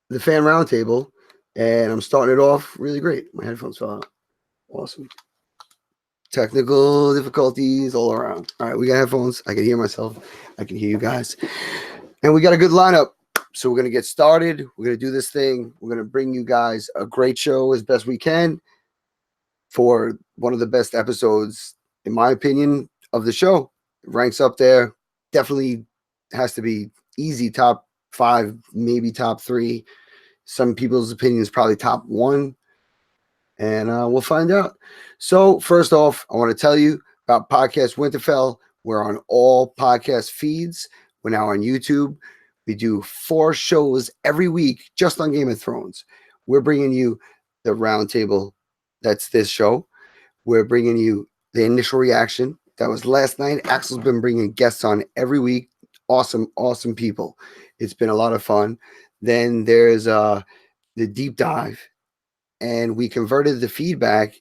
the fan roundtable, and I'm starting it off really great. My headphones fell out. Awesome. Technical difficulties all around. All right, we got headphones. I can hear myself. I can hear you guys. And we got a good lineup. So we're going to get started. We're going to do this thing. We're going to bring you guys a great show as best we can for one of the best episodes, in my opinion, of the show. It ranks up there. Definitely has to be easy top 5, maybe top 3. Some people's opinion is probably top 1. And we'll find out. So first off, I want to tell you about Podcast Winterfell. We're on all podcast feeds. We're now on YouTube. We do 4 shows every week just on Game of Thrones. We're bringing you the Roundtable. That's this show. We're bringing you the initial reaction. That was last night. Axel's been bringing guests on every week. Awesome, awesome people. It's been a lot of fun. Then there's the deep dive. And we converted the feedback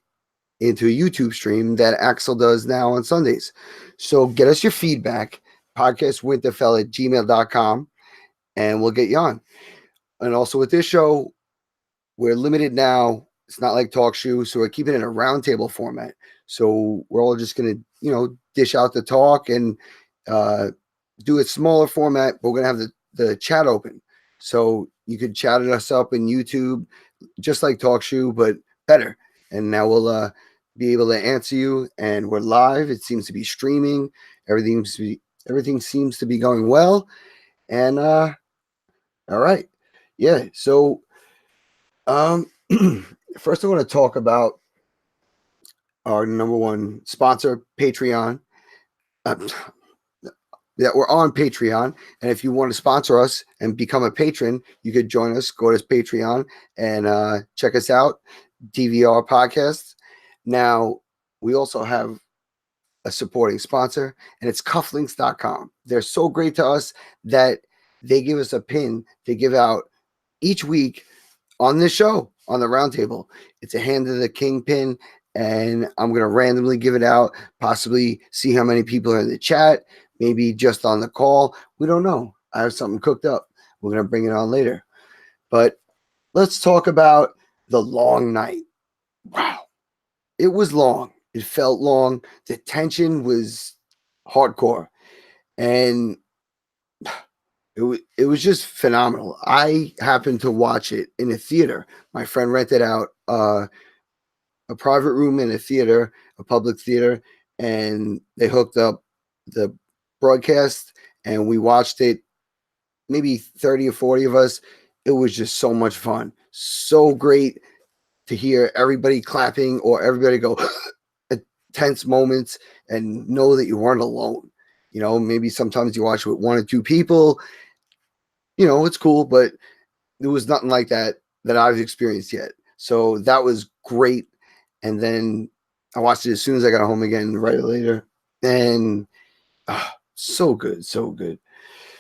into a YouTube stream that Axel does now on Sundays. So get us your feedback, podcastwinterfell@gmail.com, and we'll get you on. And also with this show, we're limited now. It's not like talk show, so we're keeping it in a roundtable format. So we're all just going to, dish out the talk and do a smaller format, but we're going to have the chat open. So you could chat us up in YouTube, just like talk show, but better. And now we'll be able to answer you. And we're live. It seems to be streaming. Everything seems to be going well. And all right, yeah. So first, I want to talk about our number one sponsor, Patreon. That we're on Patreon, and if you want to sponsor us and become a patron, you could join us. Go to Patreon and check us out, DVRPodcast. Now, we also have a supporting sponsor, and it's cufflinks.com. They're so great to us that they give us a pin to give out each week on this show, on the Roundtable. It's a Hand of the King pin, and I'm going to randomly give it out, possibly see how many people are in the chat, maybe just on the call. We don't know. I have something cooked up. We're going to bring it on later. But let's talk about the long night. Wow. It was long. It felt long. The tension was hardcore. And it was just phenomenal. I happened to watch it in a theater. My friend rented out a private room in a theater, a public theater, and they hooked up the broadcast and we watched it, maybe 30 or 40 of us. It was just so much fun. So great to hear everybody clapping or everybody go at tense moments and know that you weren't alone. Maybe sometimes you watch with 1 or 2 people. It's cool, but there was nothing like that I've experienced yet. So that was great. And then I watched it as soon as I got home again, right later. And so good, so good.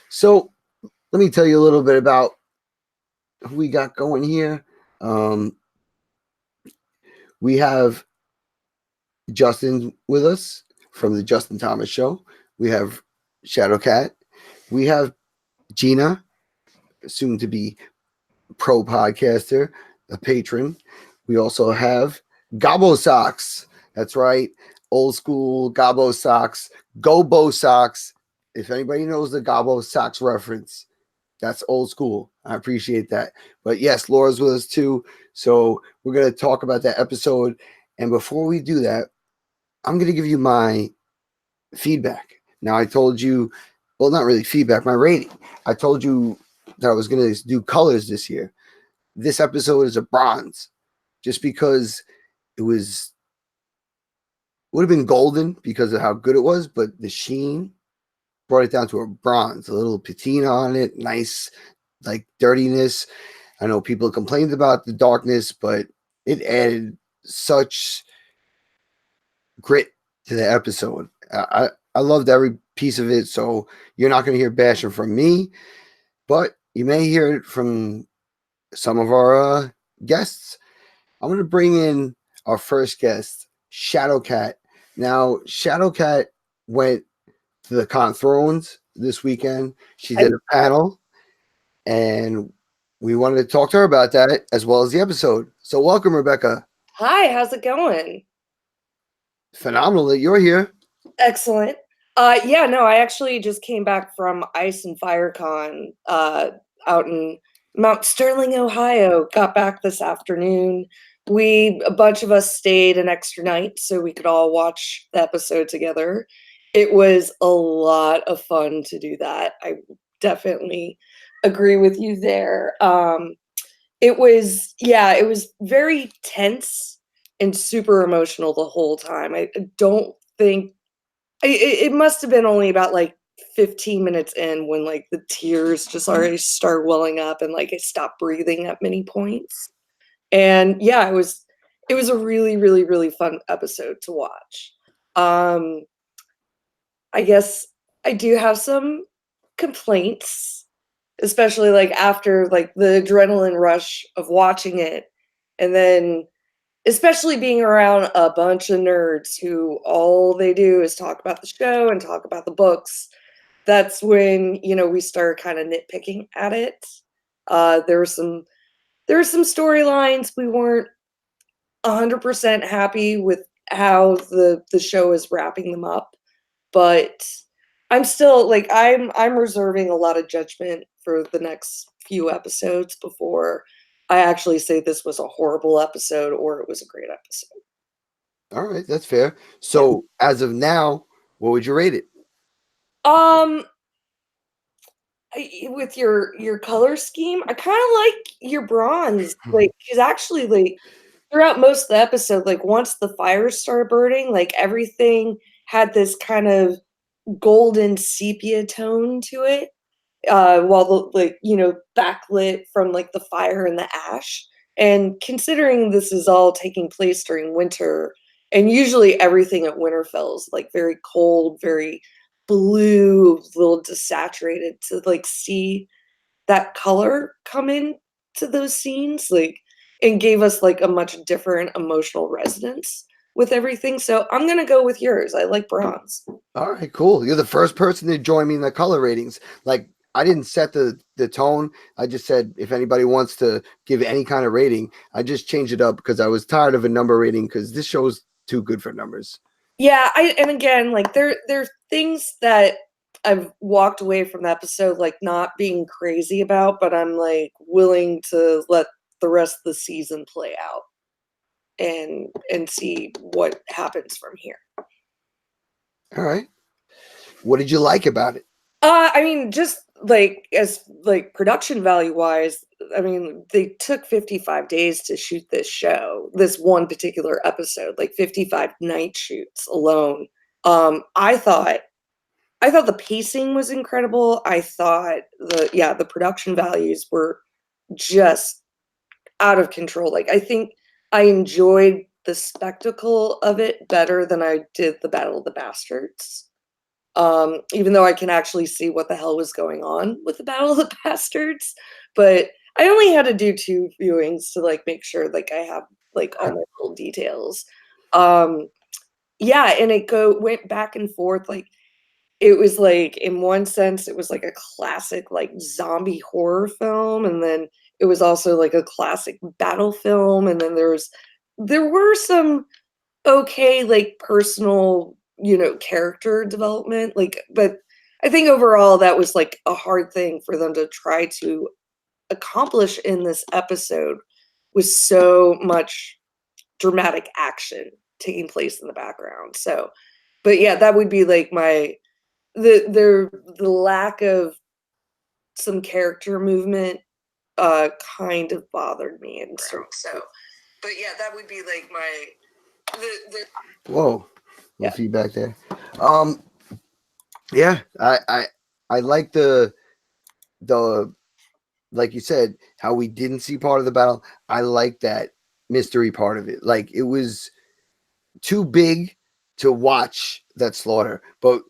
So let me tell you a little bit about who we got going here. We have Justin with us from the Justin Thomas Show. We have Shadowcat. We have Gina, soon to be pro podcaster, a patron. We also have Gabo Socks. That's right. Old school Gabo Socks. Go Bo Socks. If anybody knows the Gabo Socks reference, that's old school. I appreciate that. But yes, Laura's with us too. So we're going to talk about that episode. And before we do that, I'm going to give you my feedback. Now, I told you, well, not really feedback, my rating. I told you that I was going to do colors this year. This episode is a bronze just because it would have been golden because of how good it was, but the sheen brought it down to a bronze, a little patina on it, nice, like dirtiness. I know people complained about the darkness, but it added such grit to the episode. I loved every piece of it, so you're not going to hear bashing from me, but you may hear it from some of our guests. I'm going to bring in our first guest, Shadowcat. Now, Shadowcat went to the Con Thrones this weekend. She did a panel, and we wanted to talk to her about that as well as the episode. So welcome, Rebecca. Hi, how's it going? Phenomenal that you're here. Excellent. Yeah, no, I actually just came back from Ice and Fire Con out in Mount Sterling, Ohio. Got back this afternoon. A bunch of us stayed an extra night so we could all watch the episode together. It was a lot of fun to do that. I definitely agree with you there. It was very tense and super emotional the whole time. I don't think it must have been only about like 15 minutes in when like the tears just already start welling up and like I stopped breathing at many points. And yeah, it was a really, really, really fun episode to watch. Um, I guess I do have some complaints, especially like after like the adrenaline rush of watching it, and then especially being around a bunch of nerds who all they do is talk about the show and talk about the books. That's when, we start kind of nitpicking at it. There were some storylines we weren't 100% happy with how the show is wrapping them up, but I'm still like I'm reserving a lot of judgment for the next few episodes before I actually say this was a horrible episode or it was a great episode. All right, that's fair. So as of now, what would you rate it? Um, with your color scheme, I kind of like your bronze. Like, she's actually like throughout most of the episode, like once the fires started burning, like everything had this kind of golden sepia tone to it. While the backlit from like the fire and the ash. And considering this is all taking place during winter, and usually everything at Winterfell is like very cold, very blue, a little desaturated, to like see that color come in to those scenes, like, and gave us like a much different emotional resonance with everything. So I'm gonna go with yours. I like bronze. All right, cool. You're the first person to join me in the color ratings. Like, I didn't set the tone. I just said if anybody wants to give any kind of rating, I just changed it up because I was tired of a number rating because this show's too good for numbers. Yeah, and again, like there's things that I've walked away from the episode like not being crazy about, but I'm like willing to let the rest of the season play out and see what happens from here. All right. What did you like about it? I mean, just like as like production value wise, I mean, they took 55 days to shoot this show, this one particular episode, like 55 night shoots alone. I thought the pacing was incredible. I thought the production values were just out of control. Like, I think I enjoyed the spectacle of it better than I did the Battle of the Bastards. Even though I can actually see what the hell was going on with the Battle of the Bastards, but I only had to do 2 viewings to like make sure like I have like all my little details. Yeah, and went back and forth. Like, it was like in one sense it was like a classic like zombie horror film, and then it was also like a classic battle film, and then there were some okay like personal character development, like, but I think overall that was like a hard thing for them to try to accomplish in this episode, with so much dramatic action taking place in the background. So, but yeah, that would be like my the lack of some character movement kind of bothered me in certain. So, but yeah, that would be like my the Whoa, yeah. little feedback there. Yeah, I like the like you said, how we didn't see part of the battle. I like that mystery part of it. Like, it was too big to watch that slaughter, but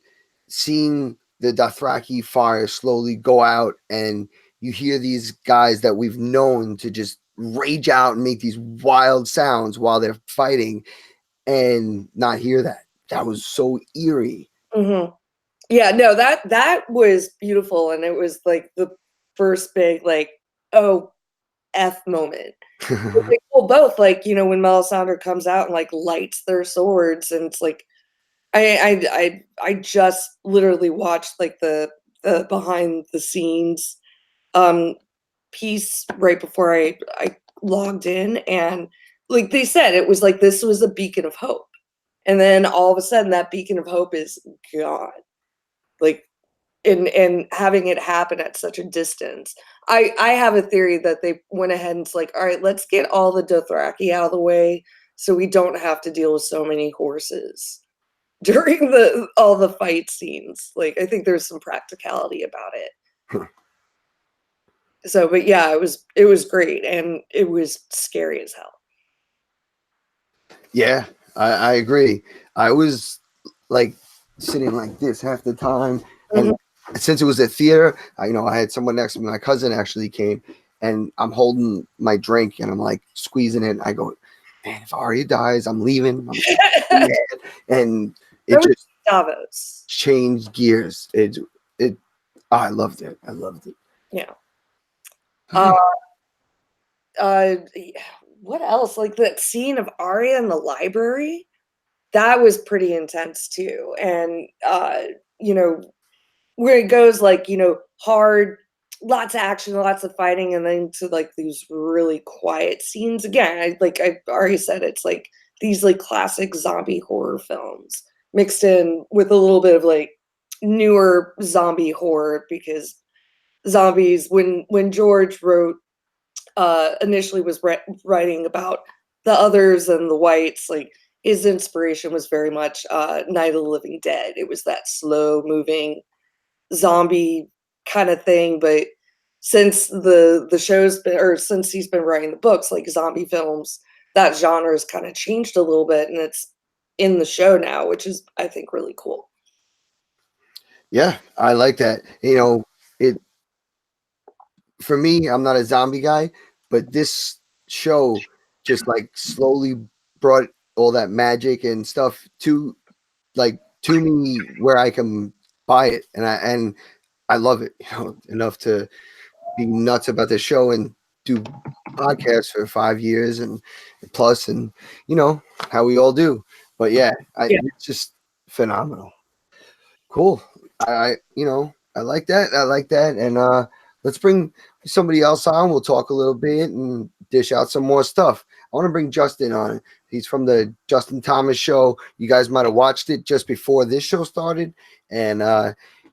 seeing the Dothraki fire slowly go out, and you hear these guys that we've known to just rage out and make these wild sounds while they're fighting, and not hear that. That was so eerie. Mm-hmm. Yeah, no, that was beautiful, and it was like the first big like, oh, F moment. Like, well, both, like, you know, when Melisandre comes out and like lights their swords, and it's like I just literally watched like the behind the scenes piece right before I logged in, and like they said, it was like this was a beacon of hope, and then all of a sudden that beacon of hope is gone. Like, and having it happen at such a distance. I have a theory that they went ahead and it's like, all right, let's get all the Dothraki out of the way so we don't have to deal with so many horses during all the fight scenes. Like, I think there's some practicality about it. Huh. So, but yeah, it was great, and it was scary as hell. Yeah, I agree. I was like sitting like this half the time, and since it was a theater, I had someone next to me. My cousin actually came, and I'm holding my drink, and I'm like squeezing it. I go, man, if Arya dies, I'm leaving. I'm mad. And it just Davos changed gears. I loved it. I loved it. Yeah. What else? Like that scene of Arya in the library, that was pretty intense too. And where it goes like, hard, lots of action, lots of fighting, and then to like these really quiet scenes. Again, I already said, it's like these like classic zombie horror films mixed in with a little bit of like newer zombie horror, because zombies, when George wrote initially was writing about the others and the whites, like his inspiration was very much Night of the Living Dead. It was that slow moving zombie kind of thing. But since the show's been, or since he's been writing the books, like zombie films, that genre has kind of changed a little bit, and it's in the show now, which is, I think, really cool. Yeah, I like that. It for me, I'm not a zombie guy, but this show just like slowly brought all that magic and stuff to me where I can buy it, and I love it, enough to be nuts about the show and do podcasts for 5 years and plus, and how we all do. But yeah, it's just phenomenal. Cool. I like that. I like that. And let's bring somebody else on. We'll talk a little bit and dish out some more stuff. I want to bring Justin on. He's from the Justin Thomas Show. You guys might have watched it just before this show started. And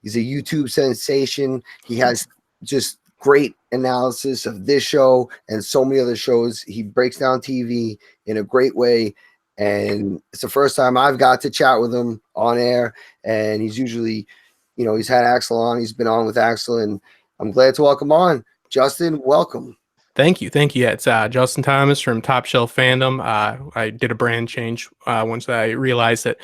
he's a YouTube sensation. He has just great analysis of this show and so many other shows. He breaks down TV in a great way. And it's the first time I've got to chat with him on air. And he's usually, he's had Axel on. He's been on with Axel. And I'm glad to welcome on. Justin, welcome. Thank you. Yeah, it's Justin Thomas from Top Shelf Fandom. I did a brand change once I realized that,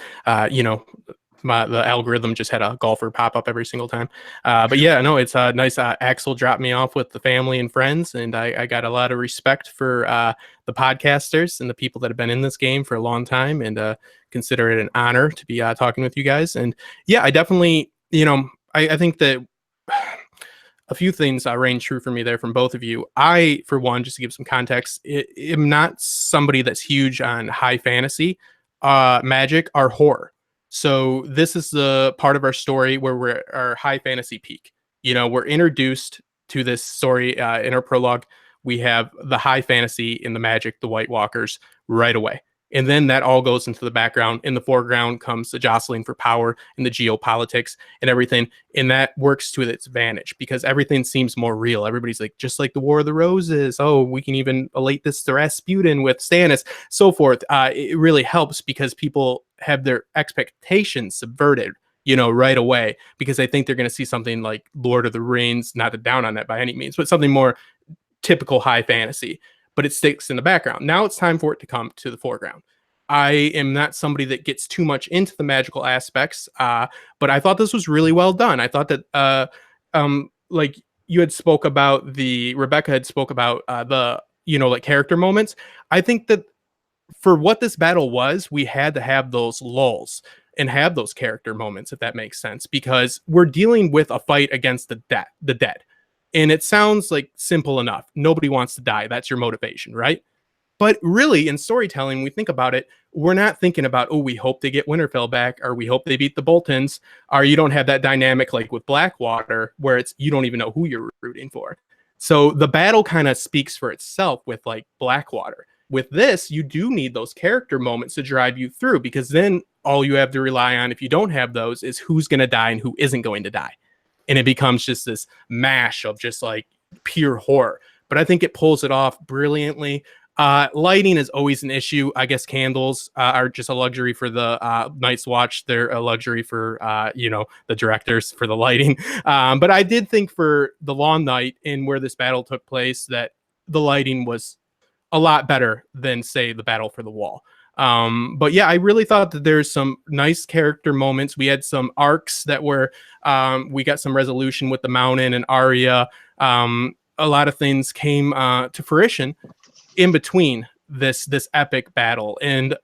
the algorithm just had a golfer pop up every single time. But yeah, no, it's nice. Axel dropped me off with the family and friends, and I got a lot of respect for the podcasters and the people that have been in this game for a long time, and consider it an honor to be talking with you guys. And yeah, I definitely, I think that a few things reign true for me there from both of you. I, for one, just to give some context, am not somebody that's huge on high fantasy, magic, or horror. So this is the part of our story where we're at our high fantasy peak. We're introduced to this story in our prologue. We have the high fantasy in the magic, the White Walkers, right away. And then that all goes into the background. In the foreground comes the jostling for power and the geopolitics and everything. And that works to its advantage because everything seems more real. Everybody's like, just like the War of the Roses. Oh, we can even relate this to Rasputin with Stannis, so forth. It really helps because people have their expectations subverted, right away, because they think they're going to see something like Lord of the Rings, not to down on that by any means, but something more typical high fantasy. But it sticks in the background. Now it's time for it to come to the foreground. I am not somebody that gets too much into the magical aspects, but I thought this was really well done. I thought that, like you had spoke about Rebecca had spoke about the, like character moments. I think that for what this battle was, we had to have those lulls and have those character moments, if that makes sense, because we're dealing with a fight against the dead. And it sounds like simple enough. Nobody wants to die. That's your motivation, right? But really, in storytelling, we think about it, we're not thinking about, oh, we hope they get Winterfell back, or we hope they beat the Boltons, or you don't have that dynamic like with Blackwater, where it's you don't even know who you're rooting for. So the battle kind of speaks for itself with like Blackwater. With this, you do need those character moments to drive you through, because then all you have to rely on, if you don't have those, is who's going to die and who isn't going to die. And it becomes just this mash of just like pure horror. But I think it pulls it off brilliantly. Lighting is always an issue. I guess candles are just a luxury for the Night's Watch. They're a luxury for, the directors for the lighting. But I did think for the Long Night and where this battle took place that the lighting was a lot better than, say, the Battle for the Wall. But yeah, I really thought that there's some nice character moments. We had some arcs that were, we got some resolution with the Mountain and Arya. A lot of things came to fruition in between this epic battle. And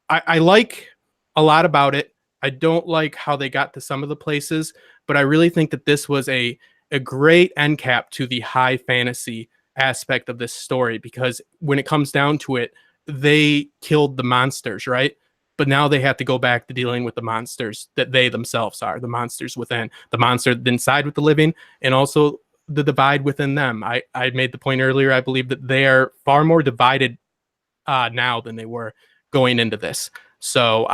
I like a lot about it. I don't like how they got to some of the places, but I really think that this was a great end cap to the high fantasy aspect of this story, because when it comes down to it, they killed the monsters, right? But now they have to go back to dealing with the monsters that they themselves are, the monsters within, the monster that inside with the living, and also the divide within them. I made the point earlier, I believe that they are far more divided now than they were going into this. So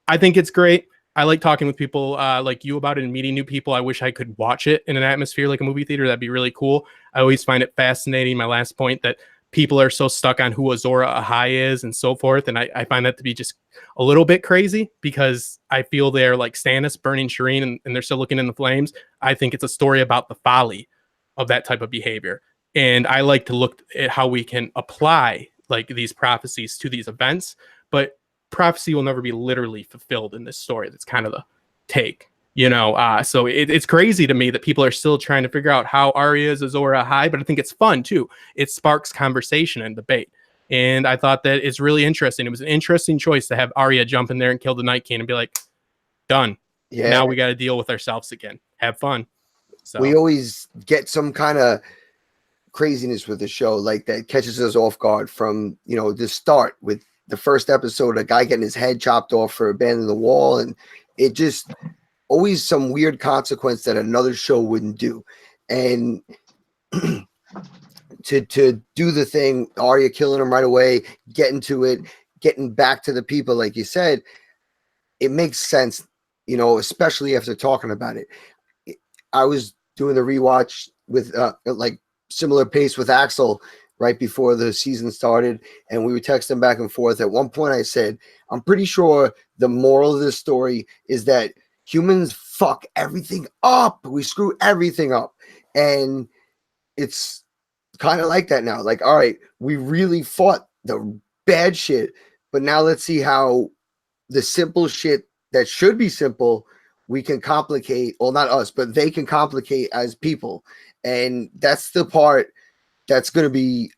I think it's great. I like talking with people like you about it and meeting new people. I wish I could watch it in an atmosphere like a movie theater. That'd be really cool. I always find it fascinating, my last point, that people are so stuck on who Azor Ahai is and so forth. And I find that to be just a little bit crazy, because I feel they're like Stannis burning Shireen and they're still looking in the flames. I think it's a story about the folly of that type of behavior. And I like to look at how we can apply like these prophecies to these events, but prophecy will never be literally fulfilled in this story. That's kind of the take. So it's crazy to me that people are still trying to figure out how Arya is Azor Ahai, but I think it's fun too. It sparks conversation and debate. And I thought that it's really interesting. It was an interesting choice to have Arya jump in there and kill the Night King and be like, done. Yeah. Now we got to deal with ourselves again. Have fun. So we always get some kind of craziness with the show, like that catches us off guard from, the start with the first episode, a guy getting his head chopped off for abandoning the wall. And it just always some weird consequence that another show wouldn't do. And to do the thing, Arya killing him right away, getting to it, getting back to the people, like you said, it makes sense, especially after talking about it. I was doing the rewatch with like similar pace with Axel right before the season started, and we were texting back and forth. At one point I said, I'm pretty sure the moral of this story is that humans fuck everything up. We screw everything up. And it's kind of like that now. Like, all right, we really fought the bad shit, but now let's see how the simple shit that should be simple, we can complicate. Well, not us, but they can complicate as people. And that's the part that's going to be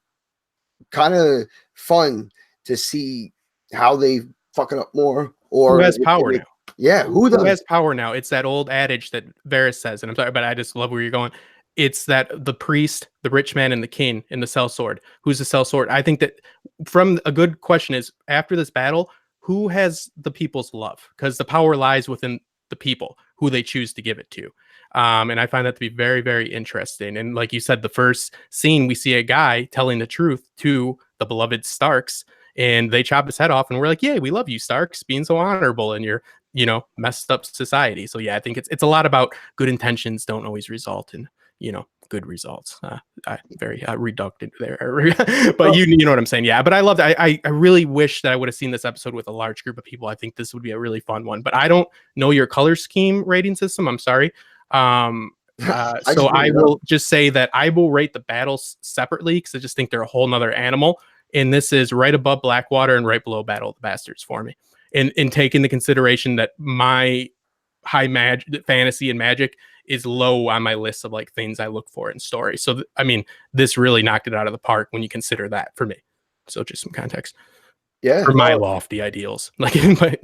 kind of fun to see how they fucking up more. Or who has power now? Yeah, who has power now? It's that old adage that Varys says, and I'm sorry, but I just love where you're going. It's that the priest, the rich man, and the king in the sellsword. Who's the sellsword? I think that from a good question is, after this battle, who has the people's love? Because the power lies within the people, who they choose to give it to. And I find that to be very, very interesting. And like you said, the first scene, we see a guy telling the truth to the beloved Starks, and they chop his head off, and we're like, yay, we love you, Starks, being so honorable in your, messed up society. So yeah, I think it's a lot about good intentions don't always result in, good results. Very reductive there, but you know what I'm saying. Yeah, but I loved it. I really wish that I would have seen this episode with a large group of people. I think this would be a really fun one, but I don't know your color scheme rating system. I'm sorry. So I will just say that I will rate the battles separately, because I just think they're a whole nother animal. And this is right above Blackwater and right below Battle of the Bastards for me. In taking the consideration that my high fantasy and magic is low on my list of like things I look for in story. So, this really knocked it out of the park when you consider that for me. So just some context. Yeah. For my lofty ideals, like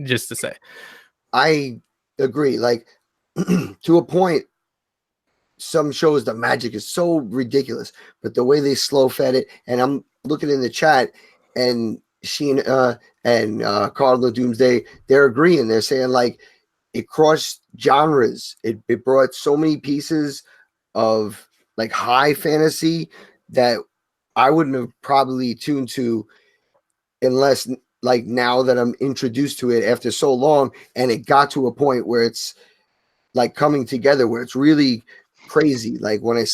just to say. I agree. Like to a point, some shows the magic is so ridiculous, but the way they slow fed it, and I'm looking in the chat, and Sheen and Cardinal Doomsday, they're agreeing. They're saying like it crossed genres. It brought so many pieces of like high fantasy that I wouldn't have probably tuned to unless like now that I'm introduced to it after so long, and it got to a point where it's like coming together, where it's really crazy. Like when I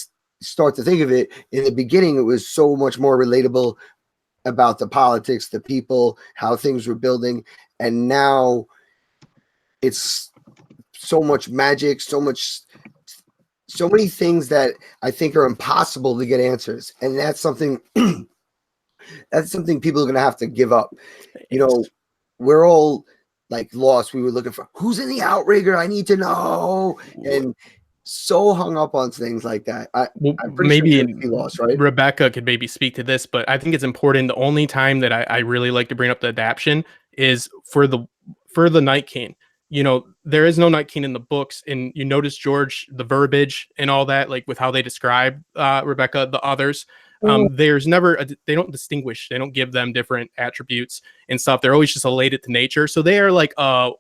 start to think of it, in the beginning, it was so much more relatable about the politics, the people, how things were building, and now it's so much magic, so many things that I think are impossible to get answers, and that's something people are going to have to give up. You know, we're all like lost. We were looking for who's in the outrigger. I need to know, and so hung up on things like that. I'm pretty maybe sure we lost, right? Rebecca could maybe speak to this, but I think it's important. The only time that I really like to bring up the adaptation is for the Night King. You know, there is no Night King in the books, and you notice, George, the verbiage and all that, like with how they describe Rebecca, the others. There's never they don't distinguish. They don't give them different attributes and stuff. They're always just related to nature. So they are like a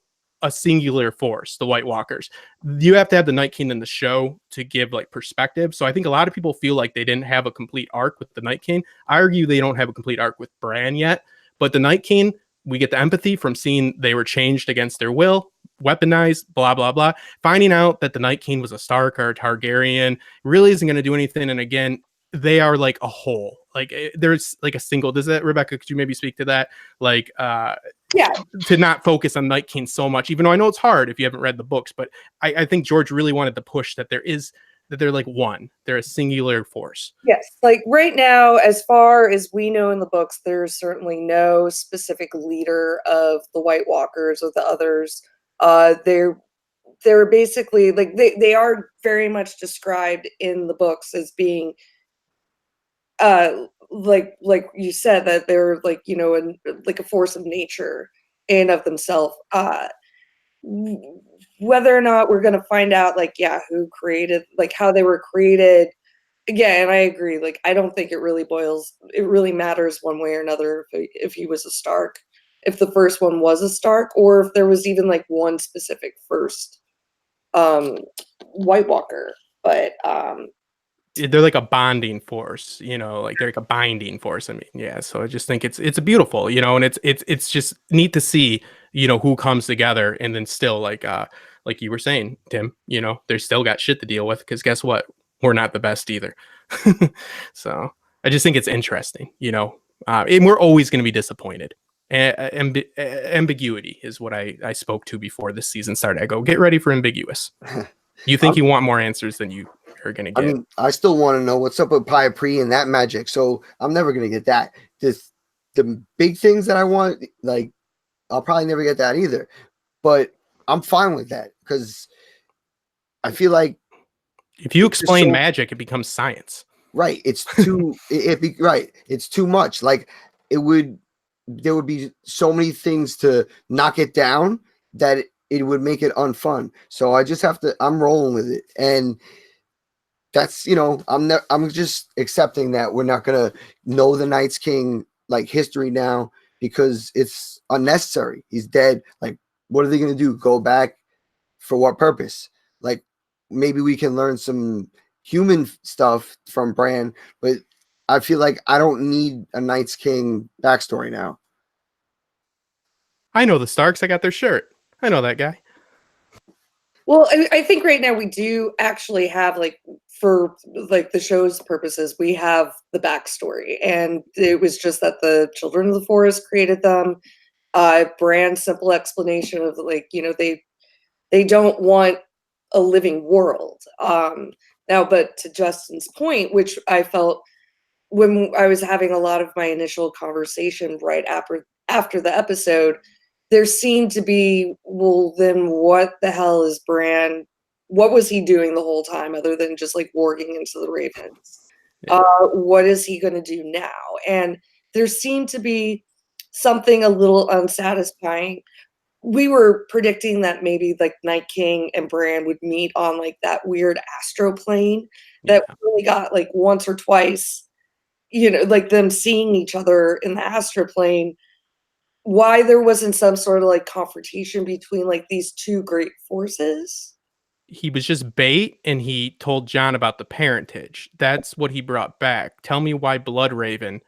singular force, the White Walkers. You have to have the Night King in the show to give like perspective. So I think a lot of people feel like they didn't have a complete arc with the Night King. I argue they don't have a complete arc with Bran yet, but the Night King, we get the empathy from seeing they were changed against their will, weaponized, blah, blah, blah. Finding out that the Night King was a Stark or a Targaryen really isn't going to do anything. And again, they are like a whole, like there's like a single, does that, Rebecca, could you maybe speak to that? Like, Yeah. To not focus on Night King so much, even though I know it's hard if you haven't read the books, but I think George really wanted to push that they're like one, they're a singular force. Yes, like right now, as far as we know in the books, there's certainly no specific leader of the White Walkers or the others. They're basically like they are very much described in the books as being like you said, that they're like, you know, like a force of nature and of themselves. Whether or not we're going to find out like, yeah, who created, like how they were created. Yeah, and I agree. Like, I don't think it really matters one way or another if he was a Stark, if the first one was a Stark, or if there was even like one specific first White Walker. But they're like a bonding force, you know, like they're like a binding force. I mean, yeah. So I just think it's beautiful, you know, and it's just neat to see, you know, who comes together, and then still like you were saying, Tim, you know, they still got shit to deal with, because guess what? We're not the best either. So I just think it's interesting, you know, and we're always going to be disappointed. Ambiguity is what I spoke to before this season started. I go, get ready for ambiguous. You think you want more answers than you are going to get. I mean, I still want to know what's up with Pyapri and that magic. So I'm never going to get that. The big things that I want, like, I'll probably never get that either. But I'm fine with that, because I feel like if you explain magic, it becomes science. Right. It's too It's too much. Like there would be so many things to knock it down that it would make it unfun. So I just I'm rolling with it. And that's, you know, I'm just accepting that we're not going to know the Night's King like history now, because it's unnecessary. He's dead. Like, what are they going to do? Go back for what purpose? Like, maybe we can learn some human stuff from Bran, but I feel like I don't need a Night's King backstory now. I know the Starks. I got their shirt. I know that guy. Well, I think right now we do actually have, like, for like the show's purposes, we have the backstory, and it was just that the Children of the Forest created them. Bran's simple explanation of, like, you know, they don't want a living world. Now, but to Justin's point, which I felt when I was having a lot of my initial conversation right after the episode, there seemed to be, well, then what the hell is Bran? What was he doing the whole time other than just like warging into the Ravens? Yeah. What is he going to do now? And there seemed to be something a little unsatisfying we were predicting that maybe like Night King and Bran would meet on like that weird astro plane that we only got like once or twice, like them seeing each other in the astro plane. Why there wasn't some sort of like confrontation between like these two great forces? He was just bait, and he told Jon about the parentage. That's what he brought back. Tell me why Bloodraven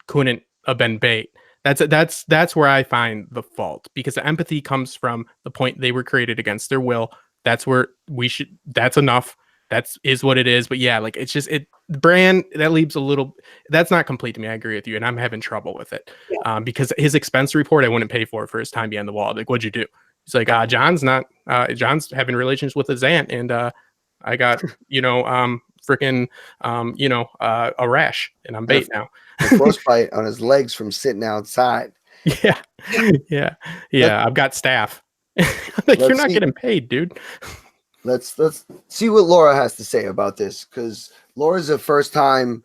couldn't have been bait. That's where I find the fault, because the empathy comes from the point they were created against their will. That's where we should. That's enough. Is what it is. But yeah, like it's just Bran, that leaves a little. That's not complete to me. I agree with you, and I'm having trouble with it because his expense report I wouldn't pay for his time behind the wall. Like, what'd you do? He's like, John's having relations with his aunt, and I got freaking a rash, and I'm bait now. A frostbite on his legs from sitting outside. Yeah. I've got staff. Like, you're not getting paid, dude. Let's see what Laura has to say about this, because Laura's a first-time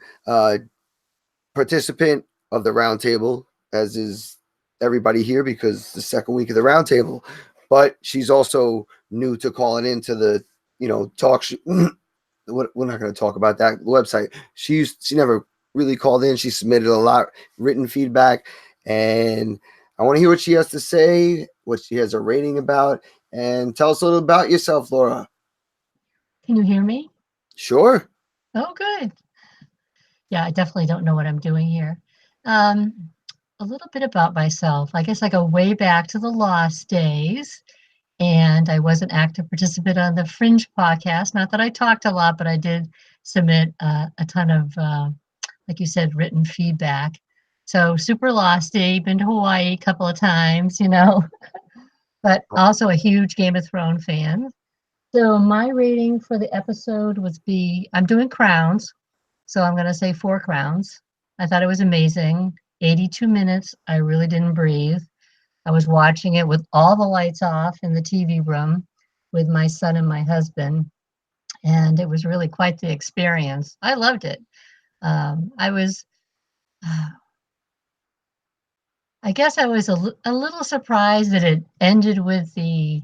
participant of the Roundtable, as is everybody here, because the second week of the Roundtable. But she's also new to calling into the talk. We're not going to talk about that website. She never really called in. She submitted a lot written feedback, and I want to hear what she has to say, what she has a rating about, and tell us a little about yourself, Laura. Can you hear me? Sure. Oh, good. Yeah, I definitely don't know what I'm doing here. A little bit about myself. I guess I go way back to the Lost days, and I was an active participant on the Fringe podcast. Not that I talked a lot, but I did submit a ton of, like you said, written feedback. So super Losty, been to Hawaii a couple of times, but also a huge Game of Thrones fan. So my rating for the episode I'm doing crowns, so I'm going to say 4 crowns. I thought it was amazing. 82 minutes. I really didn't breathe. I was watching it with all the lights off in the TV room with my son and my husband, and it was really quite the experience. I loved it. I guess I was a little surprised that it ended with the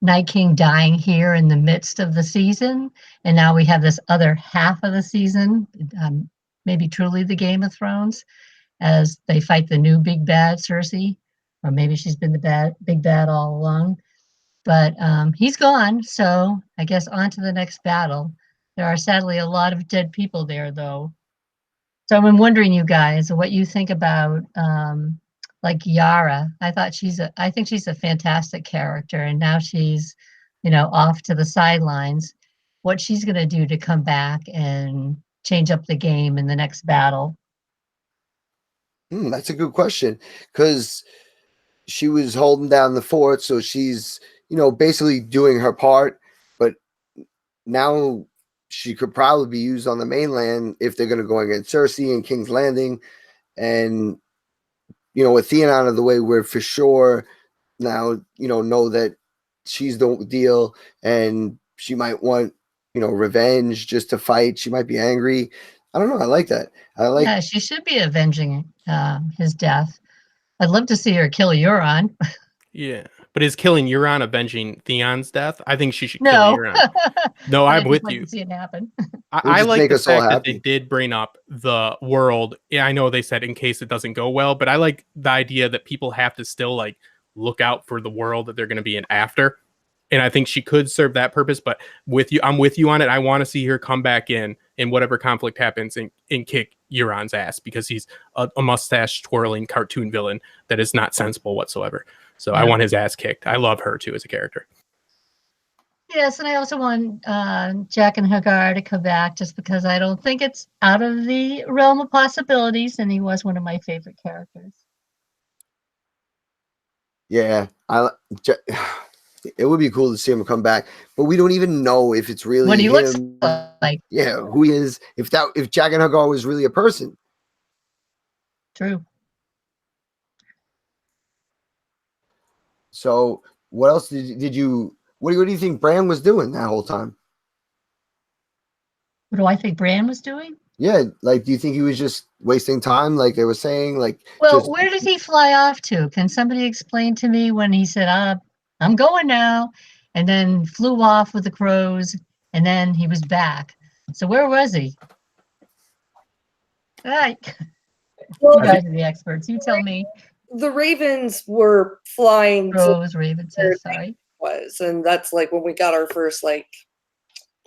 Night King dying here in the midst of the season, and now we have this other half of the season, maybe truly the Game of Thrones, as they fight the new big bad Cersei, or maybe she's been the big bad all along. But he's gone, so I guess on to the next battle. There are sadly a lot of dead people there, though. So I'm wondering, you guys, what you think about like Yara. I think she's a fantastic character, and now she's, off to the sidelines. What she's going to do to come back and change up the game in the next battle? That's a good question, because she was holding down the fort, so she's basically doing her part, but now she could probably be used on the mainland if they're going to go against Cersei and King's Landing. And with Theon out of the way, we're for sure now know that she's the deal, and she might want revenge just to fight. She might be angry. I don't know. I like that. Yeah, she should be avenging his death. I'd love to see her kill Euron. Yeah, but is killing Euron avenging Theon's death? I think she should kill No. Euron. No, I'm with you. See it happen. I like the fact that they did bring up the world. Yeah, I know they said in case it doesn't go well, but I like the idea that people have to still like look out for the world that they're going to be in after. And I think she could serve that purpose. But I'm with you on it. I want to see her come back in whatever conflict happens and kick Euron's ass, because he's a mustache twirling cartoon villain that is not sensible whatsoever. So yeah. I want his ass kicked. I love her too as a character. Yes, and I also want Jack and Hagar to come back, just because I don't think it's out of the realm of possibilities, and he was one of my favorite characters. Yeah, it would be cool to see him come back, but we don't even know if it's really what he him. Looks like. Yeah, who he is. If Jack and Hagar was really a person. True. So what else did you? What do you think Bran was doing that whole time? What do I think Bran was doing? Yeah, like, do you think he was just wasting time, like they were saying? Like, Well, just where did he fly off to? Can somebody explain to me when he said, I'm going now, and then flew off with the crows, and then he was back? So where was he? All right. Well, You guys are the experts. You tell me. the Ravens were flying to Crows, ravens, where yes, sorry. was, and that's like when we got our first, like,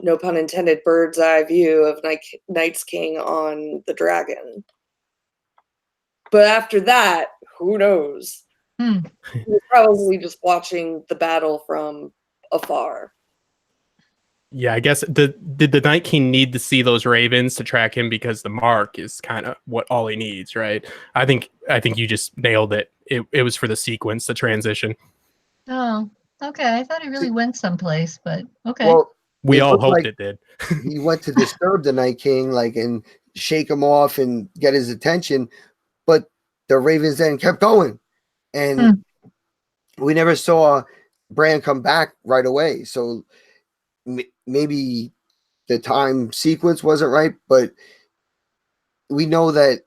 no pun intended, bird's eye view of Night's King on the dragon. But after that, who knows? Hmm. He was probably just watching the battle from afar. Yeah, I guess did the Night King need to see those ravens to track him, because the mark is kind of what all he needs, right? I think you just nailed it. It was for the sequence, the transition. Oh, okay. I thought he really went someplace, but okay. well, We it all looked hoped like it did. he went to disturb the Night King, like, and shake him off and get his attention, but the Ravens then kept going, and we never saw Bran come back right away. So maybe the time sequence wasn't right, but we know that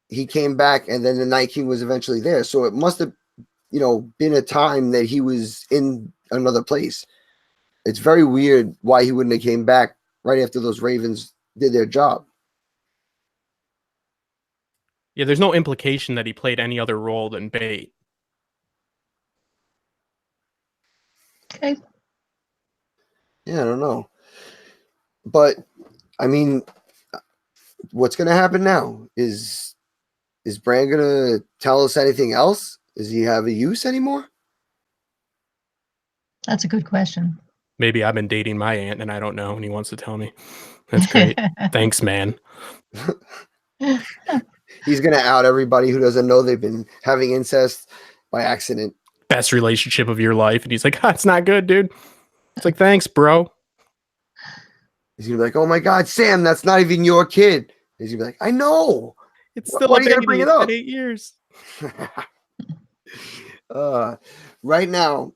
he came back, and then the Night King was eventually there. So it must have, been a time that he was in another place. It's very weird why he wouldn't have came back right after those Ravens did their job. Yeah, there's no implication that he played any other role than bait. Okay. Yeah, I don't know. But I mean, what's going to happen now? Is Bran going to tell us anything else? Does he have a use anymore? That's a good question. Maybe I've been dating my aunt and I don't know, and he wants to tell me. That's great. Thanks, man. He's going to out everybody who doesn't know they've been having incest by accident. Best relationship of your life. And he's like, it's not good, dude. It's like, thanks, bro. He's going to be like, oh my God, Sam, that's not even your kid. He's going to be like, I know. It's still Why a do you gotta baby. bring it It's up? been 8 years. Right now,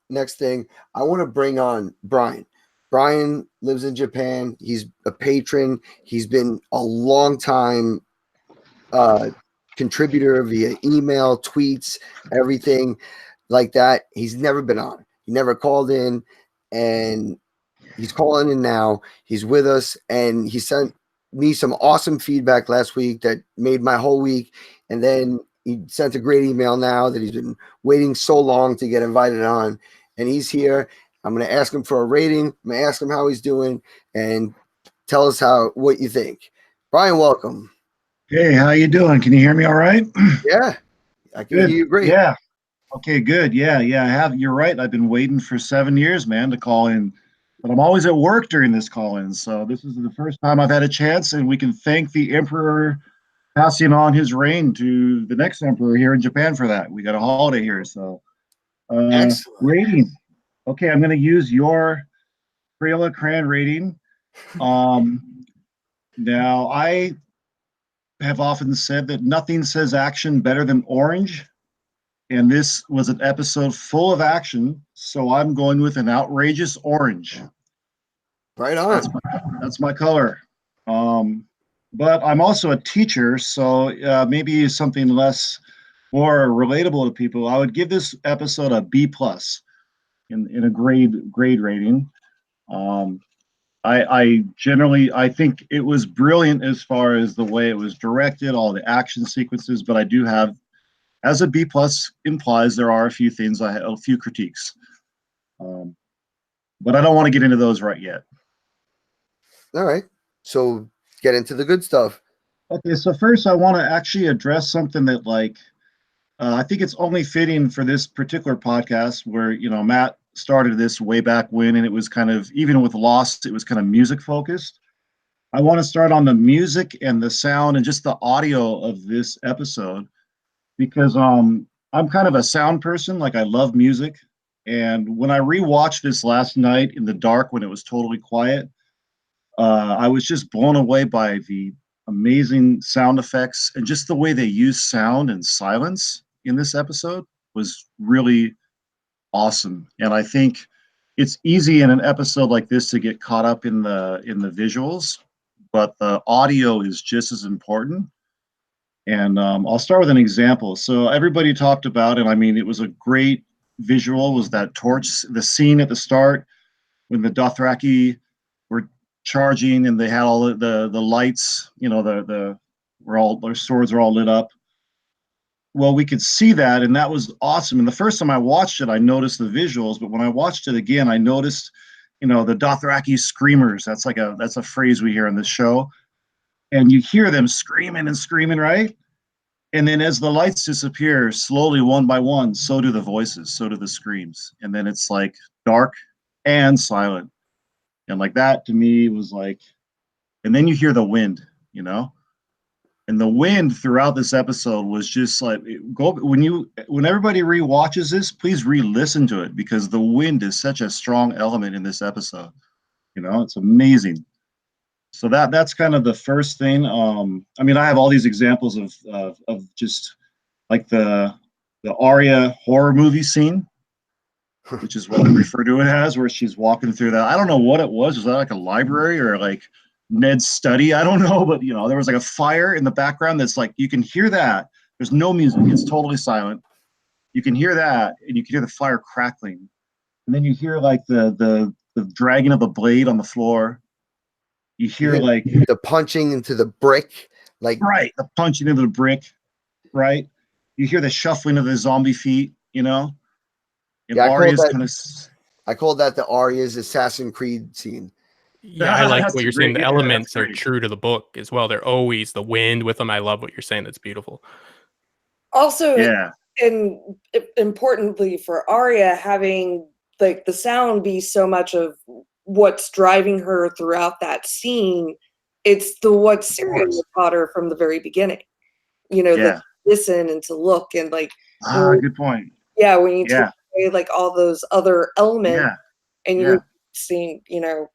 next thing, I want to bring on Brian. Brian lives in Japan. He's a patron. He's been a long time contributor via email, tweets, everything like that. He's never been on. He never called in, and he's calling in now. He's with us, and he sent me some awesome feedback last week that made my whole week. And then he sent a great email now that he's been waiting so long to get invited on, and he's here. I'm going to ask him for a rating. I'm going to ask him how he's doing, and tell us what you think. Brian, welcome. Hey, how you doing? Can you hear me all right? Yeah, I can Good. hear you great. Yeah. Okay, good. Yeah, I have. You're right. I've been waiting for 7 years, man, to call in, but I'm always at work during this call-in. So this is the first time I've had a chance, and we can thank the Emperor passing on his reign to the next Emperor here in Japan for that. We got a holiday here, so Excellent. rating. Okay, I'm going to use your Crayola Crayon rating. Now I have often said that nothing says action better than orange, and this was an episode full of action, so I'm going with an outrageous orange. Right on. That's my color. But I'm also a teacher, so maybe something more relatable to people. I would give this episode a B+ in a grade rating. I think it was brilliant as far as the way it was directed, all the action sequences, but I do have, as a B+ implies, there are a few things, a few critiques. But I don't want to get into those right yet. All right. So get into the good stuff. Okay, so first I want to actually address something that, I think it's only fitting for this particular podcast where, Matt started this way back when, and it was kind of, even with Lost, it was kind of music focused. I want to start on the music and the sound and just the audio of this episode, because I'm kind of a sound person. Like, I love music. And when I rewatched this last night in the dark when it was totally quiet, I was just blown away by the amazing sound effects, and just the way they use sound and silence in this episode was really awesome. And I think it's easy in an episode like this to get caught up in the visuals, but the audio is just as important. And I'll start with an example. So everybody talked about, and I mean, it was a great visual, was that torch, the scene at the start when the Dothraki were charging and they had all the lights, you know, their swords are all lit up. Well, we could see that, and that was awesome. And the first time I watched it, I noticed the visuals, but when I watched it again, I noticed, you know, the Dothraki screamers. That's a phrase we hear in the show, and you hear them screaming and screaming, right? And then as the lights disappear slowly, one by one, so do the voices, so do the screams, and then it's like dark and silent, and like that to me was like, and then you hear the wind, you know. And the wind throughout this episode was just like, when everybody rewatches this, please re-listen to it because the wind is such a strong element in this episode. You know, it's amazing. So that's kind of the first thing. I mean, I have all these examples of just like the Arya horror movie scene, which is what I refer to it as, where she's walking through that. I don't know what it was. Was that like a library or like Ned's study? I don't know, but you know, there was like a fire in the background that's like, you can hear that. There's no music. It's totally silent. You can hear that, and you can hear the fire crackling. And then you hear like the dragging of the blade on the floor. You hear like the punching into the brick, like right, the punching into the brick, right? You hear the shuffling of the zombie feet, you know? And yeah, I call that the Arya's Assassin's Creed scene. Yeah, I like That's what you're great. saying. The Yeah, elements that's are great. true to the book as well. They're always the wind with them. I love what you're saying. That's beautiful. Also, Yeah, and importantly for Arya, having like the sound be so much of what's driving her throughout that scene, it's the what Sirius taught her from the very beginning. You know, yeah. that listen and to look and like Good point. yeah, when you take Yeah, away like all those other elements yeah, and yeah. you're seeing, you know,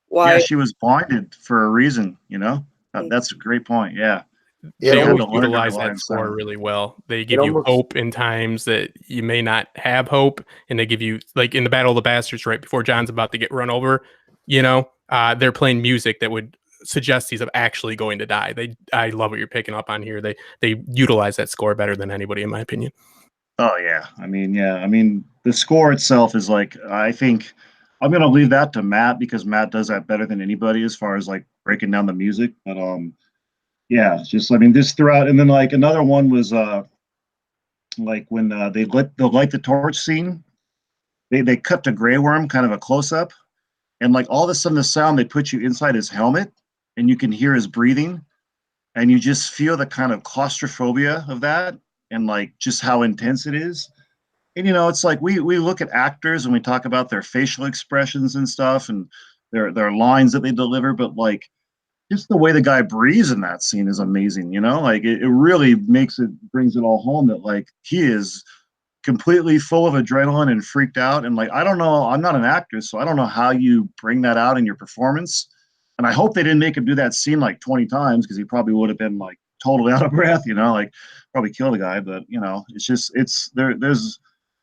why Yeah, she was blinded for a reason, you know? That's a great point. Yeah. Yeah, They She had always to learn to utilize rely on that score sound. really well. They give you almost- hope in times that you may not have hope, and they give you, like in the Battle of the Bastards, right before John's about to get run over, you know, they're playing music that would suggest he's actually going to die. I love what you're picking up on here. They utilize that score better than anybody, in my opinion. Oh yeah. I mean, the score itself is like, I think I'm gonna leave that to Matt because Matt does that better than anybody as far as like breaking down the music. But yeah, it's just I mean this throughout, and then like another one was like when they light the torch scene. They cut to Grey Worm, kind of a close up, and like all of a sudden the sound they put you inside his helmet, and you can hear his breathing, and you just feel the kind of claustrophobia of that, and like just how intense it is. And you know, it's like we look at actors and we talk about their facial expressions and stuff, and their lines that they deliver, but like just the way the guy breathes in that scene is amazing. You know, like it really brings it all home that like he is completely full of adrenaline and freaked out. And like, I don't know, I'm not an actor, so I don't know how you bring that out in your performance. And I hope they didn't make him do that scene like 20 times because he probably would have been like totally out of breath, you know, like probably kill the guy. But you know, it's just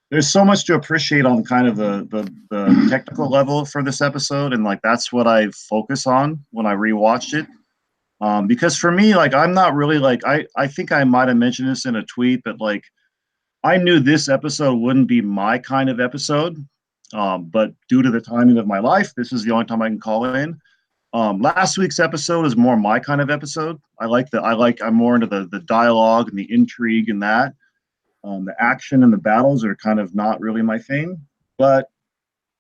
there's so much to appreciate on kind of the technical level for this episode, and like that's what I focus on when I rewatched it. Because for me, like I'm not really like I think I might have mentioned this in a tweet, but like I knew this episode wouldn't be my kind of episode. But due to the timing of my life, this is the only time I can call in. Last week's episode is more my kind of episode. I'm more into the dialogue and the intrigue and that. The action and the battles are kind of not really my thing, but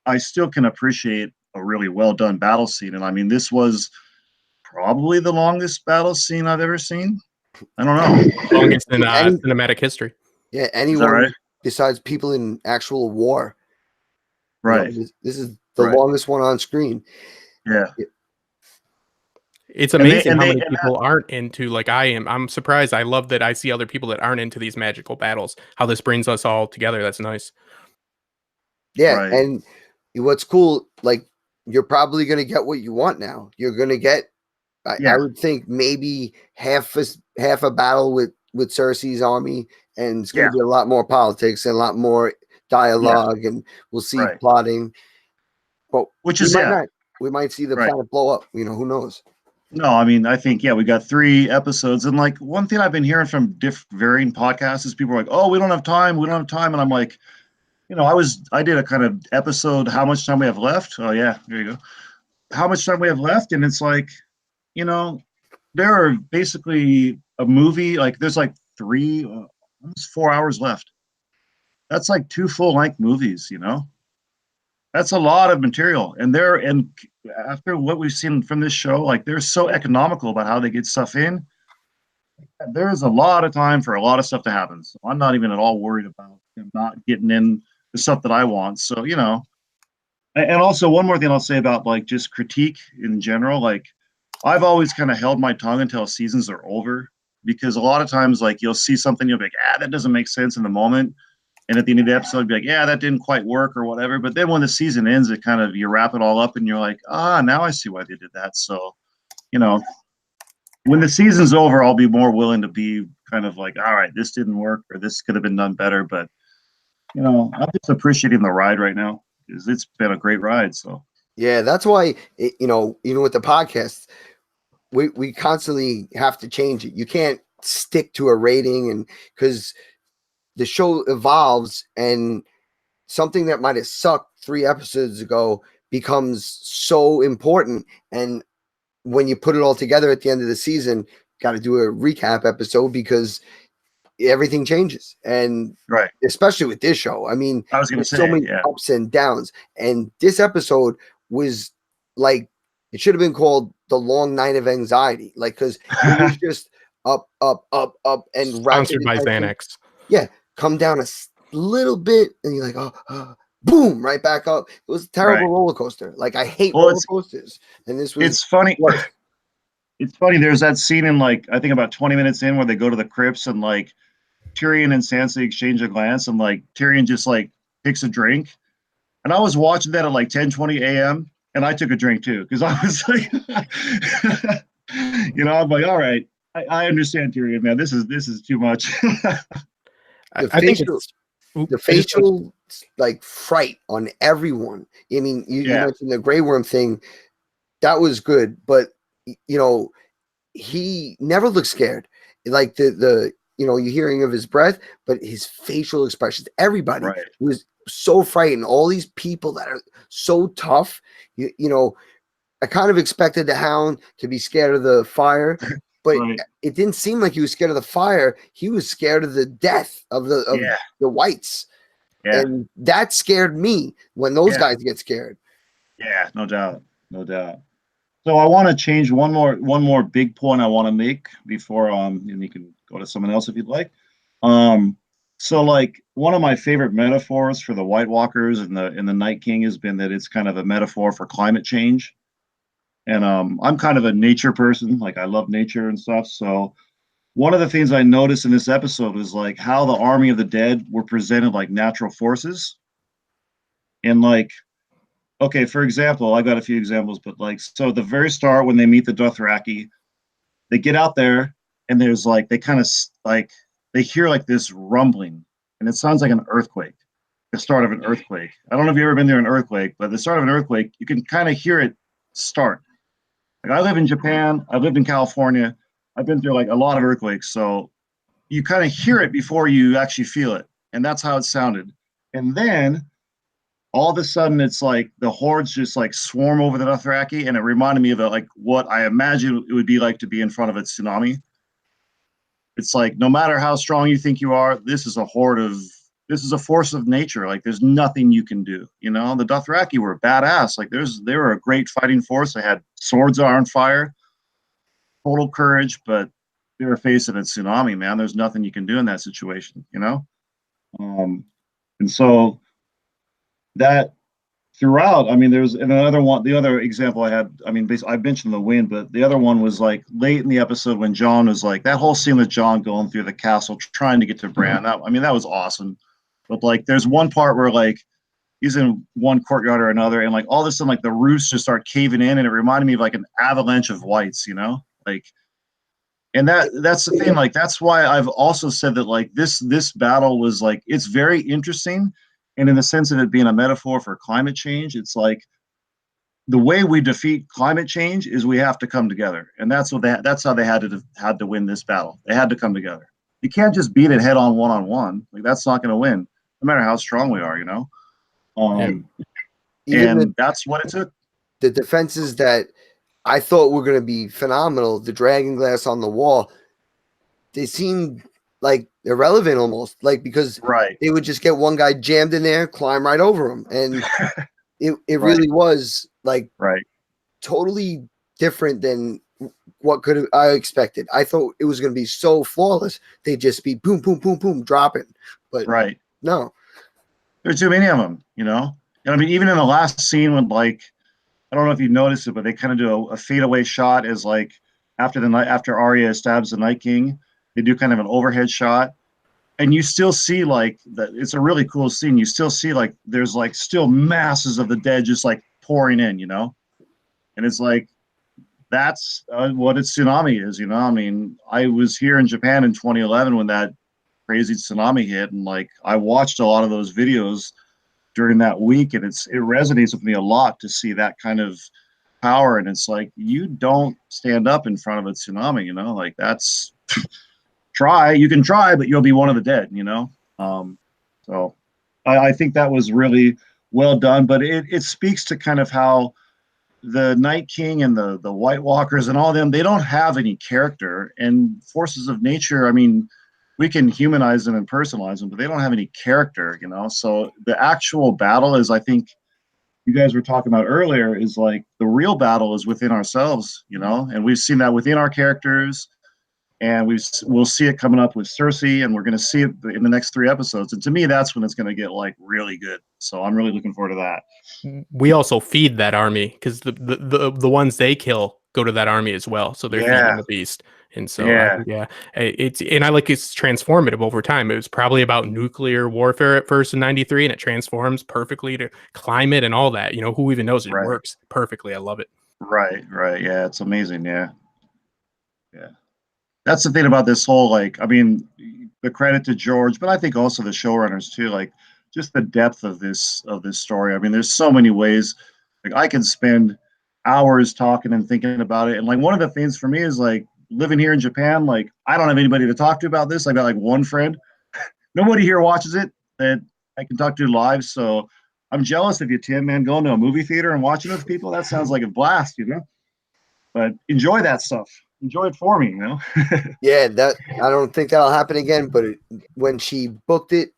I still can appreciate a really well done battle scene. And I mean, this was probably the longest battle scene I've ever seen. I don't know. Longest in cinematic history. Yeah, Is that anyone right? besides people in actual war. Right. You know, this is the longest one on screen. Yeah. It's amazing how many people aren't into, like I am. I'm surprised. I love that I see other people that aren't into these magical battles. How this brings us all together. That's nice. Yeah, Right. and what's cool, like you're probably gonna get what you want now. You're gonna get, I would think maybe half a battle with Cersei's army, and it's gonna be a lot more politics and a lot more dialogue, and we'll see plotting. But which we is might not. We might see the planet blow up. You know, who knows? No, I mean, I think, yeah, we got 3 episodes. And like one thing I've been hearing from varying podcasts is people are like, oh, we don't have time. We don't have time. And I'm like, I did a kind of episode, how much time we have left. Oh, yeah, there you go. How much time we have left. And it's like, you know, there are basically a movie, like there's like almost 4 hours left. That's like 2 full-length movies, That's a lot of material. And after what we've seen from this show, like they're so economical about how they get stuff in. There's a lot of time for a lot of stuff to happen. So I'm not even at all worried about them not getting in the stuff that I want. So, and also one more thing I'll say about like just critique in general, like I've always kind of held my tongue until seasons are over, because a lot of times like you'll see something, you'll be like, that doesn't make sense in the moment. And at the end of the episode, you'll be like, yeah, that didn't quite work or whatever. But then when the season ends, it kind of, you wrap it all up and you're like, now I see why they did that. So, when the season's over, I'll be more willing to be kind of like, all right, this didn't work or this could have been done better. But, I'm just appreciating the ride right now because it's been a great ride. So, yeah, that's why, even with the podcast, we constantly have to change it. You can't stick to a rating, and because the show evolves, and something that might have sucked 3 episodes ago becomes so important. And when you put it all together at the end of the season, got to do a recap episode because everything changes. And right, especially with this show, I mean, I was going to say, so many ups and downs. And this episode was like, it should have been called The Long Night of Anxiety, like, because it was just up, and sponsored by Xanax. Yeah, come down a little bit, and you're like, boom, right back up. It was a terrible roller coaster. Like, I hate roller coasters, and this was. It's funny. Worse. It's funny. There's that scene in like I think about 20 minutes in where they go to the crypts and like Tyrion and Sansa exchange a glance, and like Tyrion just like takes a drink, and I was watching that at like 10:20 a.m. and I took a drink too because I was like, I'm like, all right, I understand Tyrion, man. This is too much. The facial like fright on everyone. I mean, you mentioned the Grey Worm thing. That was good, but he never looked scared. Like the you're hearing of his breath, but his facial expressions, everybody was so frightened. All these people that are so tough, I kind of expected the Hound to be scared of the fire, but it didn't seem like he was scared of the fire. He was scared of the death of the whites. Yeah. And that scared me when those guys get scared. Yeah, no doubt. So I want to change one more big point I want to make before and you can go to someone else if you'd like. So like one of my favorite metaphors for the White Walkers and the Night King has been that it's kind of a metaphor for climate change. And I'm kind of a nature person, like I love nature and stuff. So one of the things I noticed in this episode was like how the army of the dead were presented like natural forces. And like, okay, for example, I got a few examples, but like, so at the very start when they meet the Dothraki, they get out there and there's like, they kind of like, they hear like this rumbling and it sounds like an earthquake, the start of an earthquake. I don't know if you've ever been there an earthquake, but the start of an earthquake, you can kind of hear it start. Like I live in Japan, I've lived in California, I've been through like a lot of earthquakes. So you kind of hear it before you actually feel it. And that's how it sounded. And then all of a sudden it's like the hordes just like swarm over the Dothraki. And it reminded me of like what I imagine it would be like to be in front of a tsunami. It's like, no matter how strong you think you are, this is a force of nature. Like there's nothing you can do. The Dothraki were badass. Like they were a great fighting force. They had swords on fire. Total courage, but they were facing a tsunami, man. There's nothing you can do in that situation, and so that throughout, I mean, there's another one. The other example I had, I mean, I mentioned the wind, but the other one was like late in the episode when Jon was like that whole scene with Jon going through the castle trying to get to Bran. That was awesome. But like, there's one part where like he's in one courtyard or another, and like all of a sudden, like the roofs just start caving in, and it reminded me of like an avalanche of whites, like, and that's the thing. Like that's why I've also said that like this battle was like it's very interesting, and in the sense of it being a metaphor for climate change, it's like the way we defeat climate change is we have to come together, and that's how they had to win this battle. They had to come together. You can't just beat it head on one. Like that's not going to win, no matter how strong we are. And that's what it took. The defenses that I thought were going to be phenomenal, the dragon glass on the wall, they seemed like irrelevant almost, like because they would just get one guy jammed in there, climb right over him, and it really was like totally different than what I expected. I thought it was going to be so flawless. They'd just be boom, boom, boom, boom, dropping, but no, there's too many of them, And I mean, even in the last scene when like, I don't know if you noticed it, but they kind of do a fadeaway shot as like after Arya stabs the Night King, they do kind of an overhead shot, and you still see like that. It's a really cool scene. You still see like there's like still masses of the dead just like pouring in, and it's like that's what a tsunami is, I mean, I was here in Japan in 2011 when that crazy tsunami hit, and like I watched a lot of those videos during that week, and it resonates with me a lot to see that kind of power. And it's like, you don't stand up in front of a tsunami, like that's you can try, but you'll be one of the dead, so I think that was really well done. But it speaks to kind of how the Night King and the White Walkers and all them, they don't have any character, and forces of nature, I mean, we can humanize them and personalize them, but they don't have any character, So the actual battle is, I think you guys were talking about earlier, is like the real battle is within ourselves, and we've seen that within our characters, and we'll see it coming up with Cersei, and we're going to see it in the next 3 episodes. And to me, that's when it's going to get like really good. So I'm really looking forward to that. We also feed that army because the ones they kill go to that army as well. So they're feeding the beast. And so, I like it's transformative over time. It was probably about nuclear warfare at first in 93, and it transforms perfectly to climate and all that. Who even knows? It works perfectly. I love it. Right. Yeah, it's amazing. Yeah. That's the thing about this whole, like, I mean, the credit to George, but I think also the showrunners too, like just the depth of this story. I mean, there's so many ways. Like I can spend hours talking and thinking about it. And like one of the things for me is like, living here in Japan, like I don't have anybody to talk to about this. I got like one friend. Nobody here watches it that I can talk to live. So I'm jealous of you, Tim, man, going to a movie theater and watching with people. That sounds like a blast, But enjoy that stuff. Enjoy it for me, Yeah, that I don't think that'll happen again. But when she booked it,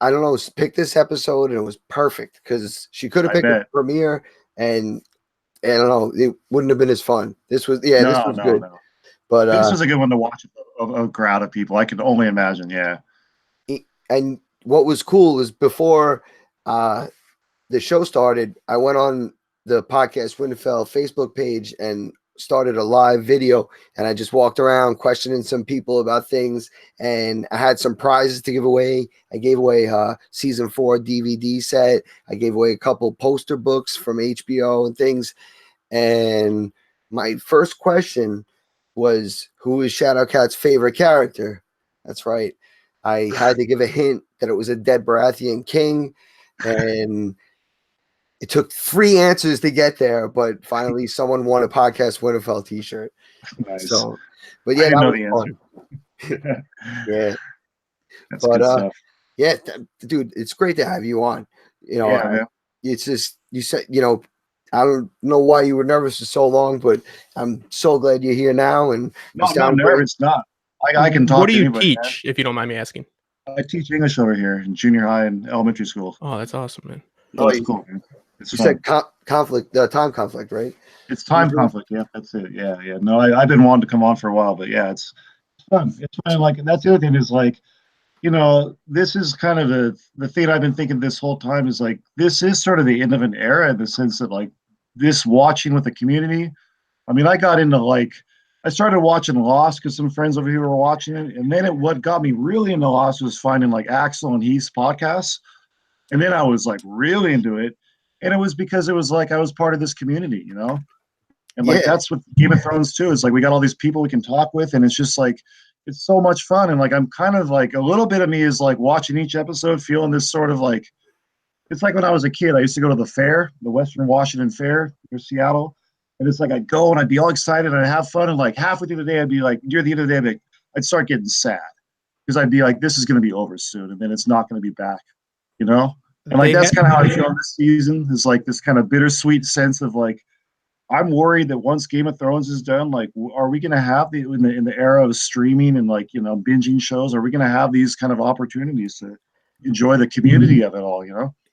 I don't know, picked this episode, and it was perfect because she could have picked a premiere, and I don't know, it wouldn't have been as fun. This was good. No. But this was a good one to watch of a crowd of people. I can only imagine. Yeah. And what was cool is before the show started, I went on the Podcast Winterfell Facebook page and started a live video, and I just walked around questioning some people about things, and I had some prizes to give away. I gave away season 4 DVD set. I gave away a couple poster books from HBO and things. And my first question was, who is Shadowcat's favorite character? That's right. I had to give a hint that it was a dead Baratheon king, and it took 3 answers to get there, but finally someone won a Podcast Winterfell t-shirt. Nice. So, but yeah, that was fun. Yeah. That's good stuff. Yeah, dude, it's great to have you on. It's just, you said, I don't know why you were nervous for so long, but I'm so glad you're here now. And no, I'm not nervous. Not. I can talk. What do you teach, if you don't mind me asking? I teach English over here in junior high and elementary school. Oh, that's awesome, man. Oh, it's cool, man. You said conflict, time conflict, right? It's time conflict. Yeah, that's it. Yeah. No, I've been wanting to come on for a while, but yeah, it's fun. It's fun. Like that's the other thing is like, this is kind of the thing I've been thinking this whole time is like, this is sort of the end of an era in the sense that like this watching with the community. I mean, I got into I started watching Lost because some friends over here were watching it. And then what got me really into Lost was finding like Axel and Heath's podcasts. And then I was like really into it. And it was because it was like I was part of this community, And like that's what Game of Thrones too is like we got all these people we can talk with, and it's just like it's so much fun. And like I'm kind of like a little bit of me is like watching each episode, feeling this sort of like it's like when I was a kid. I used to go to the fair, the Western Washington Fair near Seattle, and it's like I'd go and I'd be all excited and I'd have fun, and like halfway through the day, I'd be like, near the end of the day, I'd start getting sad because I'd be like, this is going to be over soon, and then it's not going to be back, you know. And like that's kind of how I feel this season. Is like this kind of bittersweet sense of like, I'm worried that once Game of Thrones is done, like, are we going to have in the era of streaming and like binging shows? Are we going to have these kind of opportunities to enjoy the community of it all?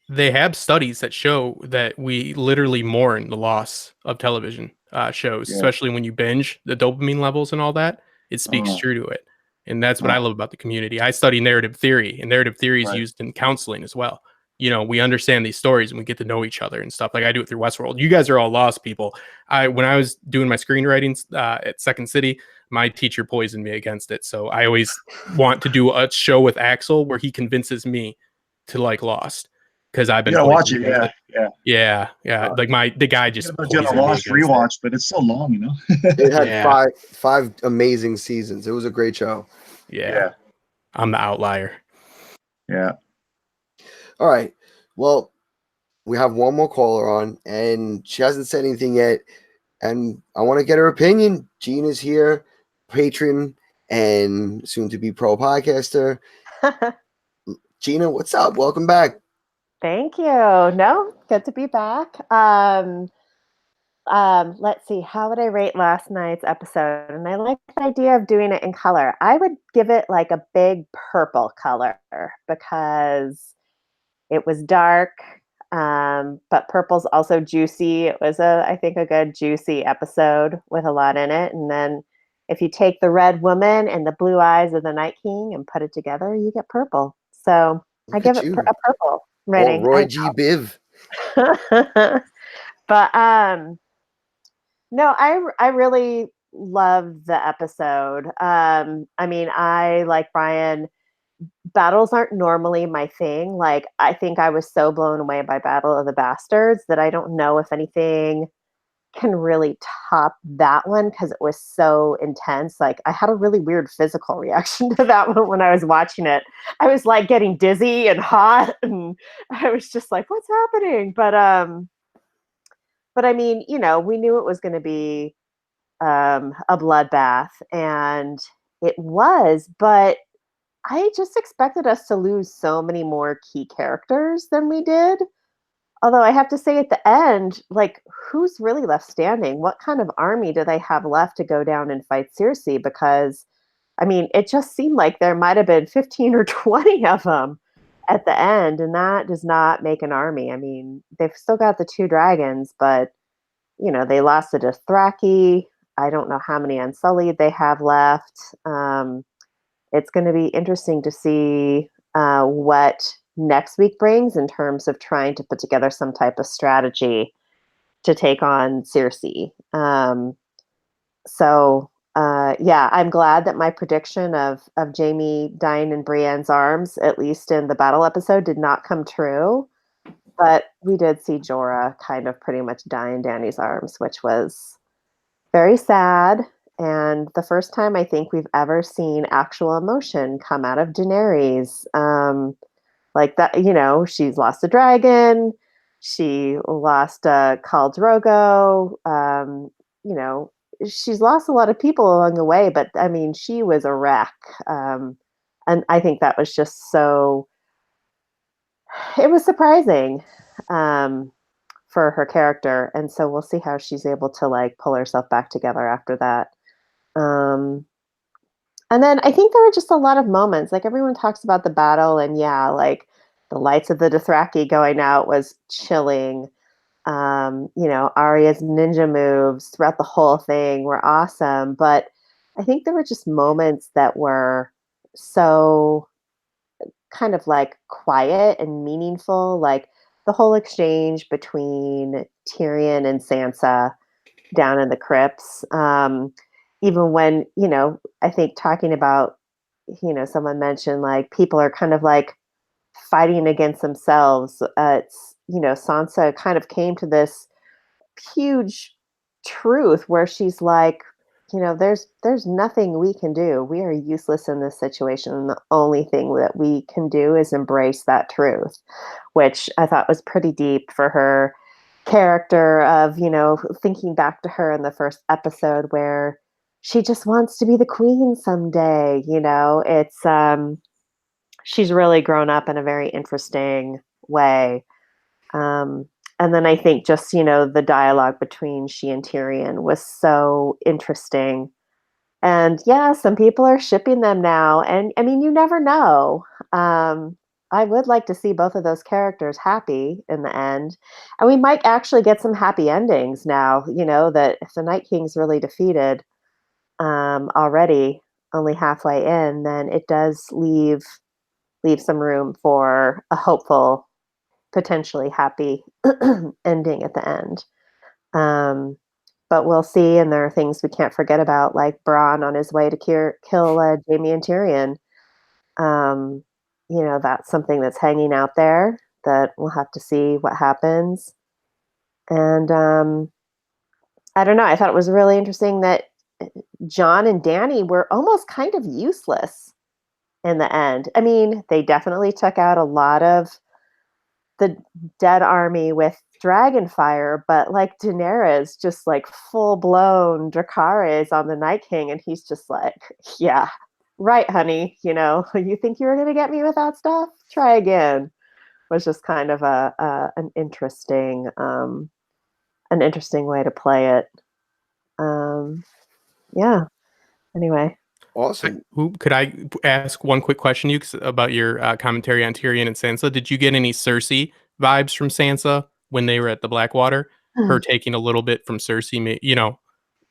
They have studies that show that we literally mourn the loss of television shows, especially when you binge the dopamine levels and all that. It speaks true to it. And that's what I love about the community. I study narrative theory, and narrative theory is used in counseling as well. We understand these stories and we get to know each other and stuff. Like I do it through Westworld. You guys are all lost people. When I was doing my screenwriting at Second City, my teacher poisoned me against it. So I always want to do a show with Axel where he convinces me to like Lost. Because I've been watch it, yeah. Like the guy just doing a Lost rewatch, but it's so long, It had five amazing seasons. It was a great show. Yeah. I'm the outlier. Yeah. All right. Well, we have one more caller on, and she hasn't said anything yet. And I want to get her opinion. Gina's here, patron and soon to be pro podcaster. Gina, what's up? Welcome back. Thank you. No, good to be back. Let's see. How would I rate last night's episode? And I like the idea of doing it in color. I would give it like a big purple color because it was dark, but purple's also juicy. It was I think a good juicy episode with a lot in it. And then if you take the red woman and the blue eyes of the Night King and put it together, you get purple. So I give it a purple rating. Roy G. Biv. But no, I really loved the episode. I mean, I, like Brian, battles aren't normally my thing. Like, I think I was so blown away by Battle of the Bastards that I don't know if anything can really top that one because it was so intense. Like, I had a really weird physical reaction to that one when I was watching it. I was like getting dizzy and hot, and I was just like, what's happening? But I mean, we knew it was going to be a bloodbath, and it was, but I just expected us to lose so many more key characters than we did. Although I have to say at the end, like, who's really left standing? What kind of army do they have left to go down and fight Cersei? Because, I mean, it just seemed like there might have been 15 or 20 of them at the end, and that does not make an army. I mean, they've still got the 2 dragons, but, they lost the Dothraki. I don't know how many Unsullied they have left. It's going to be interesting to see what next week brings in terms of trying to put together some type of strategy to take on Cersei. Yeah, I'm glad that my prediction of Jaime dying in Brienne's arms, at least in the battle episode, did not come true. But we did see Jorah kind of pretty much die in Dany's arms, which was very sad. And the first time I think we've ever seen actual emotion come out of Daenerys. Like that, she's lost a dragon. She lost Khal Drogo. She's lost a lot of people along the way, but I mean, she was a wreck. And I think that was just it was surprising for her character. And so we'll see how she's able to like pull herself back together after that. And then I think there were just a lot of moments, like everyone talks about the battle, and like the lights of the Dothraki going out was chilling. Arya's ninja moves throughout the whole thing were awesome, but I think there were just moments that were so kind of like quiet and meaningful, like the whole exchange between Tyrion and Sansa down in the crypts. Even when, I think talking about, someone mentioned like people are kind of like fighting against themselves. It's, Sansa kind of came to this huge truth where she's like, there's nothing we can do. We are useless in this situation. And the only thing that we can do is embrace that truth, which I thought was pretty deep for her character of, thinking back to her in the first episode where she just wants to be the queen someday. It's she's really grown up in a very interesting way. And then I think just, the dialogue between she and Tyrion was so interesting. And yeah, some people are shipping them now. And I mean, you never know. I would like to see both of those characters happy in the end. And we might actually get some happy endings now, that if the Night King's really defeated already, only halfway in, then it does leave some room for a hopeful, potentially happy ending at the end. But we'll see. And there are things we can't forget about, like Bronn on his way to kill Jaime and Tyrion. That's something that's hanging out there that we'll have to see what happens. And I don't know. I thought it was really interesting that Jon and Dany were almost kind of useless in the end. I mean, they definitely took out a lot of the dead army with dragon fire, but like Daenerys just like full blown Dracarys on the Night King, and he's just like, yeah, right, honey, you think you were gonna get me with that stuff? Try again. Was just kind of an interesting way to play it. Yeah. Anyway. Awesome. Could I ask one quick question to you about your commentary on Tyrion and Sansa? Did you get any Cersei vibes from Sansa when they were at the Blackwater? Her taking a little bit from Cersei,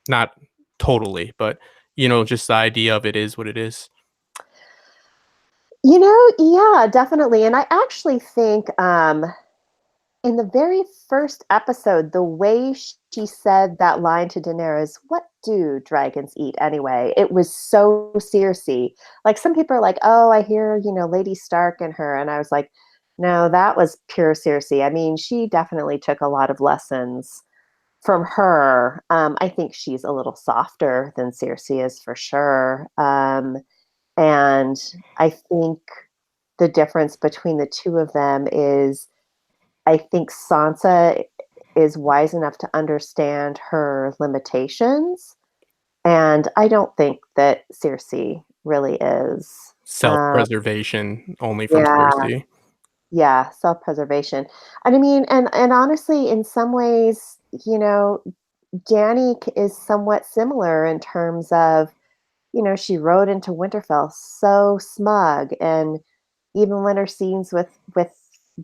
not totally, but just the idea of it is what it is. Yeah, definitely. And I actually think in the very first episode, the way she said that line to Daenerys, "What do dragons eat anyway?" It was so Cersei. Like some people are like, "Oh, I hear, Lady Stark and her." And I was like, no, that was pure Cersei. I mean, she definitely took a lot of lessons from her. I think she's a little softer than Cersei is for sure. And I think the difference between the two of them is I think Sansa is wise enough to understand her limitations. And I don't think that Cersei really is. Self-preservation only from Cersei. Yeah, self-preservation. And I mean, and honestly, in some ways, Dany is somewhat similar in terms of, she rode into Winterfell so smug, and even when her scenes with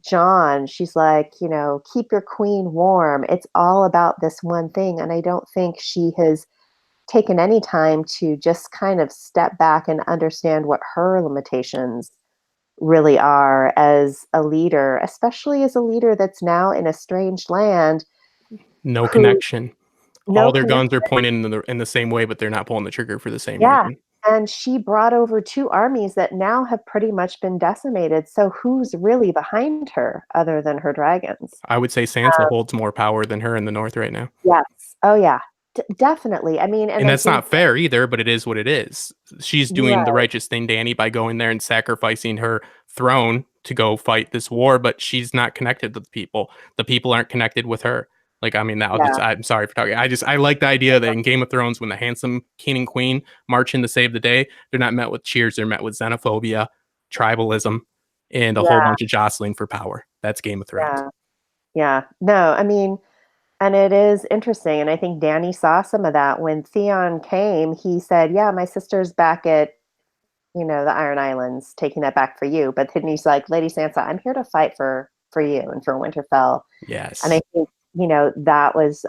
Jon, she's like, keep your queen warm. It's all about this one thing. And I don't think she has taken any time to just kind of step back and understand what her limitations really are as a leader, especially as a leader that's now in a strange land. No connection. All their guns are pointed in the same way, but they're not pulling the trigger for the same reason. And she brought over two armies that now have pretty much been decimated. So who's really behind her other than her dragons? I would say Sansa holds more power than her in the north right now. Yes. Oh, yeah. Definitely. I mean, and that's not fair either, but it is what it is. She's doing the righteous thing, Dany, by going there and sacrificing her throne to go fight this war, but she's not connected to the people. The people aren't connected with her. Like, I mean, I'm sorry for talking. I like the idea that in Game of Thrones, when the handsome king and queen march in to save the day, they're not met with cheers. They're met with xenophobia, tribalism, and a whole bunch of jostling for power. That's Game of Thrones. Yeah. No, I mean, and it is interesting. And I think Dany saw some of that when Theon came. He said, yeah, my sister's back at, the Iron Islands, taking that back for you. But then he's like, Lady Sansa, I'm here to fight for you and for Winterfell. Yes. And I think, that was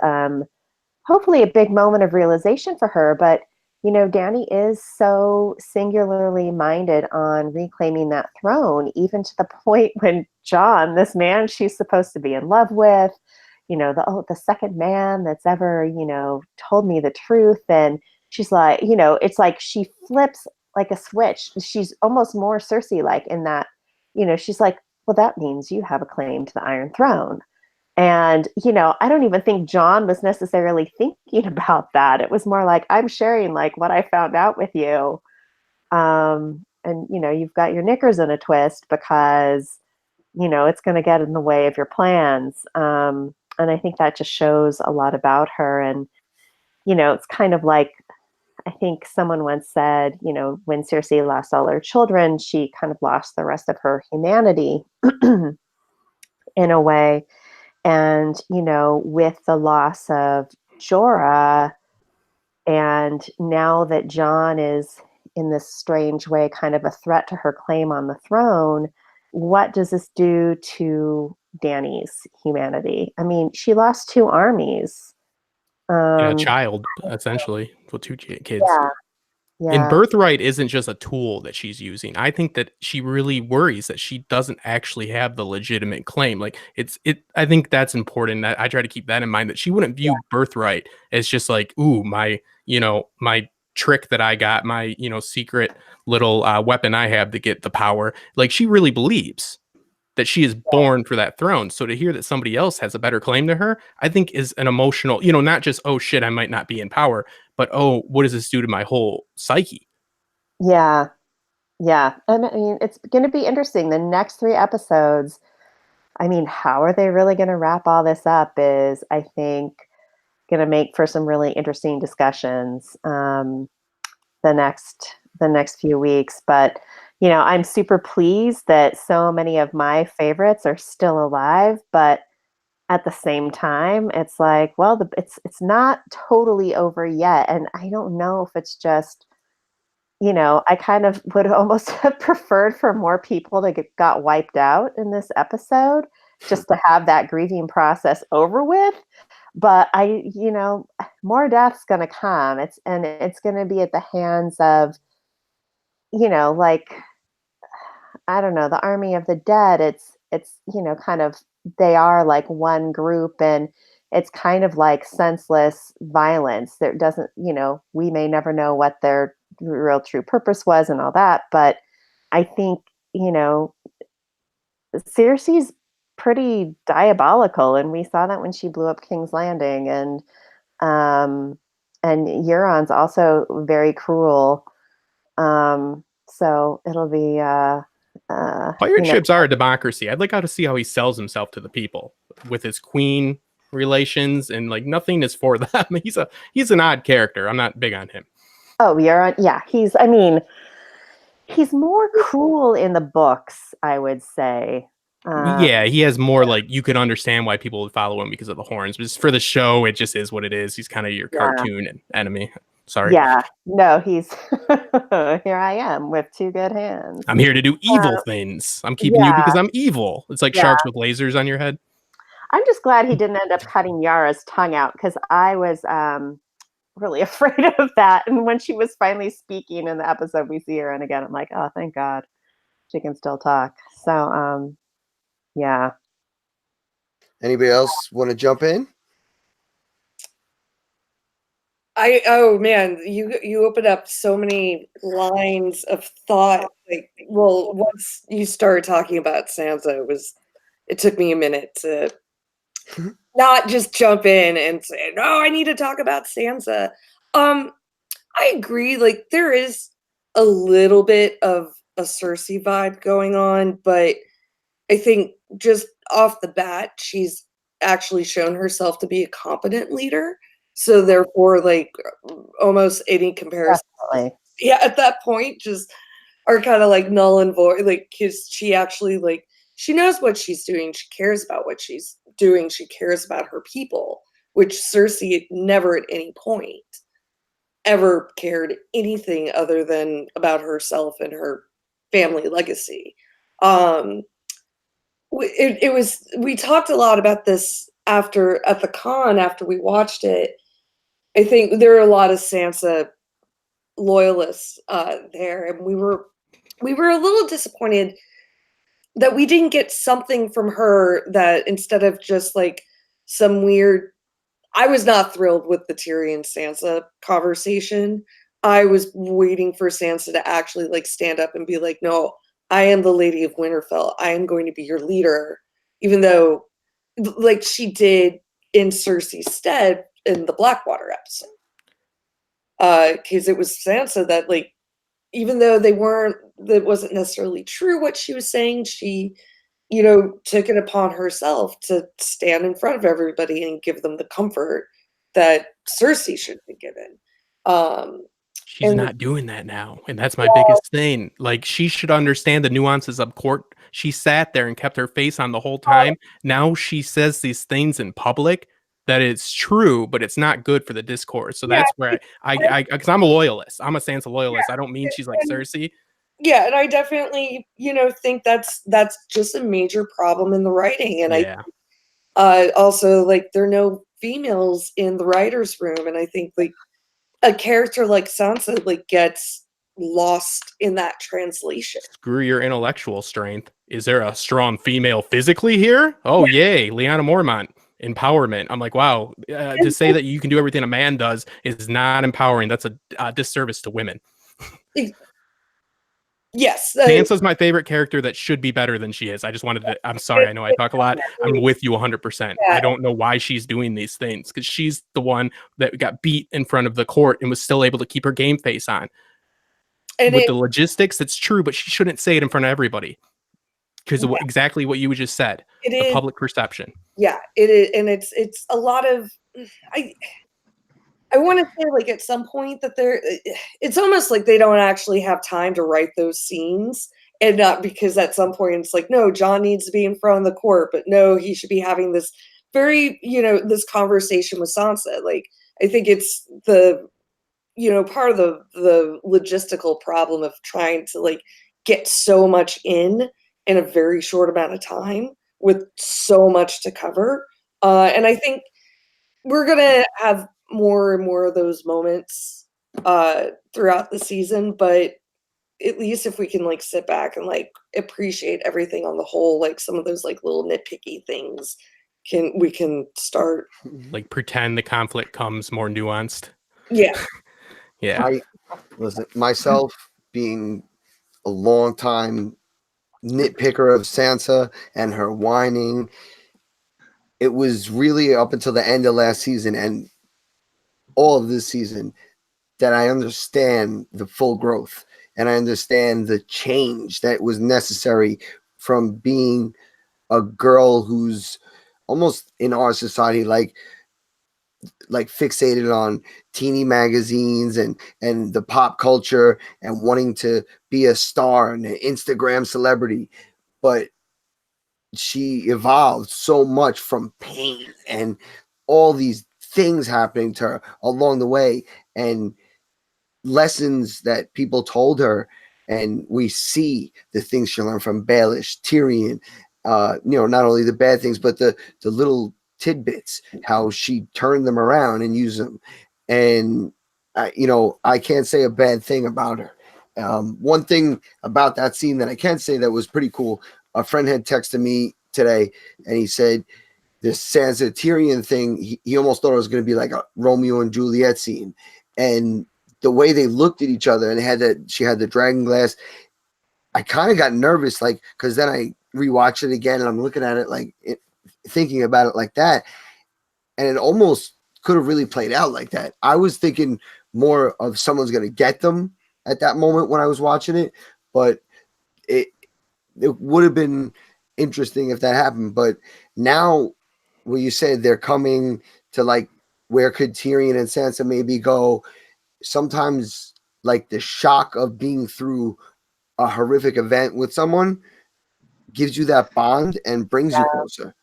hopefully a big moment of realization for her. But, Dany is so singularly minded on reclaiming that throne, even to the point when Jon, this man she's supposed to be in love with, the second man that's ever, told me the truth. And she's like, it's like she flips like a switch. She's almost more Cersei-like in that, she's like, well, that means you have a claim to the Iron Throne. And, I don't even think John was necessarily thinking about that. It was more like, I'm sharing like what I found out with you. And, you've got your knickers in a twist because, it's going to get in the way of your plans. And I think that just shows a lot about her. And, it's kind of like, I think someone once said, when Cersei lost all her children, she kind of lost the rest of her humanity in a way. And, with the loss of Jorah, and now that Jon is in this strange way kind of a threat to her claim on the throne, what does this do to Dany's humanity? I mean, she lost 2 armies. A child, essentially, with 2 kids. Yeah. And Yeah. birthright isn't just a tool that she's using. I think that she really worries that she doesn't actually have the legitimate claim. Like I think that's important. That I try to keep that in mind, that she wouldn't view birthright as just like, ooh, my trick that I got, my, secret little weapon I have to get the power. Like, she really believes that she is born for that throne. So to hear that somebody else has a better claim to her, I think is an emotional, not just, oh shit, I might not be in power, but, oh, what does this do to my whole psyche? Yeah. Yeah. And I mean, it's going to be interesting. The next 3 episodes, I mean, how are they really going to wrap all this up is, I think, going to make for some really interesting discussions the next few weeks. But, I'm super pleased that so many of my favorites are still alive. But at the same time, it's like, well, it's not totally over yet. And I don't know if it's just, I kind of would almost have preferred for more people to got wiped out in this episode, just to have that grieving process over with. But more death's going to come. It's going to be at the hands of, like, I don't know, the army of the dead. It's kind of, they are like one group, and it's kind of like senseless violence. There doesn't, we may never know what their real true purpose was and all that, but I think, Cersei's pretty diabolical, and we saw that when she blew up King's Landing, and Euron's also very cruel. So it'll be Pirate ships are a democracy. I'd like to see how he sells himself to the people with his queen relations, and like nothing is for them. He's an odd character. I'm not big on him. Oh, Euron, yeah, he's more cruel in the books, I would say. Yeah, he has more, like, you could understand why people would follow him because of the horns. But just for the show, it just is what it is. He's kind of your cartoon enemy. Sorry. Yeah, no, he's here I am with 2 good hands. I'm here to do evil things. I'm keeping you because I'm evil. It's like sharks with lasers on your head. I'm just glad he didn't end up cutting Yara's tongue out, because I was really afraid of that. And when she was finally speaking in the episode, we see her, and again, I'm like, oh, thank God she can still talk. So, yeah. Anybody else want to jump in? Oh man, you opened up so many lines of thought. Like, well, once you started talking about Sansa, it took me a minute to not just jump in and say, no, I need to talk about Sansa. I agree. Like, there is a little bit of a Cersei vibe going on, but I think just off the bat, she's actually shown herself to be a competent leader. So therefore, like, almost any comparison, at that point, just are kind of like null and void. Like, because she actually, like, she knows what she's doing. She cares about what she's doing. She cares about her people, which Cersei never at any point ever cared anything other than about herself and her family legacy. We talked a lot about this at the con after we watched it. I think there are a lot of Sansa loyalists there, and we were a little disappointed that we didn't get something from her, that instead of just like some weird. I was not thrilled with the Tyrion Sansa conversation. I was waiting for Sansa to actually like stand up and be like, no, I am the Lady of Winterfell. I am going to be your leader. Even though like she did in Cersei's stead in the Blackwater episode. Because it was Sansa that, like, even though that wasn't necessarily true what she was saying, she, took it upon herself to stand in front of everybody and give them the comfort that Cersei should be given. She's And not doing that now, and that's my biggest thing. Like, she should understand the nuances of court. She sat there and kept her face on the whole time. Now she says these things in public that it's true, but it's not good for the discourse. So Yeah, that's where because I'm a loyalist. I'm a Sansa loyalist. I don't mean she's like and Cersei. yeah, and I definitely, think that's just a major problem in the writing. And Yeah. I also, like, there are no females in the writers' room, and I think, like, a character like Sansa, like, gets lost in that translation. Screw your intellectual strength. Is there a strong female physically here? Oh, yay. Lyanna Mormont. Empowerment. I'm like, wow. To say that you can do everything a man does is not empowering. That's a disservice to women. Yes. Sansa's my favorite character that should be better than she is. I just wanted to, I'm sorry, I know I talk a lot. I'm with you 100%. Yeah. I don't know why she's doing these things, because she's the one that got beat in front of the court and was still able to keep her game face on. And with the logistics, it's true, but she shouldn't say it in front of everybody. Because exactly what you just said, the public perception. Yeah, it is. And it's a lot of, I want to say, like, at some point that it's almost like they don't actually have time to write those scenes, and not because at some point it's like, no, Jon needs to be in front of the court, but no, he should be having this very, this conversation with Sansa. Like, I think it's the, part of the logistical problem of trying to, like, get so much in a very short amount of time with so much to cover. And I think we're going to have more and more of those moments throughout the season, but at least if we can, like, sit back and, like, appreciate everything on the whole, like, some of those, like, little nitpicky things we can start, like, pretend the conflict comes more nuanced. Yeah. Listen, myself being a long time nitpicker of Sansa and her whining, it was really up until the end of last season and all of this season that I understand the full growth, and I understand the change that was necessary from being a girl who's almost in our society, like fixated on teeny magazines and the pop culture and wanting to be a star and an Instagram celebrity. But she evolved so much from pain and all these things happening to her along the way, and lessons that people told her, and we see the things she learned from Baelish, Tyrion, not only the bad things, but the little tidbits, how she turned them around and used them. And I can't say a bad thing about her. One thing about that scene that I can say that was pretty cool, a friend had texted me today, and he said this Sansa Tyrion thing, he almost thought it was going to be like a Romeo and Juliet scene. And the way they looked at each other, and she had the dragon glass, I kind of got nervous, like, because then I rewatched it again and I'm looking at it, like, thinking about it like that, and it almost could have really played out like that. I was thinking more of someone's going to get them at that moment when I was watching it, but it would have been interesting if that happened. But now, when you said they're coming to, like, where could Tyrion and Sansa maybe go, sometimes, like, the shock of being through a horrific event with someone gives you that bond and brings you closer.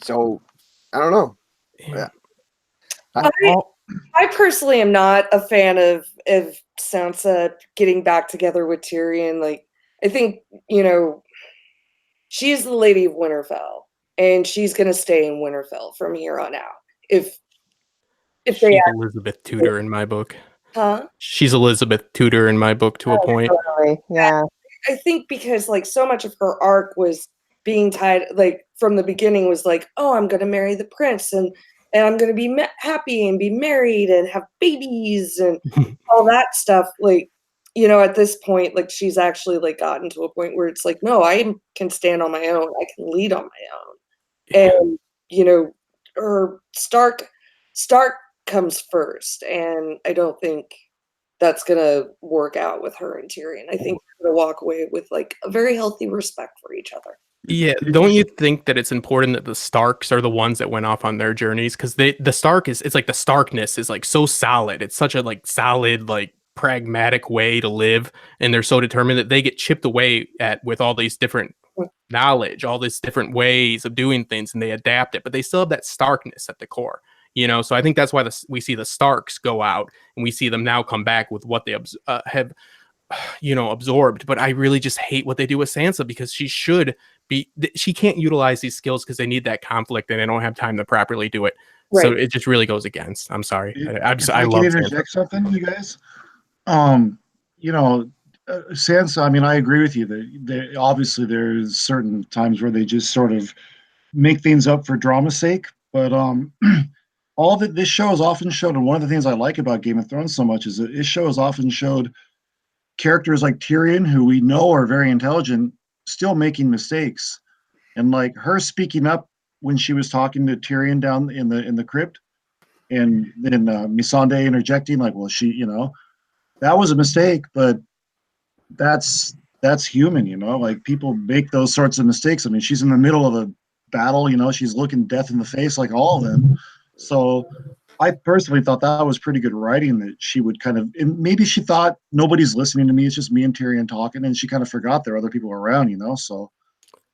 So I don't know. Yeah. I personally am not a fan of Sansa getting back together with Tyrion. Like, I think, she's the Lady of Winterfell, and she's going to stay in Winterfell from here on out. If she's Elizabeth Tudor in my book. Huh? She's Elizabeth Tudor in my book to a point. Totally. Yeah. I think because, like, so much of her arc was being tied, like, from the beginning was like, oh, I'm going to marry the prince, and I'm going to be happy and be married and have babies and all that stuff. Like, at this point, like, she's actually, like, gotten to a point where it's like, no, I can stand on my own. I can lead on my own. Yeah. And her Stark comes first, and I don't think that's gonna work out with her and Tyrion. I think they're gonna walk away with like a very healthy respect for each other. Yeah, don't you think that it's important that the Starks are the ones that went off on their journeys? Because the Stark it's like the Starkness is like so solid. It's such a like solid, like pragmatic way to live, and they're so determined that they get chipped away at with all these different knowledge, all these different ways of doing things, and they adapt it, but they still have that Starkness at the core. So I think that's why we see the Starks go out, and we see them now come back with what they have absorbed. But I really just hate what they do with Sansa, because she can't utilize these skills because they need that conflict, and they don't have time to properly do it. Right. So it just really goes against. I'm sorry. I love interject something, you guys. Sansa, I mean, I agree with you that obviously there's certain times where they just sort of make things up for drama's sake, but all that this show has often showed, and one of the things I like about Game of Thrones so much, is that this show has often showed characters like Tyrion, who we know are very intelligent, still making mistakes. And like her speaking up when she was talking to Tyrion down in the crypt, and then Missandei interjecting like, well, that was a mistake, but that's human, like people make those sorts of mistakes. I mean, she's in the middle of a battle, she's looking death in the face like all of them. So I personally thought that was pretty good writing, that she would kind of, and maybe she thought nobody's listening to me, it's just me and Tyrion talking, and she kind of forgot there are other people around, so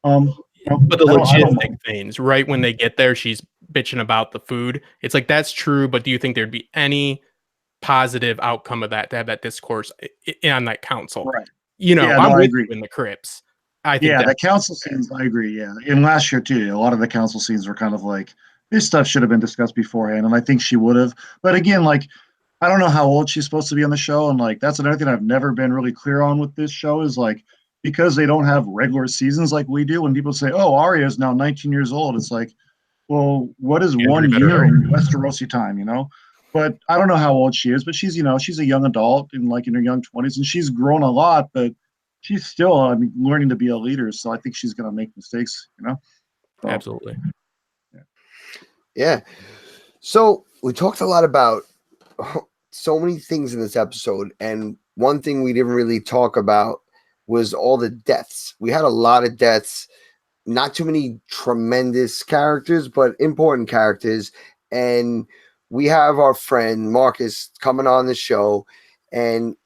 but the logistic things, right when they get there, she's bitching about the food. It's like, that's true, but do you think there'd be any positive outcome of that, to have that discourse on that council? Right. I'm with you in the crypts. I think the council scenes, I agree. Yeah. And last year too, a lot of the council scenes were kind of like, this stuff should have been discussed beforehand. And I think she would have, but again, like, I don't know how old she's supposed to be on the show. And like, that's another thing I've never been really clear on with this show, is like, because they don't have regular seasons like we do, when people say, oh, Arya is now 19 years old, it's like, well, what is 1 year in Westerosi time, But I don't know how old she is, but she's, she's a young adult in her young 20s, and she's grown a lot, but she's still, learning to be a leader. So I think she's going to make mistakes, So, absolutely. Yeah. So we talked a lot about so many things in this episode, and one thing we didn't really talk about was all the deaths. We had a lot of deaths, not too many tremendous characters, but important characters. And we have our friend Marcus coming on the show, and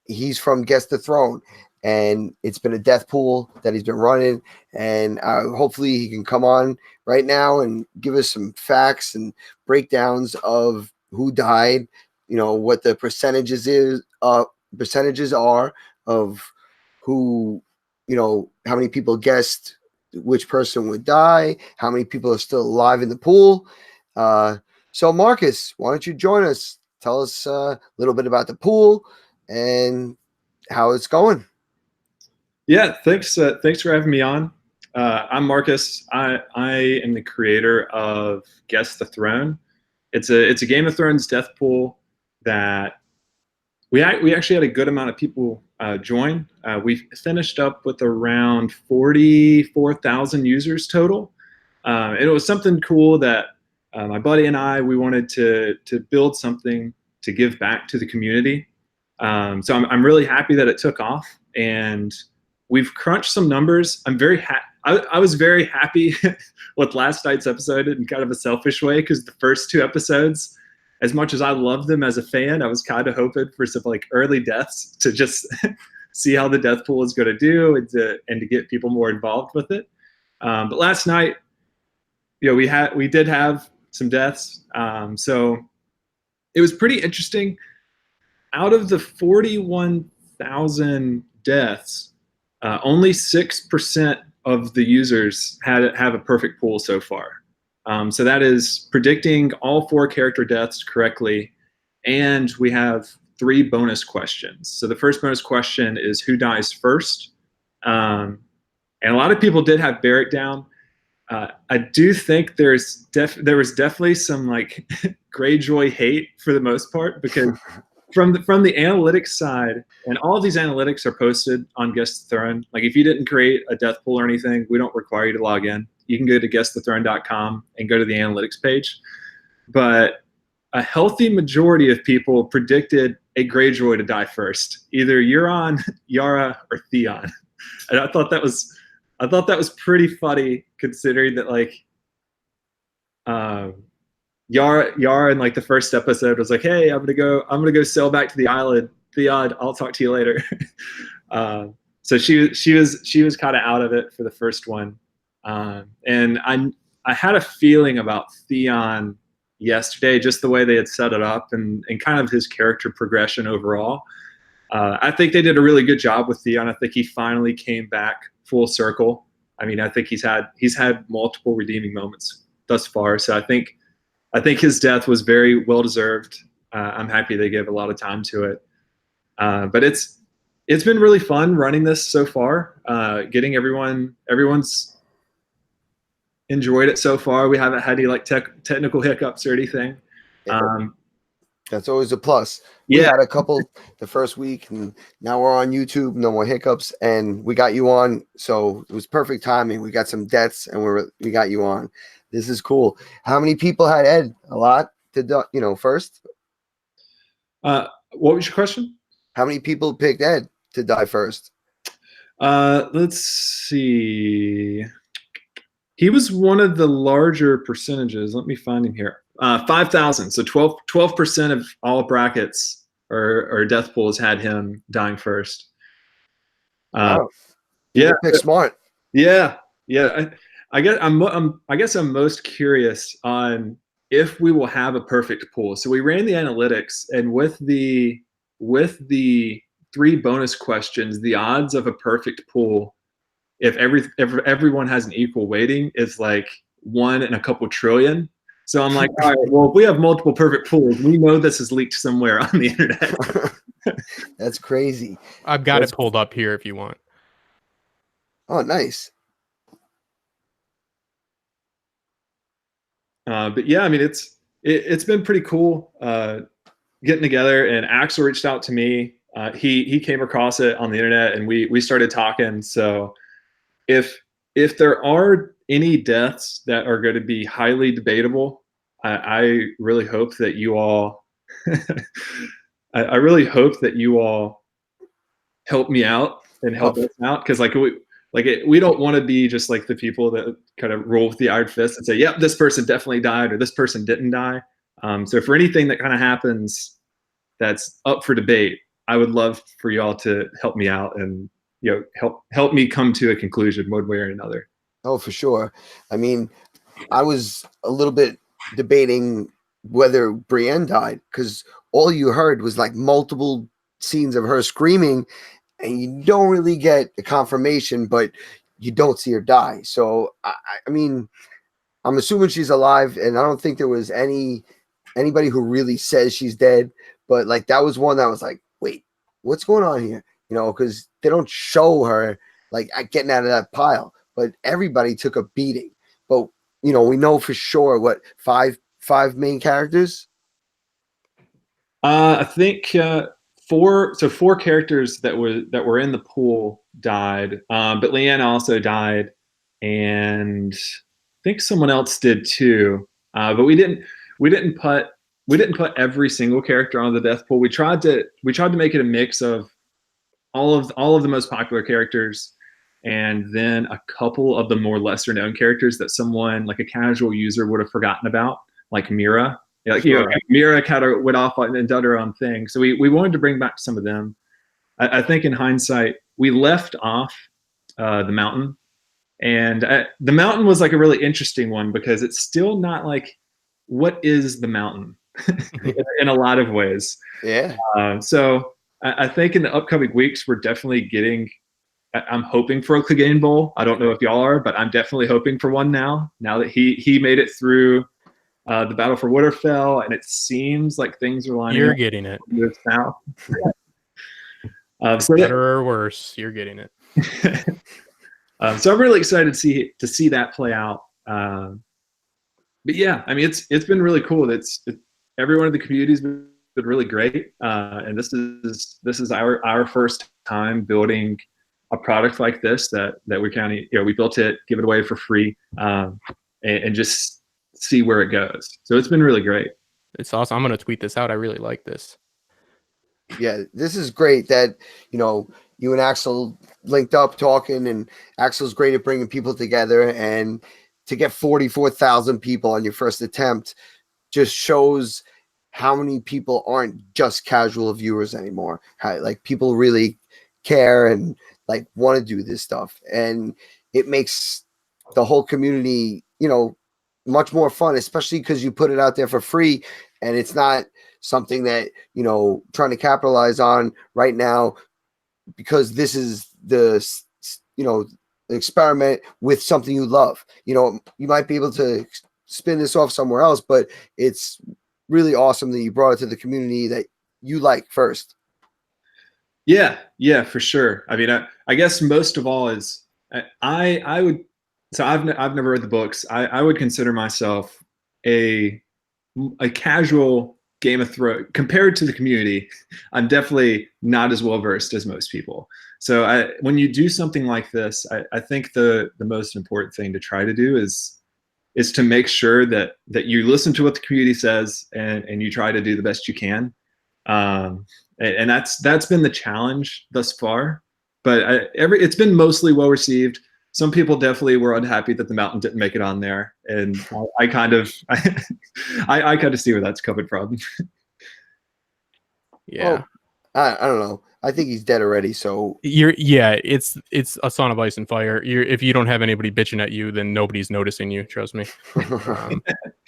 he's from Guess the Throne, and it's been a death pool that he's been running, and hopefully he can come on right now and give us some facts and breakdowns of who died, what the percentages are of who, how many people guessed which person would die, how many people are still alive in the pool. So Marcus, why don't you join us? Tell us a little bit about the pool and how it's going. Yeah, thanks for having me on. I'm Marcus. I am the creator of Guess the Throne. It's a Game of Thrones death pool that we actually had a good amount of people join. We finished up with around 44,000 users total. It was something cool that my buddy and we wanted to build something to give back to the community. So I'm really happy that it took off, and we've crunched some numbers. I'm very I was very happy with last night's episode in kind of a selfish way, because the first two episodes, as much as I loved them as a fan, I was kind of hoping for some like early deaths to just see how the death pool is going to do, and to get people more involved with it. But last night, we did have some deaths. So it was pretty interesting. Out of the 41,000 deaths, only 6% of the users have a perfect pool so far. So that is predicting all 4 character deaths correctly. And we have 3 bonus questions. So the first bonus question is who dies first? And a lot of people did have Barrett down. I do think there was definitely some like Greyjoy hate for the most part, because from the analytics side, and all of these analytics are posted on Guest the Throne. Like if you didn't create a death pool or anything, we don't require you to log in. You can go to guestthethrone.com and go to the analytics page. But a healthy majority of people predicted a Greyjoy to die first, either Euron, Yara, or Theon. And I thought that was pretty funny, considering that like Yara in like the first episode was like, "Hey, I'm gonna go sail back to the island. Theon, I'll talk to you later." So she was kind of out of it for the first one, and I had a feeling about Theon yesterday, just the way they had set it up and kind of his character progression overall. I think they did a really good job with Theon. I think he finally came back full circle. I mean, I think he's had multiple redeeming moments thus far. So I think his death was very well deserved. I'm happy they gave a lot of time to it. But it's been really fun running this so far. Getting everyone's enjoyed it so far. We haven't had any like technical hiccups or anything. That's always a plus. We had a couple the first week, and now we're on YouTube. No more hiccups, and we got you on. So it was perfect timing. We got some deaths, and we got you on. This is cool. How many people had Ed? A lot to first. What was your question? How many people picked Ed to die first? Let's see. He was one of the larger percentages. Let me find him here. 5,000. So 12% of all brackets or death pools had him dying first. Wow. Yeah, pick smart. Yeah. I guess I'm most curious on if we will have a perfect pool. So we ran the analytics, and with the 3 bonus questions, the odds of a perfect pool, if everyone has an equal weighting, is like 1 in a couple trillion. So I'm like, all right, well, if we have multiple perfect pools, we know this is leaked somewhere on the internet. That's crazy. I've got it pulled up here if you want. Oh, nice. But yeah, I mean, it's been pretty cool getting together. And Axel reached out to me. He came across it on the internet, and we started talking. So if there are any deaths that are going to be highly debatable, I really hope that you all I really hope that you all help me out and help us out, because we don't want to be just like the people that kind of roll with the iron fist and say, yep, this person definitely died or this person didn't die. So for anything that kind of happens that's up for debate, I would love for y'all to help me out and help me come to a conclusion one way or another. Oh, for sure. I mean, I was a little bit debating whether Brienne died, because all you heard was like multiple scenes of her screaming, and you don't really get a confirmation, but you don't see her die. So, I mean, I'm assuming she's alive, and I don't think there was anybody who really says she's dead, but like that was one that was like, wait, what's going on here? Because they don't show her like getting out of that pile, but everybody took a beating. But we know for sure what five main characters. I think 4 characters that were in the pool died, but Leanna also died, and I think someone else did too. But we didn't put every single character on the death pool. We tried to make it a mix of all of the most popular characters, and then a couple of the more lesser known characters that someone like a casual user would have forgotten about, like Mira. Mira kind of went off and done her own thing. So we wanted to bring back some of them. I think in hindsight, we left off the mountain. And the mountain was like a really interesting one, because it's still not like, what is the mountain in a lot of ways. Yeah. So I think in the upcoming weeks, we're definitely I'm hoping for a Clegane Bowl. I don't know if y'all are, but I'm definitely hoping for one now that he made it through the Battle for Winterfell, and it seems like things are lining up. You're getting it. Now. Better or worse, you're getting it. So I'm really excited to see that play out. But yeah, I mean, it's been really cool. Everyone in the community's been been really great. And this is our first time building a product like this that we kind of, we built it, give it away for free, and just see where it goes. So it's been really great. It's awesome. I'm going to tweet this out. I really like this. Yeah, this is great that, you and Axel linked up talking, and Axel's great at bringing people together, and to get 44,000 people on your first attempt just shows how many people aren't just casual viewers anymore. How, like, people really care and like want to do this stuff, and it makes the whole community, much more fun, especially because you put it out there for free, and it's not something that, trying to capitalize on right now, because this is the experiment with something you love. You might be able to spin this off somewhere else, but it's really awesome that you brought it to the community that you like first. Yeah, for sure. I mean, I guess most of all is I would. So I've never read the books. I would consider myself a casual Game of Thrones compared to the community. I'm definitely not as well versed as most people. So when you do something like this, I think the most important thing to try to do is to make sure that you listen to what the community says, and you try to do the best you can. And that's been the challenge thus far. But it's been mostly well received. Some people definitely were unhappy that the mountain didn't make it on there, and I kind of see where that's coming from. Yeah, well, I don't know. I think he's dead already. So it's a Song of Ice and Fire. If you don't have anybody bitching at you, then nobody's noticing you. Trust me.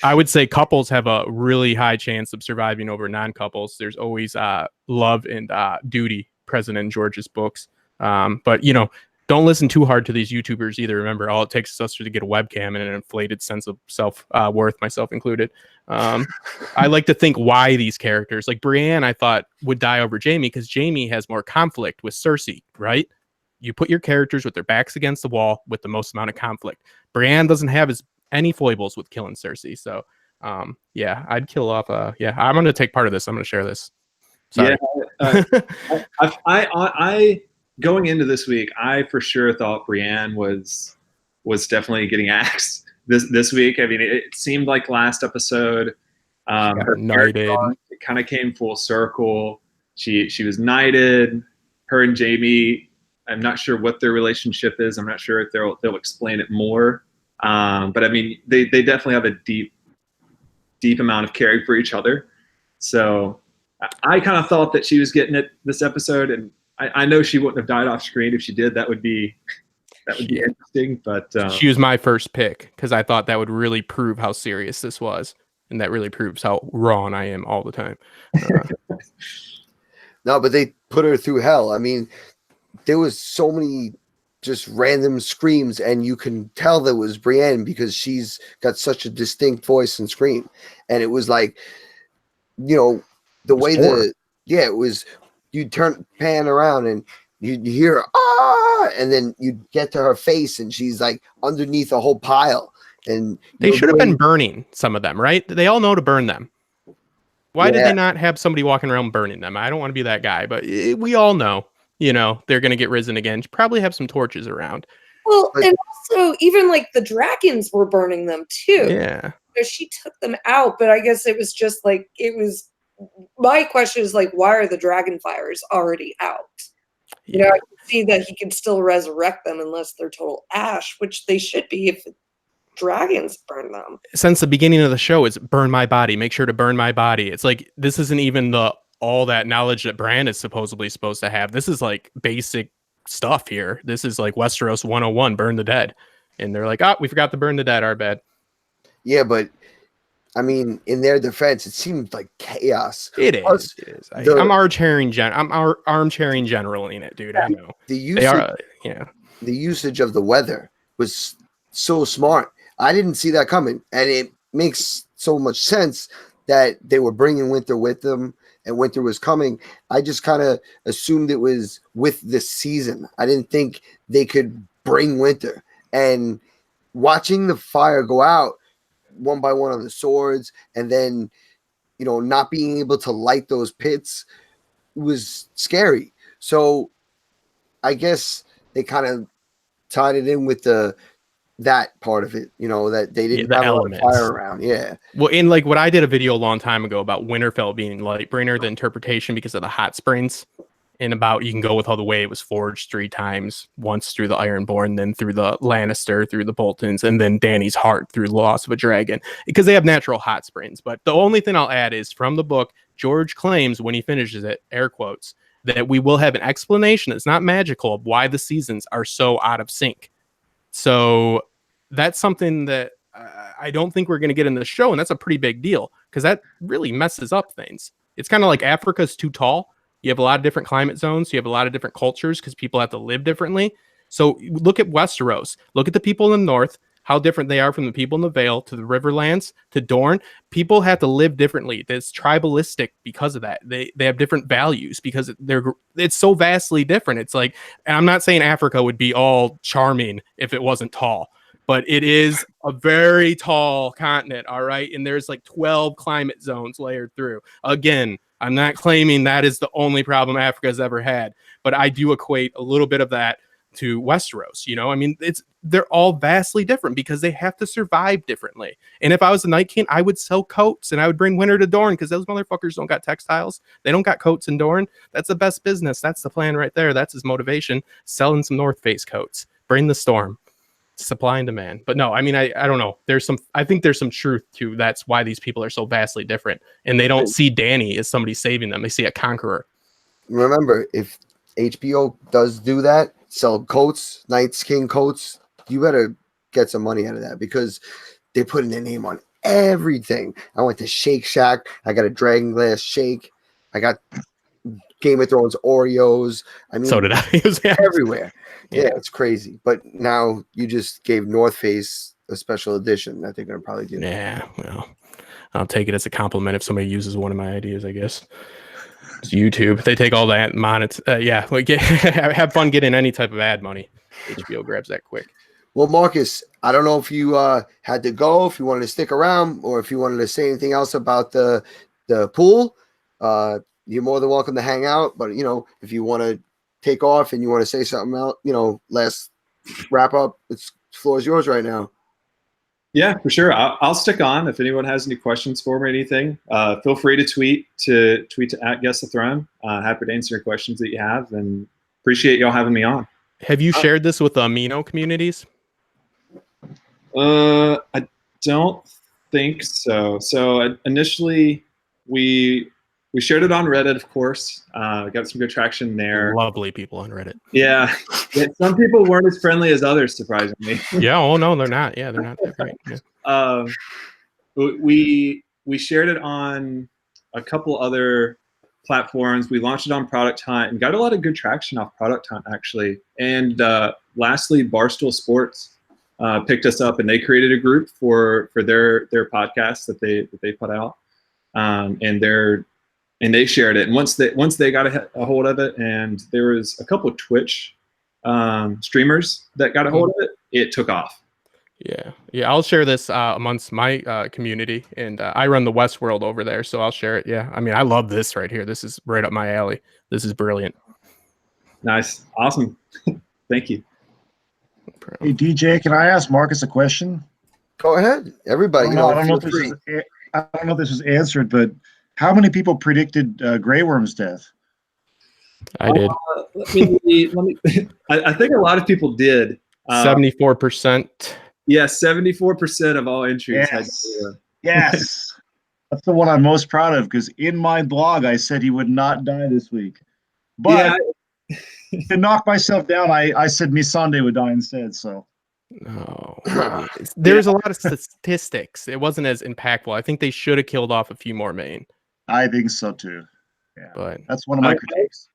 I would say couples have a really high chance of surviving over non-couples. There's always love and duty present in George's books. But don't listen too hard to these YouTubers either. Remember, all it takes is us to get a webcam and an inflated sense of self-worth, myself included. I like to think why these characters, like Brienne, I thought would die over Jaime because Jaime has more conflict with Cersei, right? You put your characters with their backs against the wall with the most amount of conflict. Brienne doesn't have any foibles with killing Cersei. So, I'd kill off. I'm going to take part of this. I'm going to share this. Sorry. Yeah, I going into this week, I for sure thought Brienne was definitely getting axed this week. I mean, it seemed like last episode, her knighted. It kind of came full circle. She was knighted. Her and Jaime, I'm not sure what their relationship is. I'm not sure if they'll explain it more. But I mean, they definitely have a deep amount of caring for each other. So I kind of thought that she was getting it this episode, and I know she wouldn't have died off screen. If she did, that would be interesting. But she was my first pick because I thought that would really prove how serious this was, and that really proves how wrong I am all the time. No, but they put her through hell. I mean, there was so many just random screams, and you can tell that was Brienne because she's got such a distinct voice and scream. And it was like, the way it was. You'd pan around and you'd hear and then you'd get to her face and she's like underneath a whole pile. And they should have been burning some of them, right? They all know to burn them. Why did they not have somebody walking around burning them? I don't want to be that guy, but we all know, they're going to get risen again. Probably have some torches around. Well, and also even like the dragons were burning them too. Yeah. So she took them out, but I guess it was just like, my question is like, why are the dragon fires already out? I can see that he can still resurrect them unless they're total ash, which they should be if dragons burn them. Since the beginning of the show, it's burn my body. Make sure to burn my body. It's like, this isn't even all that knowledge that Bran is supposed to have. This is like basic stuff here. This is like Westeros 101, burn the dead. And they're like, we forgot to burn the dead, our bad. Yeah, but I mean, in their defense, it seemed like chaos. It is. I'm armchairing general in it, dude. I know. The usage of the weather was so smart. I didn't see that coming, and it makes so much sense that they were bringing winter with them, and winter was coming. I just kind of assumed it was with this season. I didn't think they could bring winter. And watching the fire go out one by one on the swords, and then not being able to light those pits was scary. So I guess they kind of tied it in with that part of it, that they didn't the have a lot of elements. fire around. Yeah. Well, in like what I did a video a long time ago about Winterfell being Lightbringer, the interpretation because of the hot springs, and about you can go with all the way it was forged 3 times, once through the Ironborn, then through the Lannister, through the Boltons, and then Dany's heart through the loss of a dragon, because they have natural hot springs. But the only thing I'll add is from the book, George claims when he finishes it, air quotes, that we will have an explanation that's not magical of why the seasons are so out of sync. So that's something that I don't think we're going to get in the show, and that's a pretty big deal because that really messes up things. It's kind of like Africa's too tall. You have a lot of different climate zones. You have a lot of different cultures because people have to live differently. So look at Westeros. Look at the people in the north, how different they are from the people in the Vale to the Riverlands to Dorne. People have to live differently. It's tribalistic because of that. They have different values because it's so vastly different. It's like, and I'm not saying Africa would be all charming if it wasn't tall, but it is a very tall continent, all right? And there's like 12 climate zones layered through. Again, I'm not claiming that is the only problem Africa's ever had, but I do equate a little bit of that to Westeros. I mean, they're all vastly different because they have to survive differently. And if I was a Night King, I would sell coats and I would bring winter to Dorne because those motherfuckers don't got textiles. They don't got coats in Dorne. That's the best business. That's the plan right there. That's his motivation. Selling some North Face coats. Bring the storm. Supply and demand. But no, I mean, I don't know. I think there's some truth to that's why these people are so vastly different. And they don't see Dany as somebody saving them. They see a conqueror. Remember, if HBO does do that, sell coats, Night's King coats, you better get some money out of that because they're putting their name on everything. I went to Shake Shack. I got a Dragon Glass shake. I got Game of Thrones Oreos. I mean, So did I. It was everywhere. Yeah, it's crazy. But now you just gave North Face a special edition that they're going to probably do. Yeah, well, I'll take it as a compliment if somebody uses one of my ideas, I guess. It's YouTube. They take all that have fun getting any type of ad money. HBO grabs that quick. Well, Marcus, I don't know if you had to go, if you wanted to stick around, or if you wanted to say anything else about the pool. You're more than welcome to hang out. But, if you want to take off and you want to say something else, last wrap up, the floor is yours right now. Yeah, for sure. I'll stick on. If anyone has any questions for me or anything, feel free to tweet to @GuessTheThrone. Happy to answer your questions that you have, and appreciate y'all having me on. Have you shared this with the Amino communities? I don't think so. So initially, we shared it on Reddit, of course. Got some good traction there. Lovely people on Reddit. Yeah. Some people weren't as friendly as others, surprisingly. Yeah. Oh no, they're not. Yeah, they're not that great. Yeah. We shared it on a couple other platforms. We launched it on Product Hunt and got a lot of good traction off Product Hunt, actually. And lastly, Barstool Sports picked us up, and they created a group for their podcast that they put out, and they shared it. And once they got a hold of it, and there was a couple of Twitch streamers that got a hold of it, it took off. Yeah. I'll share this amongst my community, and I run the Westworld over there, so I'll share it. Yeah, I mean, I love this right here. This is right up my alley. This is brilliant. Nice, awesome. Thank you. Hey DJ, can I ask Marcus a question? Go ahead, everybody. I don't know if this was answered, but how many people predicted Grey Worm's death? I did. I think a lot of people did. 74%. Yeah, 74% of all entries. Yes. That's the one I'm most proud of, because in my blog I said he would not die this week. But to knock myself down, I said Missandei would die instead. So no, there's a lot of statistics. It wasn't as impactful. I think they should have killed off a few more main. I think so too. Yeah, but that's one of my critiques.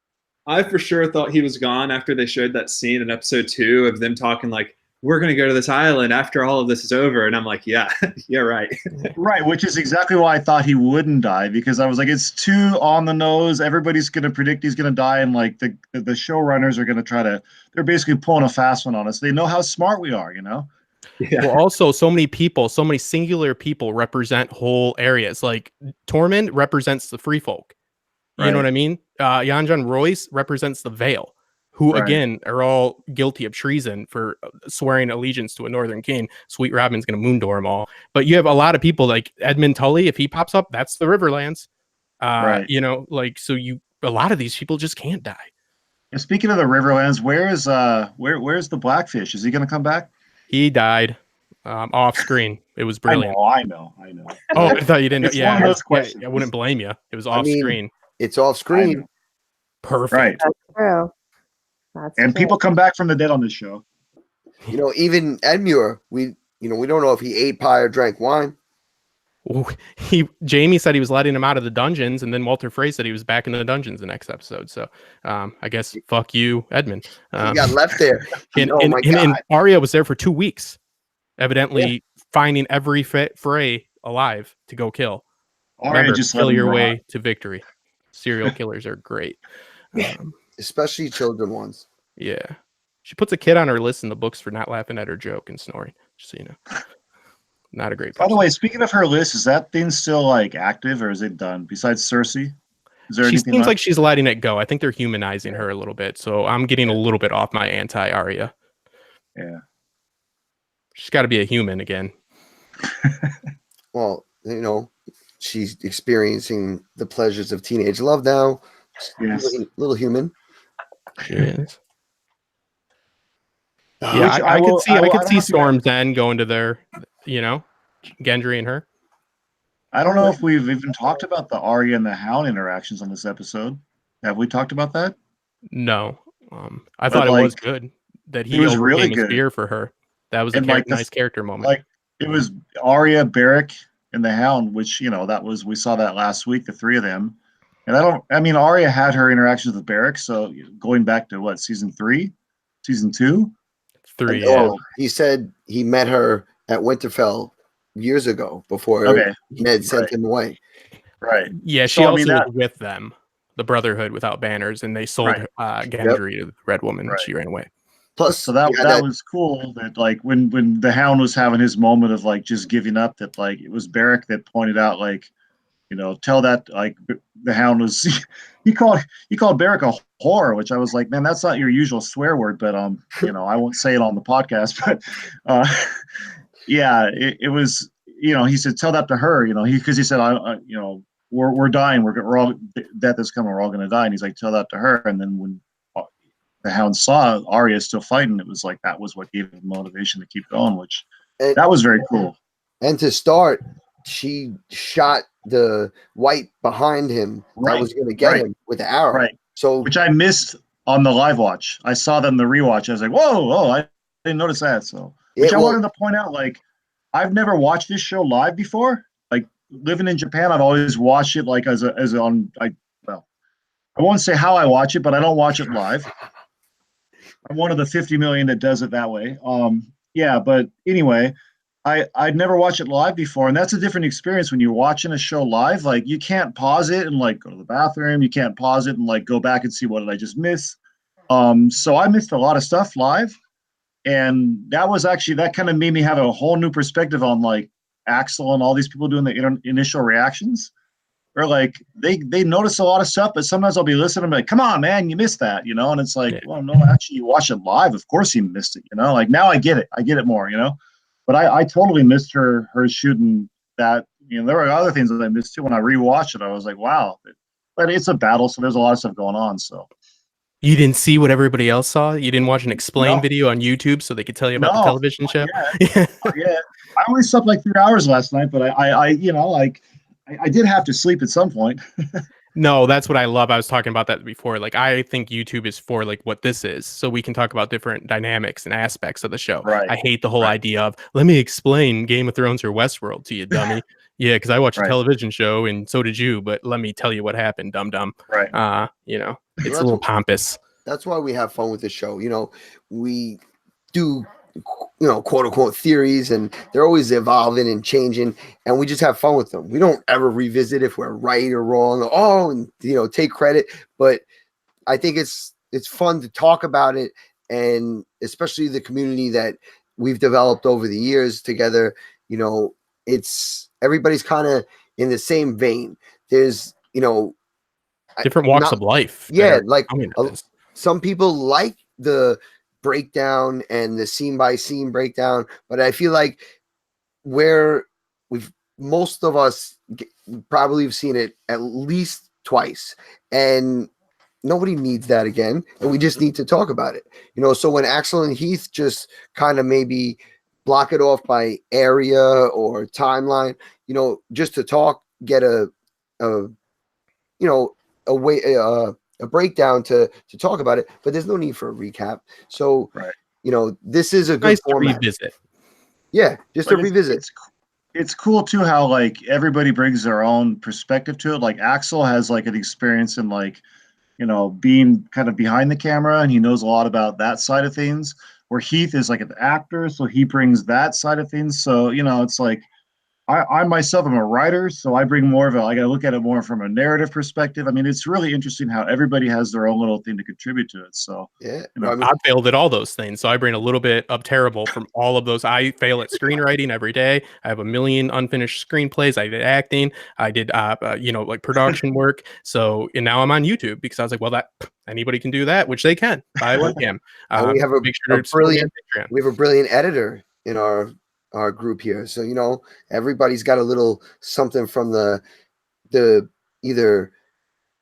I for sure thought he was gone after they showed that scene in episode 2 of them talking like, we're going to go to this island after all of this is over. And I'm like, yeah, right. Right, which is exactly why I thought he wouldn't die, because I was like, it's too on the nose. Everybody's going to predict he's going to die. And like the showrunners are going to they're basically pulling a fast one on us. They know how smart we are, Yeah. Well, also so many people, so many singular people represent whole areas. Like Tormund represents the free folk. You know Right. what I mean? Janjan Royce represents the Vale, who Right. again are all guilty of treason for swearing allegiance to a Northern king. Sweet Robin's going to moondor them all. But you have a lot of people like Edmund Tully. If he pops up, that's the Riverlands. Right. You know, like so a lot of these people just can't die. And speaking of the Riverlands, where's the Blackfish? Is he going to come back? He died off screen. It was brilliant. I know. Oh, I thought you didn't know. It's Yeah, one of those questions. I wouldn't blame you. It was I off mean, screen. It's off screen. know. Perfect. Right. That's true. That's And true. people come back from the dead on this show. You know, even Edmure, we don't know if he ate pie or drank wine. Ooh, Jamie said he was letting him out of the dungeons, and then Walter Frey said he was back in the dungeons the next episode. So I guess fuck you, Edmund. He got left there. And, Oh my God. and Arya was there for 2 weeks, evidently finding every Frey alive to go kill. Arya Remember, just kill let him your rot. way to victory. Serial killers are great. Especially children ones. Yeah. She puts a kid on her list in the books for not laughing at her joke and snoring, just so you know. Not a great By the person. way, speaking of her list, is that thing still like active or is it done? Besides Cersei, is there She anything seems left? like she's letting it go. I think they're humanizing her a little bit, so I'm getting a little bit off my anti-Arya. Yeah. She's got to be a human again. Well, you know, she's experiencing the pleasures of teenage love now. Yes. Little human. She is. Uh, Yeah, Which I could see. I don't could know see if you- Storm's End going to their, you know, Gendry and her. I don't know if we've even talked about the Arya and the Hound interactions on this episode. Have we talked about that? No, I thought it like, was good that he it was overcame really his good. fear for her. That was a And, like, the- nice character moment. Like it was Arya, Beric, and the Hound, which we saw that last week, the three of them. And Arya had her interactions with Beric, so going back to what, season 2? 3. and, oh, he said he met her at Winterfell years ago before Okay. Ned sent Right. him away. Right. Yeah, she So, I also mean, was with them, the Brotherhood without banners, and they sold Gendry to the Red Woman. Right. She ran away. Plus, So that yeah, was cool that like when the Hound was having his moment of like just giving up, that like it was Beric that pointed out like, tell that like the Hound was he called Beric a whore, which I was like, man, that's not your usual swear word, but I won't say it on the podcast, but yeah, it was, he said tell that to her, because he said we're dying, we're all, death is coming, we're all gonna die, and he's like, tell that to her. And then when the Hound saw Arya still fighting, it was like that was what gave him motivation to keep going, which that was very cool. And to start, she shot the white behind him that was going to get him with the arrow. Right. So, which I missed on the live watch. I saw them the rewatch. I was like, whoa, I didn't notice that. So, which I wanted to point out, like, I've never watched this show live before. Like, living in Japan, I've always watched it like I won't say how I watch it, but I don't watch it live. I'm one of the 50 million that does it that way. Yeah, but anyway, I'd never watched it live before, and that's a different experience when you're watching a show live. Like, you can't pause it and like go to the bathroom. You can't pause it and like go back and see what did I just miss. So I missed a lot of stuff live, and that kind of made me have a whole new perspective on like Axel and all these people doing the initial reactions. Or like they notice a lot of stuff, but sometimes I'll be listening and be like, come on, man, you missed that, and it's like, well, no, actually you watch it live. Of course you missed it, like now I get it more, but I totally missed her shooting that, there were other things that I missed too. When I rewatched it, I was like, wow, but it's a battle. So there's a lot of stuff going on. So you didn't see what everybody else saw. You didn't watch an explain video on YouTube so they could tell you about the television show. Yeah. I only slept like 3 hours last night, but I did have to sleep at some point. No, that's what I love. I was talking about that before. Like, I think YouTube is for like what this is, so we can talk about different dynamics and aspects of the show. Right. I hate the whole idea of let me explain Game of Thrones or Westworld to you, dummy. Yeah, because I watched a television show and so did you, but let me tell you what happened, dum dum. Right. It's a little pompous. That's why we have fun with the show. We do quote unquote theories, and they're always evolving and changing, and we just have fun with them. We don't ever revisit if we're right or wrong, and take credit. But I think it's fun to talk about it, and especially the community that we've developed over the years together, it's everybody's kind of in the same vein. There's, different walks of life. Yeah, like this. Some people like the breakdown and the scene by scene breakdown, but I feel like most of us probably have seen it at least twice, and nobody needs that again, and we just need to talk about it. So when Axel and Heath just kind of maybe block it off by area or timeline, just to talk, get a breakdown to talk about it, but there's no need for a recap. So this is a good format. To revisit. Yeah, just to revisit. It's cool too how like everybody brings their own perspective to it. Like Axel has like an experience in like, being kind of behind the camera, and he knows a lot about that side of things. Where Heath is like an actor, so he brings that side of things. So it's like I myself am a writer, so I bring more of I gotta look at it more from a narrative perspective. I mean, it's really interesting how everybody has their own little thing to contribute to it. So yeah, I failed at all those things, so I bring a little bit of terrible from all of those. I fail at screenwriting every day. I have a million unfinished screenplays. I did acting. I did like production work. So and now I'm on YouTube because I was like, well, that anybody can do that, which they can by webcam. And we have we have a brilliant editor in our group here, so everybody's got a little something from the either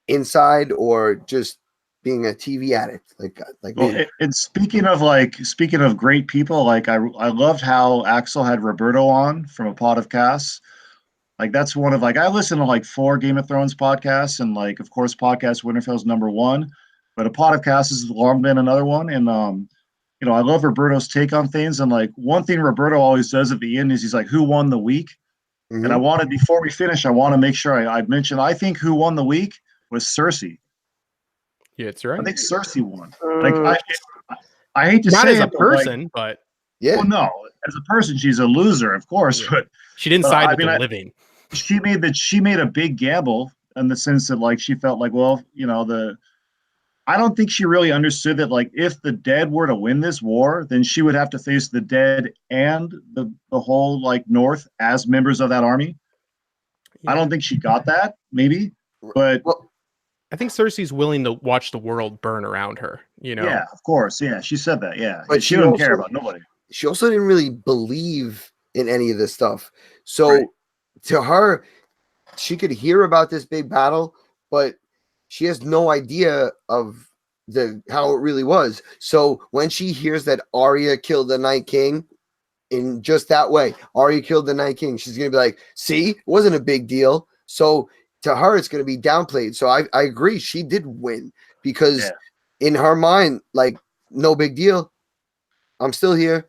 inside or just being a TV addict, like me. And speaking of great people, like I loved how Axel had Roberto on from a PodcastWinterfell. Like that's one of I listen to like 4 Game of Thrones podcasts, and like of course PodcastWinterfell is number 1, but a podcast has long been another one. And I love Roberto's take on things. And like one thing Roberto always does at the end is he's like, who won the week? Mm-hmm. And before we finish, I want to make sure I mention, I think who won the week was Cersei. Yeah, it's right. I think Cersei won. I hate to not say as a person, but yeah. Well, no, as a person, she's a loser, of course, but she didn't side with the living. She made a big gamble in the sense that like, she felt like, well, I don't think she really understood that, like, if the dead were to win this war, then she would have to face the dead and the whole, like, North as members of that army. Yeah. I don't think she got that, maybe, but... Well, I think Cersei's willing to watch the world burn around her, Yeah, of course, yeah, she said that, yeah. But she didn't care about nobody. She also didn't really believe in any of this stuff. So, to her, she could hear about this big battle, but... she has no idea of how it really was. So when she hears that Arya killed the Night King in just that way, Arya killed the Night King, she's going to be like, see, it wasn't a big deal. So to her, it's going to be downplayed. So I agree. She did win because in her mind, like, no big deal. I'm still here.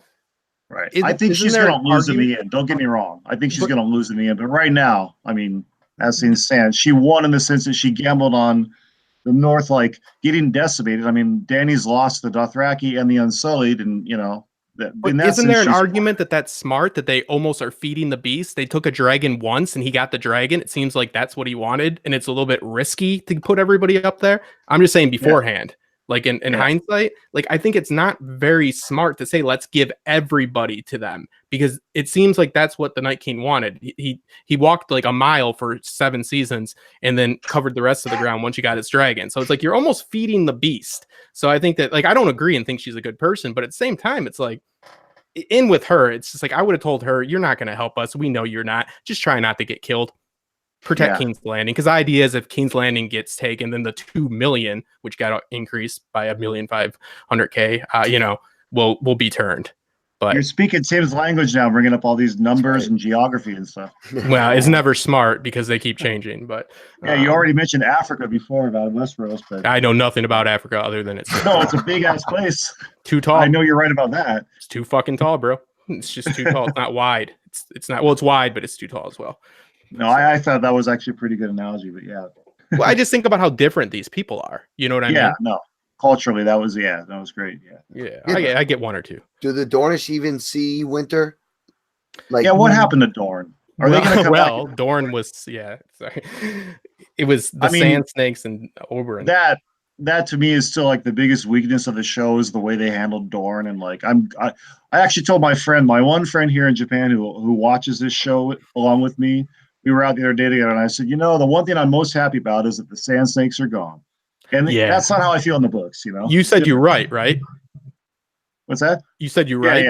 Right. I think she's going to lose in the end. Don't get me wrong. I think she's going to lose in the end. But right now, I mean, as things stand, she won in the sense that she gambled on the North, like, getting decimated. I mean, Dany's lost the Dothraki and the Unsullied, and isn't there an argument that that's smart, that they almost are feeding the beast? They took a dragon once, and he got the dragon. It seems like that's what he wanted, and it's a little bit risky to put everybody up there. I'm just saying beforehand. Like in hindsight, like I think it's not very smart to say let's give everybody to them, because it seems like that's what the Night King wanted. He walked like a mile for 7 seasons and then covered the rest of the ground once you got his dragon. So it's like you're almost feeding the beast. So I think that, like, I don't agree and think she's a good person, but at the same time, it's like in with her, it's just like I would have told her, you're not going to help us. We know you're not. Just try not to get killed. Protect King's Landing, because the idea is if King's Landing gets taken, then the 2 million, which got increased by 1,500,000, will be turned. But you're speaking Tim's language now, bringing up all these numbers and geography and stuff. Well, it's never smart because they keep changing. But you already mentioned Africa before about Westeros, but I know nothing about Africa other than it's a big ass place. Too tall. I know you're right about that. It's too fucking tall, bro. It's just too tall. It's not wide. It's not. Well, it's wide, but it's too tall as well. No, I thought that was actually a pretty good analogy, but yeah. Well, I just think about how different these people are. You know what I mean? Yeah, no. Culturally, that was great. Yeah. I get 1 or 2. Do the Dornish even see winter? Like, what happened to Dorne? Are they going to come back? Dorne was, sorry. It was the sand snakes and Oberyn. that to me is still like the biggest weakness of the show is the way they handled Dorne. And like I actually told my one friend here in Japan who watches this show along with me. We were out the other day together, and I said, the one thing I'm most happy about is that the sand snakes are gone. And that's not how I feel in the books, You said you're right? What's that? You said you're right.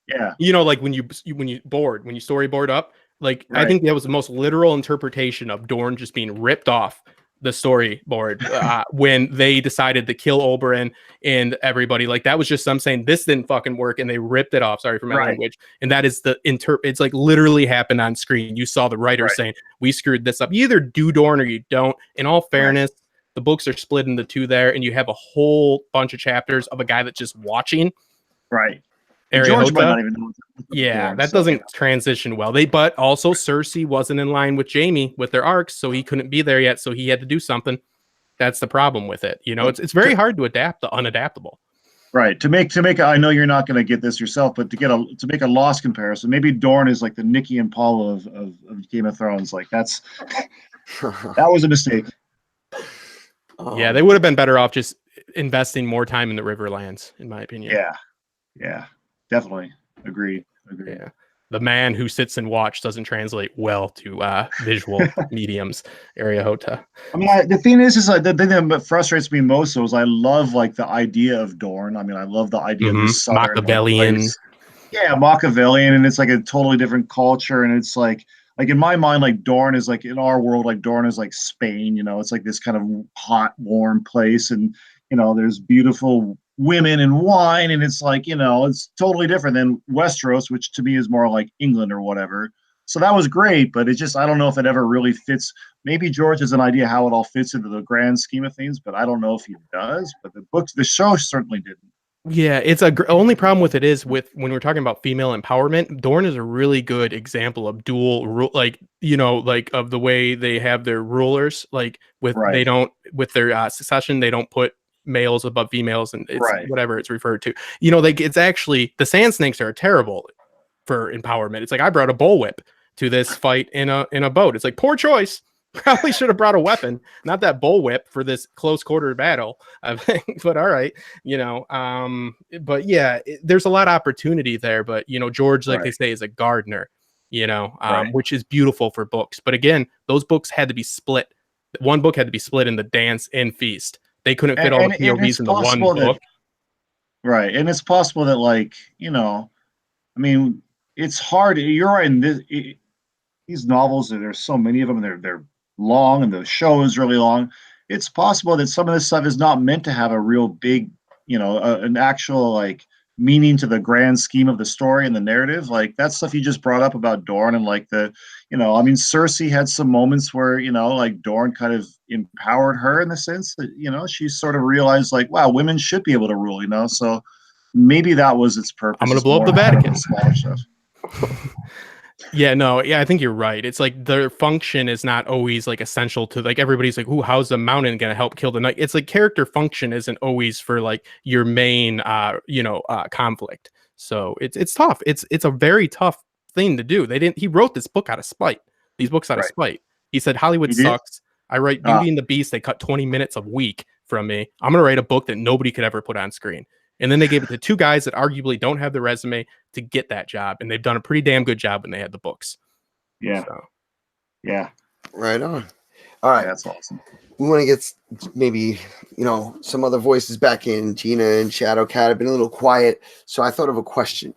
Yeah. Like when you storyboard up, like Right. I think that was the most literal interpretation of Dorne just being ripped off the storyboard when they decided to kill Oberyn and everybody. Like that was just them saying this didn't fucking work and they ripped it off. Sorry for my language. And that is it's like literally happened on screen. You saw the writer saying we screwed this up. You either do Dorne or you don't. In all fairness, the books are split into two there, and you have a whole bunch of chapters of a guy that's just watching. Right. George might not even know that doesn't transition well. But also Cersei wasn't in line with Jaime with their arcs, so he couldn't be there yet, so he had to do something. That's the problem with it. It's very hard to adapt the unadaptable. Right. To make I know you're not going to get this yourself, but to make a Lost comparison, maybe Dorne is like the Nikki and Paula of Game of Thrones. Like that was a mistake. Yeah, they would have been better off just investing more time in the Riverlands, in my opinion. Yeah, definitely. Agreed. Yeah. The man who sits and watch doesn't translate well to visual mediums. Ariahota. I mean, the thing is like the thing that frustrates me most is I love like the idea of Dorne. I mean, I love the idea of this southern Machiavellian. Machiavellian, and it's like a totally different culture, and it's like in my mind, like Dorne is like in our world, like Dorne is like Spain. It's like this kind of hot, warm place, and there's beautiful women and wine, and it's like it's totally different than Westeros, which to me is more like England or whatever. So that was great, but it's just I don't know if it ever really fits. Maybe George has an idea how it all fits into the grand scheme of things, but I don't know if he does. But the show certainly didn't. Yeah, it's only problem with it is when we're talking about female empowerment, Dorne is a really good example of dual rule, like of the way they have their rulers, like they don't with their succession, they don't put males above females, and it's whatever it's referred to. It's actually the sand snakes are terrible for empowerment. It's like I brought a bullwhip to this fight in a boat. It's like poor choice. Probably should have brought a weapon, not that bullwhip for this close quarter battle. I think, but all right, but yeah, there's a lot of opportunity there. But George, like they say, is a gardener, which is beautiful for books. But again, those books had to be split. One book had to be split in the Dance and Feast. They couldn't fit all the POVs in the one book. Right, and it's possible that I mean, it's hard. You're right. In these novels, there's so many of them. They're long, and the show is really long. It's possible that some of this stuff is not meant to have a real big, an actual meaning to the grand scheme of the story and the narrative. Like that stuff you just brought up about Dorne and Cersei had some moments where Dorne kind of empowered her in the sense that she sort of realized wow, women should be able to rule. So maybe that was its purpose. I'm gonna blow up the Vatican. Smaller stuff. I think you're right. It's like their function is not always essential to everybody's like, ooh, how's the mountain gonna help kill the night? It's like character function isn't always for your main conflict. So it's tough. It's a very tough thing to do. He wrote this book out of spite. These books out of spite. He said Hollywood sucks. I write Beauty and the Beast. They cut 20 minutes a week from me. I'm gonna write a book that nobody could ever put on screen. And then they gave it to two guys that arguably don't have the resume to get that job. And they've done a pretty damn good job when they had the books. Yeah. So. Yeah. Right on. All right. That's awesome. We want to get maybe, some other voices back in. Gina and Shadowcat have been a little quiet. So I thought of a question.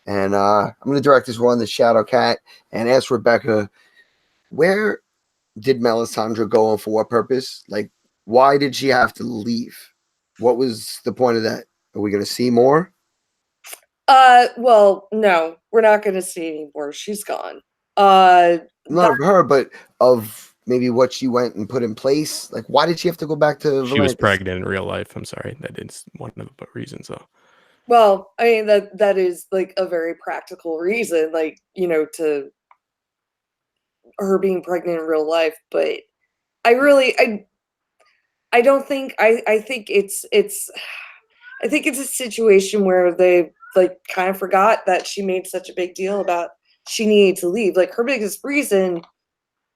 And I'm going to direct this one to Shadowcat and ask Rebecca, where did Melisandre go and for what purpose? Why did she have to leave? What was the point of that? Are we going to see more? Well, no, we're not going to see any more. She's gone. Not of her, but of maybe what she went and put in place. Why did she have to go back to She was pregnant in real life. I'm sorry. That is one of the reasons, though. Well, I mean, that is a very practical reason, to her being pregnant in real life. But I don't think, I think it's a situation where they kind of forgot that she made such a big deal about she needed to leave. Her biggest reason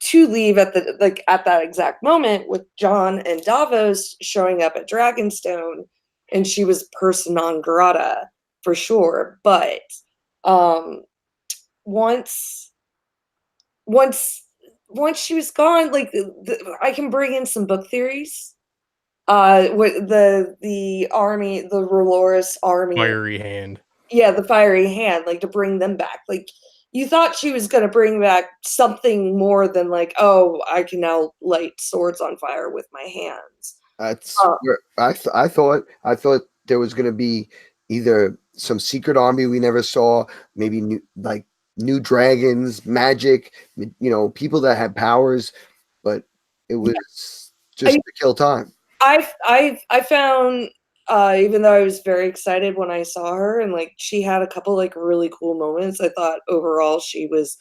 to leave at that exact moment, with Jon and Davos showing up at Dragonstone, and she was person non grata for sure. But once she was gone, like I can bring in some book theories. With the army, the Roloris army, Fiery hand. yeah, the fiery hand, like to bring them back. Like you thought she was going to bring back something more than like, oh, I can now light swords on fire with my hands. That's where I thought there was going to be either some secret army we never saw, maybe new dragons, magic, people that had powers, but it was just to kill time. I found, even though I was very excited when I saw her, and like she had a couple like really cool moments, I thought overall she was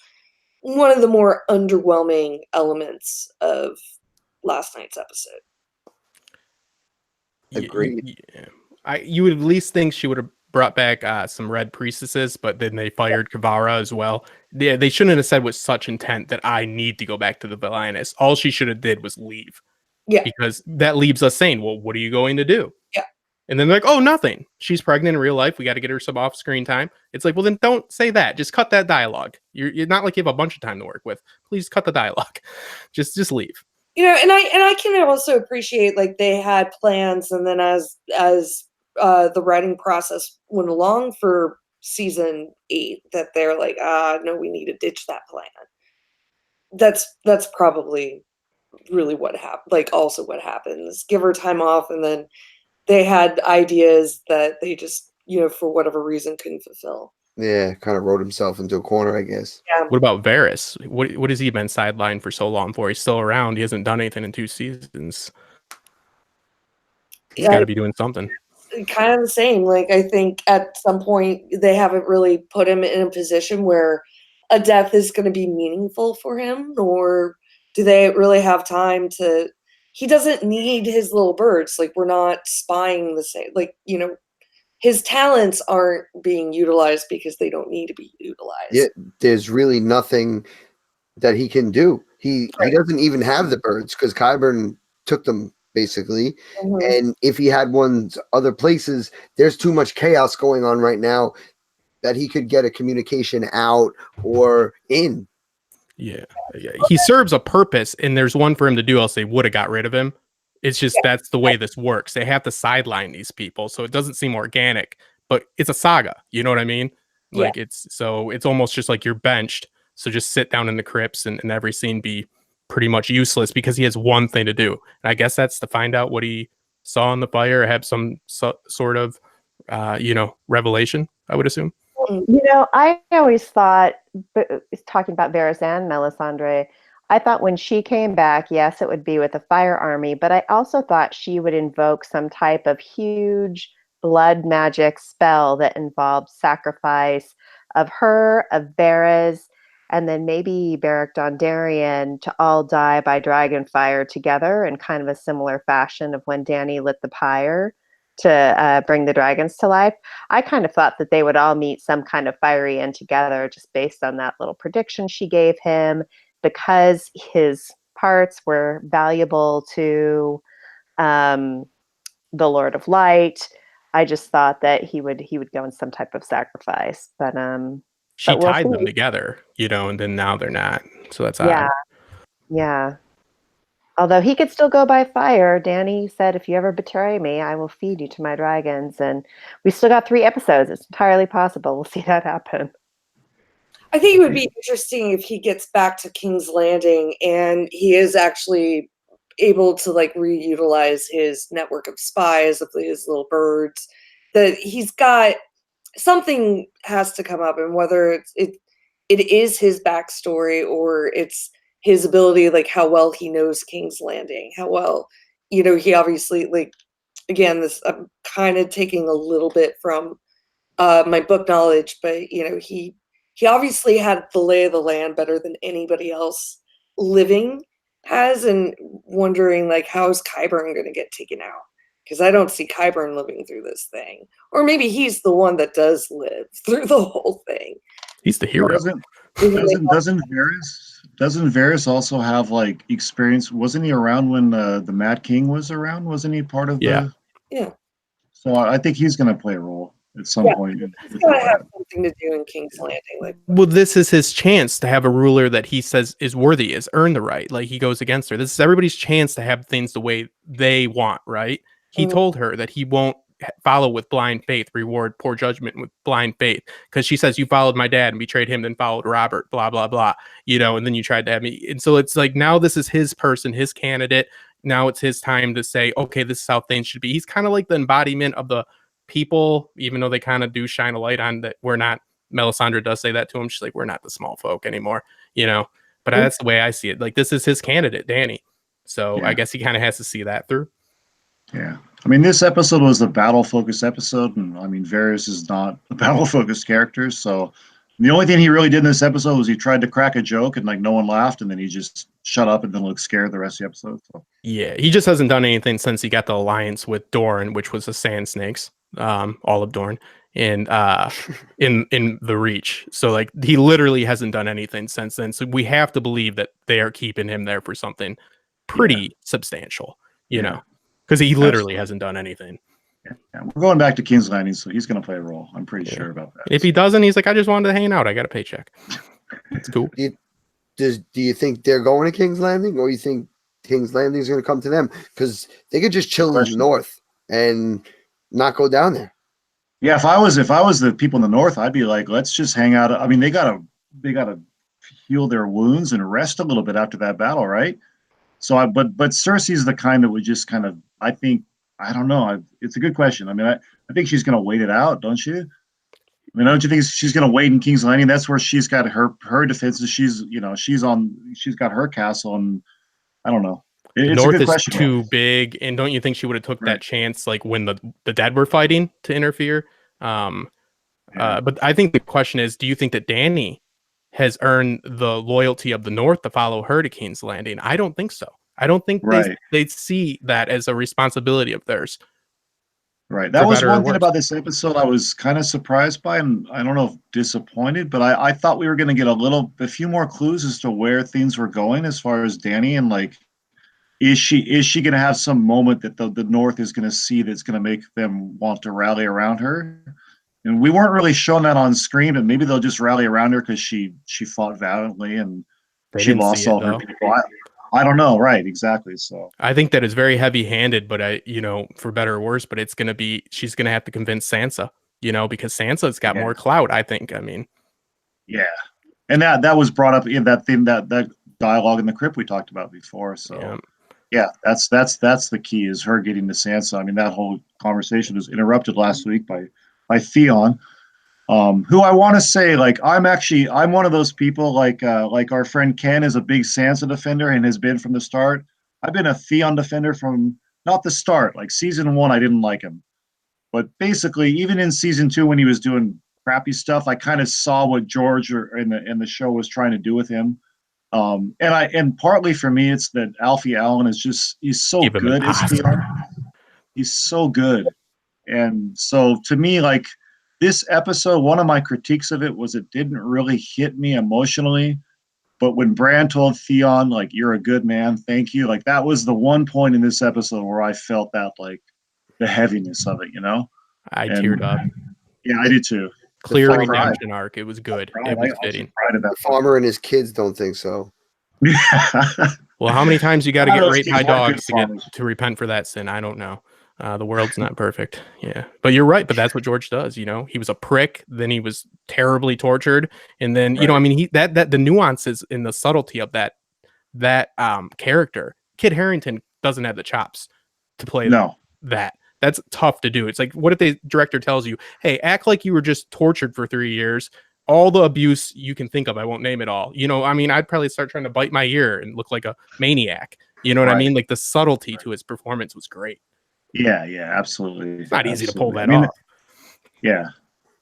one of the more underwhelming elements of last night's episode. Agreed. You would at least think she would have brought back some red priestesses, but then they fired Kavara as well. They shouldn't have said with such intent that I need to go back to the Villainess. All she should have did was leave. Yeah. Because that leaves us saying, well, what are you going to do? Yeah. And then they're like, oh, nothing. She's pregnant in real life. We got to get her some off-screen time. It's like, well, then don't say that. Just cut that dialogue. You're not like you have a bunch of time to work with. Please cut the dialogue. Just leave. And I can also appreciate like they had plans, and then as the writing process went along for season 8, that they're like, no, we need to ditch that plan. That's probably really what happened. Like also what happens, give her time off, and then they had ideas that they just for whatever reason couldn't fulfill. Yeah, kind of wrote himself into a corner, I guess. Yeah. What about Varys? What has he been sidelined for so long for? He's still around. He hasn't done anything in 2 seasons. He's got to be doing something. Kind of the same. Like I think at some point they haven't really put him in a position where a death is going to be meaningful for him, nor do they really have time to. He doesn't need his little birds. Like we're not spying the same. Like his talents aren't being utilized because they don't need to be utilized. Yeah, there's really nothing that he can do. He doesn't even have the birds because Qyburn took them basically. Mm-hmm. And if he had ones other places, there's too much chaos going on right now that he could get a communication out or in. Yeah. He serves a purpose, and there's one for him to do, else they would have got rid of him. It's just that's the way this works. They have to sideline these people, so it doesn't seem organic, but it's a saga. You know what I mean? Like it's almost just like you're benched. So just sit down in the crypts and every scene be pretty much useless because he has one thing to do. And I guess that's to find out what he saw in the fire, or have some sort of revelation, I would assume. I always thought, talking about Varys and Melisandre, I thought when she came back, yes, it would be with a fire army, but I also thought she would invoke some type of huge blood magic spell that involved sacrifice of her, of Varys, and then maybe Beric Dondarrion to all die by dragon fire together in kind of a similar fashion of when Dany lit the pyre to bring the dragons to life. I kind of thought that they would all meet some kind of fiery end together just based on that little prediction she gave him, because his parts were valuable to the Lord of Light. I just thought that he would go in some type of sacrifice, but she tied them together, and then now they're not. So that's odd. Yeah. Although he could still go by fire. Dany said, if you ever betray me, I will feed you to my dragons. And we still got 3 episodes. It's entirely possible we'll see that happen. I think it would be interesting if he gets back to King's Landing and he is actually able to like reutilize his network of spies, of his little birds, that he's got something has to come up, and whether it is his backstory or it's his ability, like how well he knows King's Landing, how well, he obviously, like, again, this, I'm kind of taking a little bit from my book knowledge, but he obviously had the lay of the land better than anybody else living has, and wondering like, how is Qyburn going to get taken out? Because I don't see Qyburn living through this thing. Or maybe he's the one that does live through the whole thing. He's the hero. Doesn't Varys also have like experience? Wasn't he around when the Mad King was around? Wasn't he part of Yeah. Yeah. So I think he's going to play a role at some point. It's got to have something to do in King's Landing. Like, Well, this is his chance to have a ruler that he says is worthy, has earned the right. Like he goes against her. This is everybody's chance to have things the way they want, right? He told her that he won't follow with blind faith, reward poor judgment with blind faith, because she says you followed my dad and betrayed him, then followed Robert, blah blah blah, and then you tried to have me. And so it's like now this is his person, his candidate. Now it's his time to say, okay, this is how things should be. He's kind of like the embodiment of the people, even though they kind of do shine a light on that. We're not. Melisandre does say that to him. She's like, we're not the small folk anymore, But that's the way I see it. Like this is his candidate, Dany. So I guess he kind of has to see that through. Yeah. I mean, this episode was a battle-focused episode, and I mean, Varys is not a battle-focused character, so the only thing he really did in this episode was he tried to crack a joke, and like no one laughed, and then he just shut up and then looked scared the rest of the episode. So. Yeah, he just hasn't done anything since he got the alliance with Dorne, which was the Sand Snakes, all of Dorne, and in the Reach. So like he literally hasn't done anything since then. So we have to believe that they are keeping him there for something pretty substantial, because he literally hasn't done anything. Yeah, we're going back to King's Landing, so he's going to play a role. I'm pretty sure about that. If he doesn't, he's like, I just wanted to hang out. I got a paycheck. It's cool. Do you think they're going to King's Landing, or you think King's Landing is going to come to them? Because they could just chill in the north and not go down there. Yeah, if I was the people in the north, I'd be like, let's just hang out. I mean, they gotta heal their wounds and rest a little bit after that battle, right? So, but Cersei's the kind that would just kind of, I don't know. It's a good question. I mean, I think she's going to wait it out, don't you? I mean, don't you think she's going to wait in King's Landing? That's where she's got her defenses. She's got her castle, and I don't know. It's North a good is question, too big, and don't you think she would have took that chance, like when the dead were fighting, to interfere? But I think the question is, do you think that Dany has earned the loyalty of the North to follow her to King's Landing? I don't think so. I don't think they see that as a responsibility of theirs. Right. That was one thing about this episode I was kind of surprised by, and I don't know if disappointed, but I thought we were going to get a few more clues as to where things were going as far as Dany, and like, is she going to have some moment that the North is going to see that's going to make them want to rally around her? And we weren't really shown that on screen, but maybe they'll just rally around her because she fought valiantly and she lost all her people. I don't know. Right. Exactly. So I think that is very heavy handed, but for better or worse, but she's going to have to convince Sansa, because Sansa's got more clout, I think. I mean, yeah. And that was brought up in that thing, that dialogue in the crypt we talked about before. So yeah, that's the key, is her getting to Sansa. I mean, that whole conversation was interrupted last week by Theon, who I want to say, like, I'm one of those people, like our friend Ken is a big Sansa defender and has been from the start. I've been a Theon defender from not the start. Like season 1, I didn't like him, but basically even in season 2 when he was doing crappy stuff, I kind of saw what George in the show was trying to do with him. And partly for me, it's that Alfie Allen he's so good as Theon. He's so good. And so to me, like, this episode, one of my critiques of it was it didn't really hit me emotionally. But when Bran told Theon, like, you're a good man, thank you, like, that was the one point in this episode where I felt that, like, the heaviness of it, I teared up. Yeah, I did too. Clear redemption arc. It was good. It was fitting. The farmer and his kids don't think so. Well, how many times you got to get raped by dogs to repent for that sin? I don't know. The world's not perfect. Yeah, but you're right. But that's what George does. He was a prick. Then he was terribly tortured, and then I mean, that the nuances in the subtlety of that character. Kit Harington doesn't have the chops to play that. That's tough to do. It's like, what if the director tells you, hey, act like you were just tortured for 3 years, all the abuse you can think of, I won't name it all. I mean, I'd probably start trying to bite my ear and look like a maniac. You know what I mean? Like, the subtlety to his performance was great. Yeah, absolutely. It's not easy to pull that off. Yeah.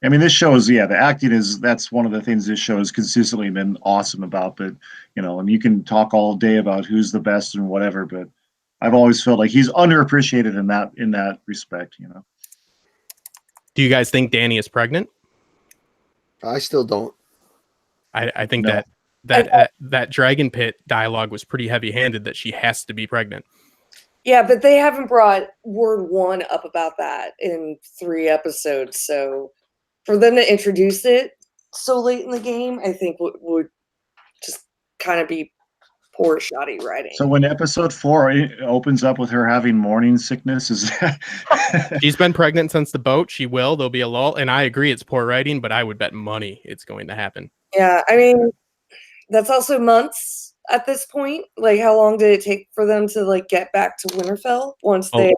I mean, this show is, the acting that's one of the things this show has consistently been awesome about. But, and you can talk all day about who's the best and whatever, but I've always felt like he's underappreciated in that respect, Do you guys think Dany is pregnant? I still don't. I think No. that dragon pit dialogue was pretty heavy-handed. That she has to be pregnant. Yeah, but they haven't brought word one up about that in 3 episodes. So for them to introduce it so late in the game, I think would just kind of be poor shoddy writing. So when episode 4 opens up with her having morning sickness, is that She's been pregnant since the boat. She will. There'll be a lull. And I agree, it's poor writing, but I would bet money it's going to happen. Yeah, I mean, that's also months at this point. Like, how long did it take for them to like get back to Winterfell once they?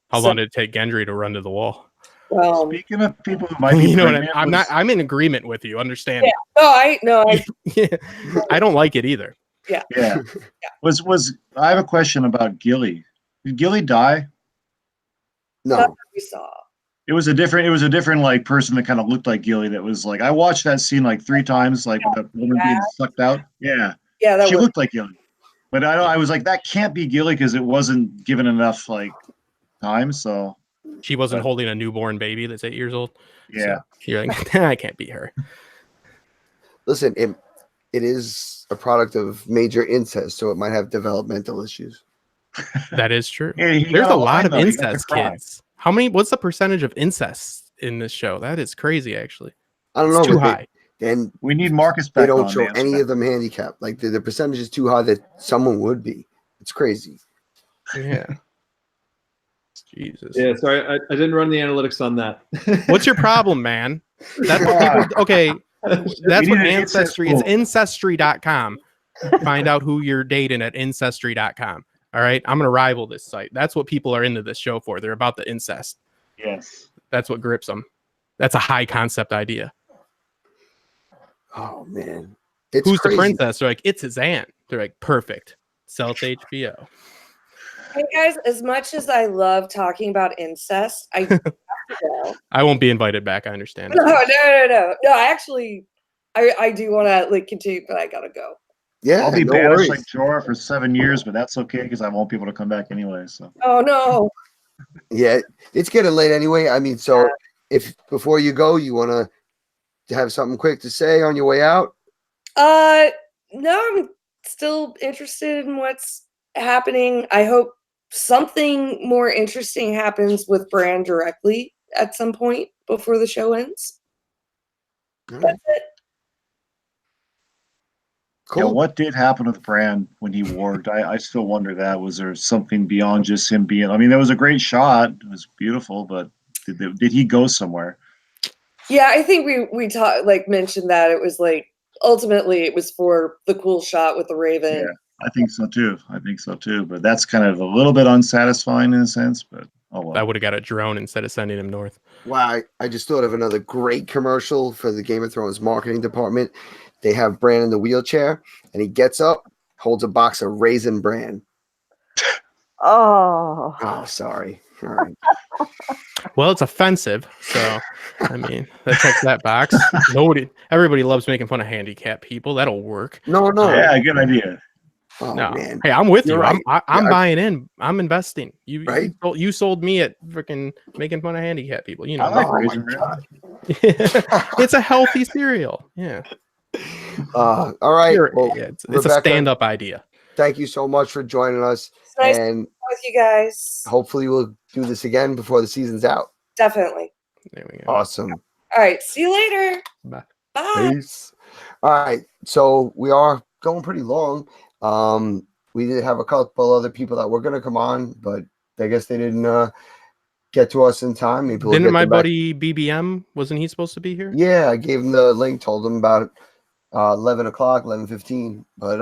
How long did it take Gendry to run to the wall? Well, speaking of people who might be You know what I mean? pregnant, I'm in agreement with you. Understand? I I don't like it either. yeah. Was I have a question about Gilly. Did Gilly die? No. that's what we saw. It was a different like person that kind of looked like Gilly. That was like I watched that scene like 3 times, like with the woman being sucked out. Yeah, Yeah, that she was looked like Gilly, but I was like that can't be Gilly because it wasn't given enough like time. So She wasn't holding a newborn baby that's 8 years old. yeah, So you're like, I can't be her. Listen, it is a product of major incest, so it might have developmental issues. That is true. Yeah, he There's got a lot line, of though. He got to incest cry. kids. What's the percentage of incest in this show? That is crazy, actually. I don't It's know, too but high. then We need Marcus they back don't on. show man. any of them handicapped. Like the percentage is too high that someone would be. It's crazy. Yeah. Jesus. Yeah, sorry, I didn't run the analytics on that. What's your problem, man? That's what people. Okay. That's We what need an incest Ancestry. It's school. Ancestry.com. Find out who you're dating at Ancestry.com. All right. I'm going to rival this site. That's what people are into this show for. They're about the incest. Yes. That's what grips them. That's a high concept idea. Oh man, it's Who's crazy. the princess? They're like, it's his aunt. They're like, perfect. Sell to HBO. Hey guys, as much as I love talking about incest, I have to go. I won't be invited back. I understand. No. I actually, I do want to like continue, but I gotta go. Yeah, I'll be no banished worries. like Jorah for 7 years, but that's okay because I won't be able to come back anyway. So Oh no. Yeah, it's getting late anyway. I mean, so if before you go, you want to have something quick to say on your way out? No, I'm still interested in what's happening. I hope something more interesting happens with Bran directly at some point before the show ends. All right, That's it. cool. yeah, what did happen with Bran when he warged? I still wonder that. Was there something beyond just him being? I mean, that was a great shot. It was beautiful, but did he go somewhere? Yeah, I think we mentioned that it was like ultimately it was for the cool shot with the Raven. Yeah, I think so too. But that's kind of a little bit unsatisfying in a sense. But oh well. I would have got a drone instead of sending him north. Wow, I just thought of another great commercial for the Game of Thrones marketing department. They have Bran in the wheelchair, and he gets up, holds a box of Raisin Bran. Oh, Oh, sorry. All right. Well, it's offensive. So, I mean, that checks that box. Everybody loves making fun of handicapped people. That'll work. No. Yeah, good idea. Oh, No. man. Hey, I'm with You're you. right. I'm Yeah, buying in. I'm investing. Right? You sold me at freaking making fun of handicapped people. You know, I like Oh, my Raisin Bran. God. it's a healthy cereal. Yeah. All right. Well, It's a Rebecca, stand-up idea. thank you so much for joining us. It's nice And with you guys. hopefully we'll do this again before the season's out. Definitely. There we go. Awesome. All right. See you later. Bye. Bye. Peace. All right. So we are going pretty long. We did have a couple other people that were going to come on, but I guess they didn't get to us in time. Maybe we'll Didn't get my them back. buddy BBM, wasn't he supposed to be here? Yeah, I gave him the link, told him about 11 o'clock, 11:15. But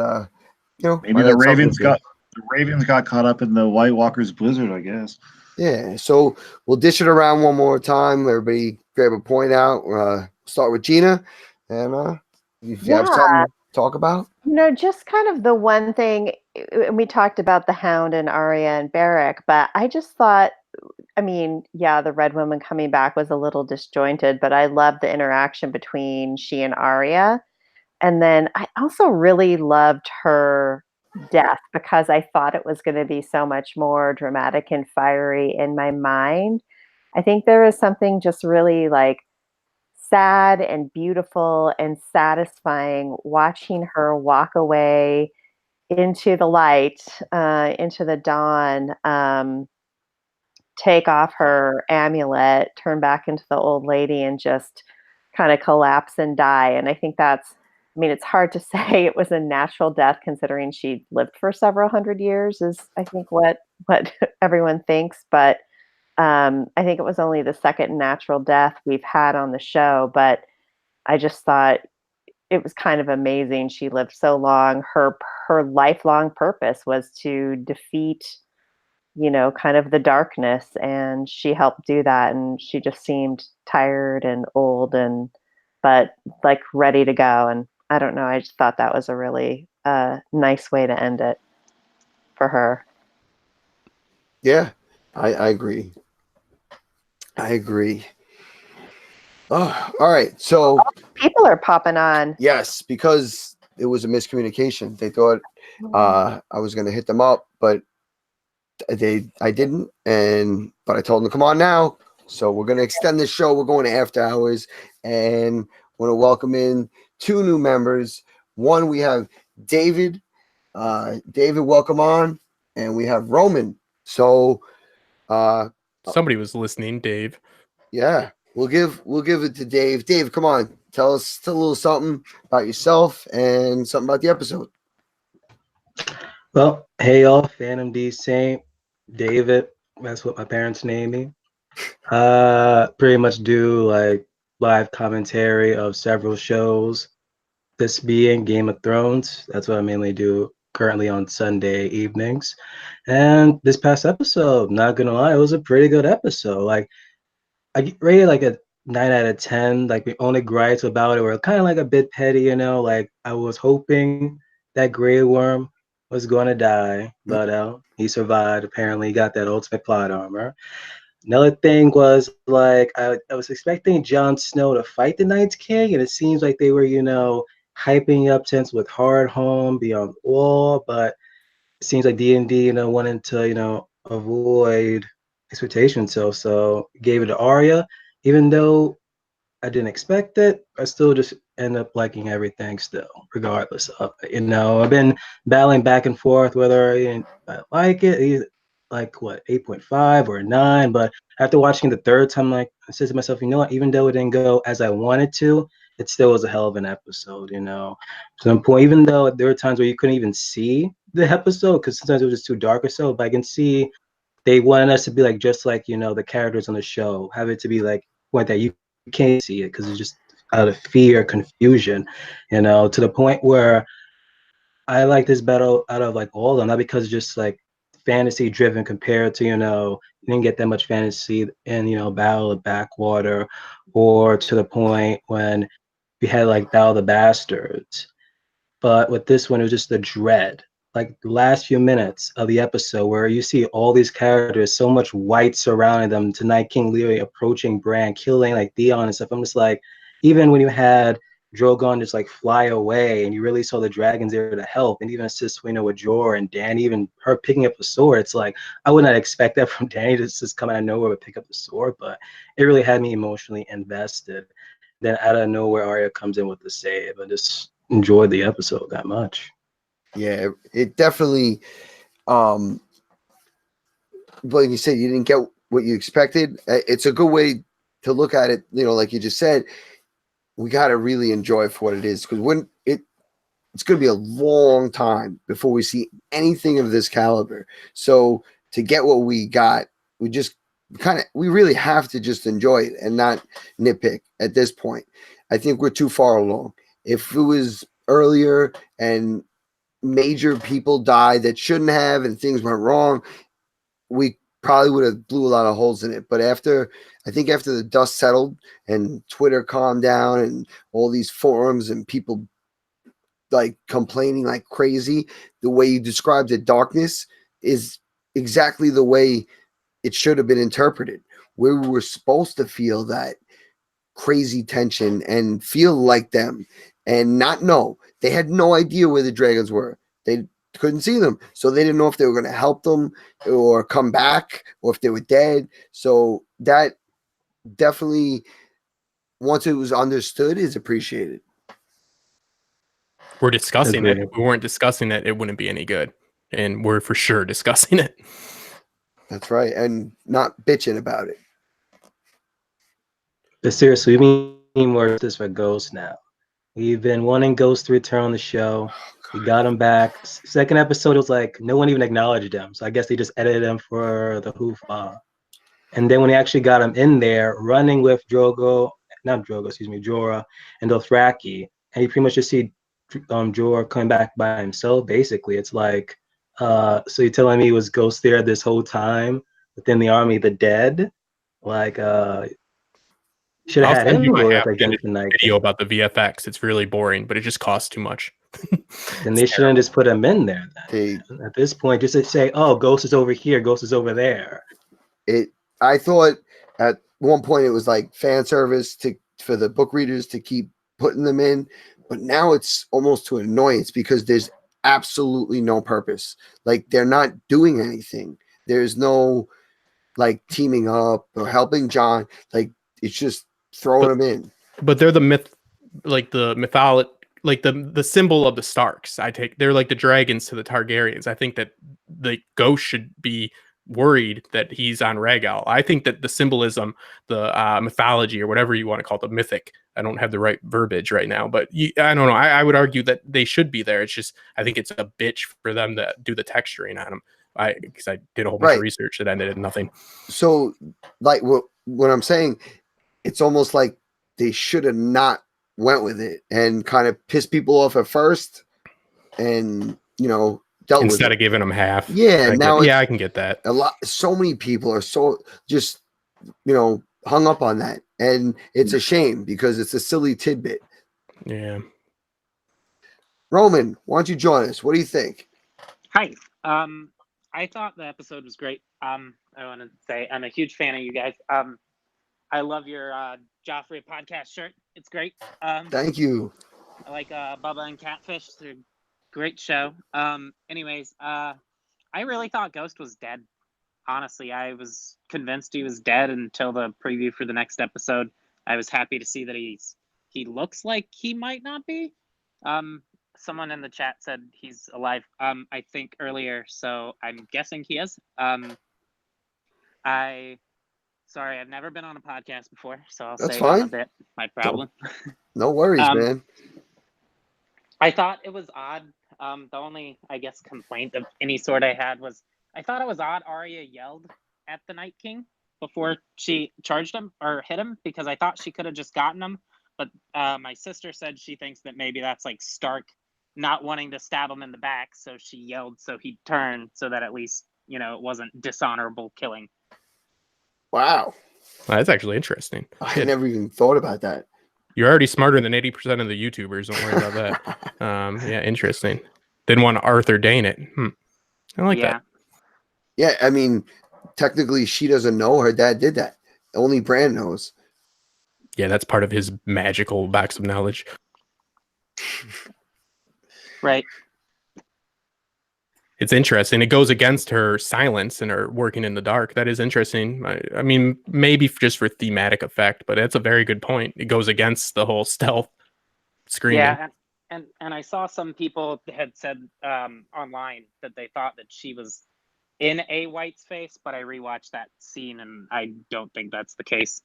Maybe might the have something Ravens to do. got caught up in the White Walkers blizzard, I guess. Yeah, so we'll dish it around one more time. Everybody grab a point out. Start with Gina, and if you have Yeah. something to talk about. just kind of the one thing, and we talked about the Hound and Arya and Beric, but I just thought, I mean, yeah, the Red Woman coming back was a little disjointed, but I loved the interaction between she and Arya. And then I also really loved her death because I thought it was going to be so much more dramatic and fiery in my mind. I think there was something just really like sad and beautiful and satisfying watching her walk away into the light, into the dawn, take off her amulet, turn back into the old lady, and just kind of collapse and die. And I think that's, I mean, it's hard to say it was a natural death considering she lived for several hundred years, is I think what everyone thinks. But I think it was only the second natural death we've had on the show. But I just thought it was kind of amazing. She lived so long. Her lifelong purpose was to defeat, kind of the darkness, and she helped do that. And she just seemed tired and old, but like ready to go. And I don't know. I just thought that was a really nice way to end it for her. Yeah, I agree. I agree. Oh, all right. So People are popping on. yes, because it was a miscommunication. They thought I was going to hit them up, but I didn't. But I told them to come on now. So we're going to extend this show. We're going to after hours, and want to welcome in 2 new members. One, we have David. David, welcome on, and we have Roman. So Somebody was listening, Dave. yeah, we'll give it to Dave. Dave, come on, tell us a little something about yourself and something about the episode. Well, hey y'all, Phantom D Saint, David, that's what my parents named me. Pretty much do like live commentary of several shows. This being Game of Thrones. That's what I mainly do currently on Sunday evenings. And this past episode, not gonna lie, it was a pretty good episode. Like I rated like a 9 out of 10. Like the only gripes about it were kind of like a bit petty, like I was hoping that Grey Worm was going to die, but he survived. Apparently, he got that ultimate plot armor. Another thing was like I was expecting Jon Snow to fight the Night's King, and it seems like they were, hyping up tense with Hardhome, Beyond the Wall, but it seems like D&D, wanted to, avoid expectations. So gave it to Arya, even though I didn't expect it. I still just end up liking everything still, regardless of it. I've been battling back and forth whether I like it, like what, 8.5 or 9. But after watching the third time, like I said to myself, what, even though it didn't go as I wanted to, it still was a hell of an episode, to the point, even though there were times where you couldn't even see the episode because sometimes it was just too dark or so, but I can see they wanted us to be like just like the characters on the show, have it to be like what that you can't see it because it's just out of fear, confusion, to the point where I like this battle out of like all of them, not because it's just like fantasy driven compared to, you didn't get that much fantasy in, Battle of Backwater, or to the point when we had like Battle of the Bastards. But with this one, it was just the dread. Like the last few minutes of the episode where you see all these characters, so much white surrounding them, to Night King Leary approaching Bran, killing like Theon and stuff. I'm just like, even when you had Drogon just like fly away and you really saw the dragons there to help and even assist, with Jorah and Dany, even her picking up the sword, it's like, I would not expect that from Dany to just come out of nowhere to pick up the sword, but it really had me emotionally invested. Then out of nowhere, Arya comes in with the save. I just enjoyed the episode that much. Yeah, it definitely. But you said you didn't get what you expected. It's a good way to look at it. Like you just said, we got to really enjoy it for what it is, because when it's going to be a long time before we see anything of this caliber. So to get what we got, we really have to just enjoy it and not nitpick at this point. I think we're too far along. If it was earlier and major people died that shouldn't have and things went wrong, we probably would have blew a lot of holes in it. But after the dust settled and Twitter calmed down and all these forums and people like complaining like crazy, the way you described the darkness is exactly the way it should have been interpreted, where we were supposed to feel that crazy tension and feel like them and not know. They had no idea where the dragons were. They couldn't see them. So they didn't know if they were going to help them or come back or if they were dead. So that definitely once it was understood, is appreciated. We're discussing it. Agreed. If we weren't discussing it, it wouldn't be any good. And we're for sure discussing it. That's right, and not bitching about it. But seriously, we need more of this for Ghost now. We've been wanting Ghost to return on the show. We got him back. Second episode, it was like no one even acknowledged him. So I guess they just edited him for the hoofah. And then when they actually got him in there, running with Jorah and Dothraki, and you pretty much just see Jorah coming back by himself. Basically, it's like, so you're telling me it was Ghost there this whole time within the army of the dead? Like, should have I'll had send you him my go as half like minute Jason Knight. video about the VFX. It's really boring, but it just costs too much. Then they shouldn't just put him in there. Then. They, At this point, just to say, "Oh, Ghost is over here, Ghost is over there." I thought at one point it was like fan service for the book readers to keep putting them in, but now it's almost to an annoyance because there's absolutely no purpose. Like they're not doing anything. There's no like teaming up or helping John. Like it's just throwing them in. But they're the myth, like the mythology, like the symbol of the Starks. They're like the dragons to the Targaryens. I think that the Ghost should be worried that he's on Rhaegal. I think that the symbolism, the mythology, or whatever you want to call it, the mythic. I don't have the right verbiage right now, but I don't know. I would argue that they should be there. It's just I think it's a bitch for them to do the texturing on them. Because I did a whole bunch of research that ended in nothing. So, like what I'm saying, it's almost like they should have not went with it and kind of pissed people off at first, and dealt Instead with of giving them half. Yeah, I can get that. So many people are so just hung up on that, and it's a shame because it's a silly tidbit. Yeah. Roman, why don't you join us? What do you think? Hi. I thought the episode was great. I want to say I'm a huge fan of you guys. I love your Joffrey podcast shirt. It's great. Thank you. I like Bubba and Catfish. It's a great show. Anyways, I really thought Ghost was dead. Honestly, I was convinced he was dead until the preview for the next episode. I was happy to see that he looks like he might not be. Someone in the chat said he's alive. I think earlier, so I'm guessing he is. Sorry, I've never been on a podcast before, so I'll That's say fine. a bit my problem. No worries, man. I thought it was odd. The only, I guess, complaint of any sort I had was I thought it was odd Arya yelled at the Night King before she charged him or hit him, because I thought she could have just gotten him. But my sister said she thinks that maybe that's like Stark not wanting to stab him in the back, so she yelled so he'd turn, so that at least it wasn't dishonorable killing. Wow, That's actually interesting. I never even thought about that. You're already smarter than 80% of the YouTubers. Don't worry about that. Yeah, interesting. Didn't want to Arthur Dane it. I like that. Yeah, I mean, technically, she doesn't know her dad did that. Only Bran knows. Yeah, that's part of his magical box of knowledge. Right. It's interesting. It goes against her silence and her working in the dark. That is interesting. I mean, maybe just for thematic effect, but that's a very good point. It goes against the whole stealth screaming. Yeah, and I saw some people had said online that they thought that she was in a White's face, but I rewatched that scene and I don't think that's the case.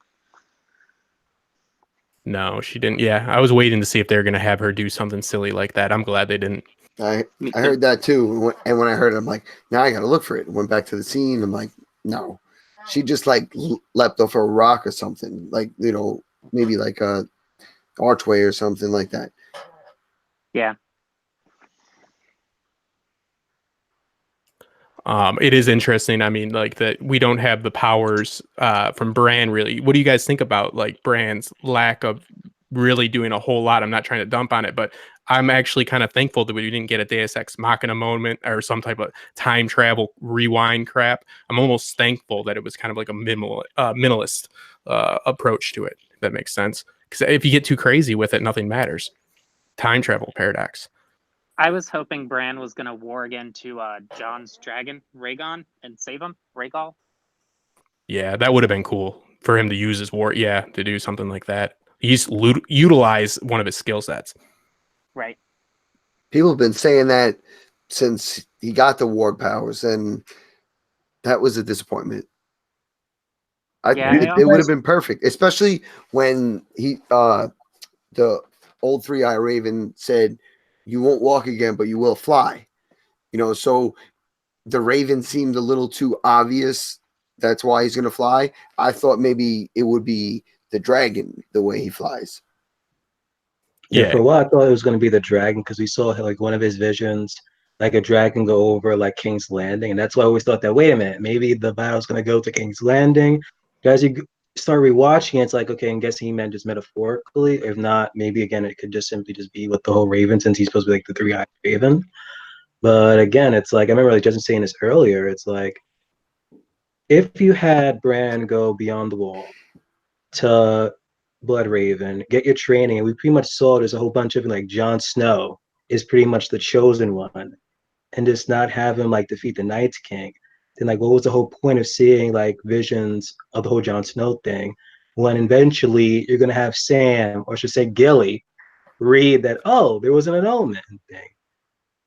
No, she didn't. Yeah, I was waiting to see if they were going to have her do something silly like that. I'm glad they didn't. I heard that too, and when I heard it, I'm like, now I got to look for it. Went back to the scene. I'm like, no, she just like leapt off a rock or something, like maybe like a archway or something like that. Yeah. It is interesting. I mean, like that we don't have the powers from Bran really. What do you guys think about like Bran's lack of really doing a whole lot? I'm not trying to dump on it, but I'm actually kind of thankful that we didn't get a Deus Ex Machina moment or some type of time travel rewind crap. I'm almost thankful that it was kind of like a minimalist approach to it, if that makes sense. Because if you get too crazy with it, nothing matters. Time travel paradox. I was hoping Bran was going to war again to Jon's dragon, Rhaegon, and save him, Rhaegal. Yeah, that would have been cool for him to use his war. Yeah, to do something like that. He's utilize one of his skill sets. Right. People have been saying that since he got the ward powers, and that was a disappointment. Yeah, It would have been perfect, especially when the old three-eye raven said, "You won't walk again, but you will fly." So the raven seemed a little too obvious. That's why he's going to fly. I thought maybe it would be the dragon, the way he flies. Yeah, for a while I thought it was going to be the dragon because we saw like one of his visions, like a dragon go over like King's Landing, and that's why I always thought that. Wait a minute, maybe the battle's going to go to King's Landing. As you start rewatching it, it's like, okay, I'm guessing he meant just metaphorically. If not, maybe again it could just simply just be with the whole raven, since he's supposed to be like the three-eyed raven. But again, it's like I remember like Justin saying this earlier. It's like if you had Bran go beyond the wall to Blood Raven, get your training, and we pretty much saw there's a whole bunch of like Jon Snow is pretty much the chosen one, and just not have him like defeat the Night King, then like what was the whole point of seeing like visions of the whole Jon Snow thing when eventually you're gonna have Sam, or I should say Gilly, read that, oh, there was an annulment thing.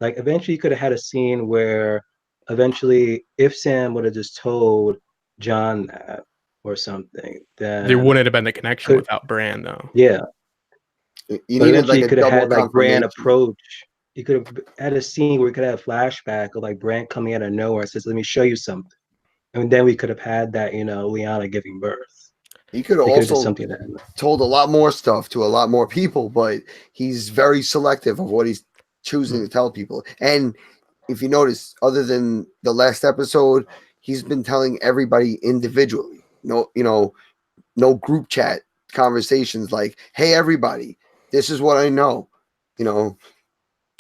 Like eventually you could have had a scene where eventually if Sam would have just told Jon that or something, then There wouldn't have been the connection without Bran, though. Yeah. You But needed eventually like you a could have double had like Bran confirmation. approach. You could have had a scene where we could have flashback of like Bran coming out of nowhere and says, "Let me show you something." And then we could have had that, Lyanna giving birth. He could have They could have did also something that. told a lot more stuff to a lot more people, but he's very selective of what he's choosing to tell people. And if you notice, other than the last episode, he's been telling everybody individually. No group chat conversations like, "Hey, everybody, this is what I know."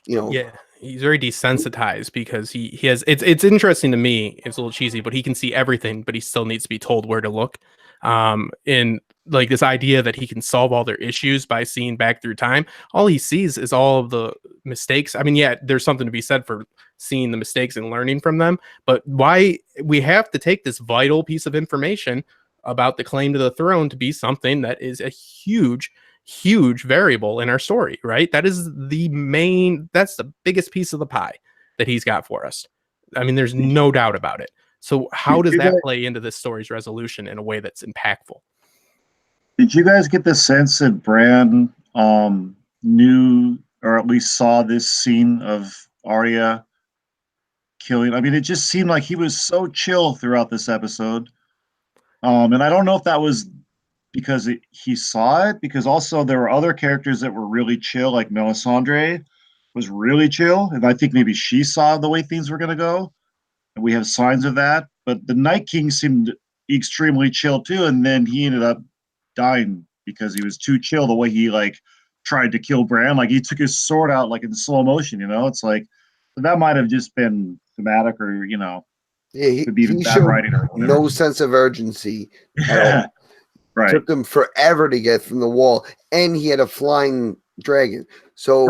Yeah, he's very desensitized because he has. It's interesting to me. It's a little cheesy, but he can see everything, but he still needs to be told where to look. And like this idea that he can solve all their issues by seeing back through time. All he sees is all of the mistakes. I mean, yeah, there's something to be said for seeing the mistakes and learning from them, but why we have to take this vital piece of information about the claim to the throne to be something that is a huge variable in our story, right? That's the biggest piece of the pie that he's got for us. I mean, there's no doubt about it. So how does that play into this story's resolution in a way that's impactful? Did you guys get the sense that Bran knew, or at least saw this scene of Arya killing? I mean, it just seemed like he was so chill throughout this episode. And I don't know if that was because he saw it, because also there were other characters that were really chill, like Melisandre was really chill, and I think maybe she saw the way things were going to go, and we have signs of that. But the Night King seemed extremely chill too, and then he ended up dying because he was too chill the way he like tried to kill Bran. Like he took his sword out like in slow motion, It's like that might have just been thematic, or yeah, could be even he bad showed writing or whatever. no sense of urgency at all. Right. Took him forever to get from the wall, and he had a flying dragon, so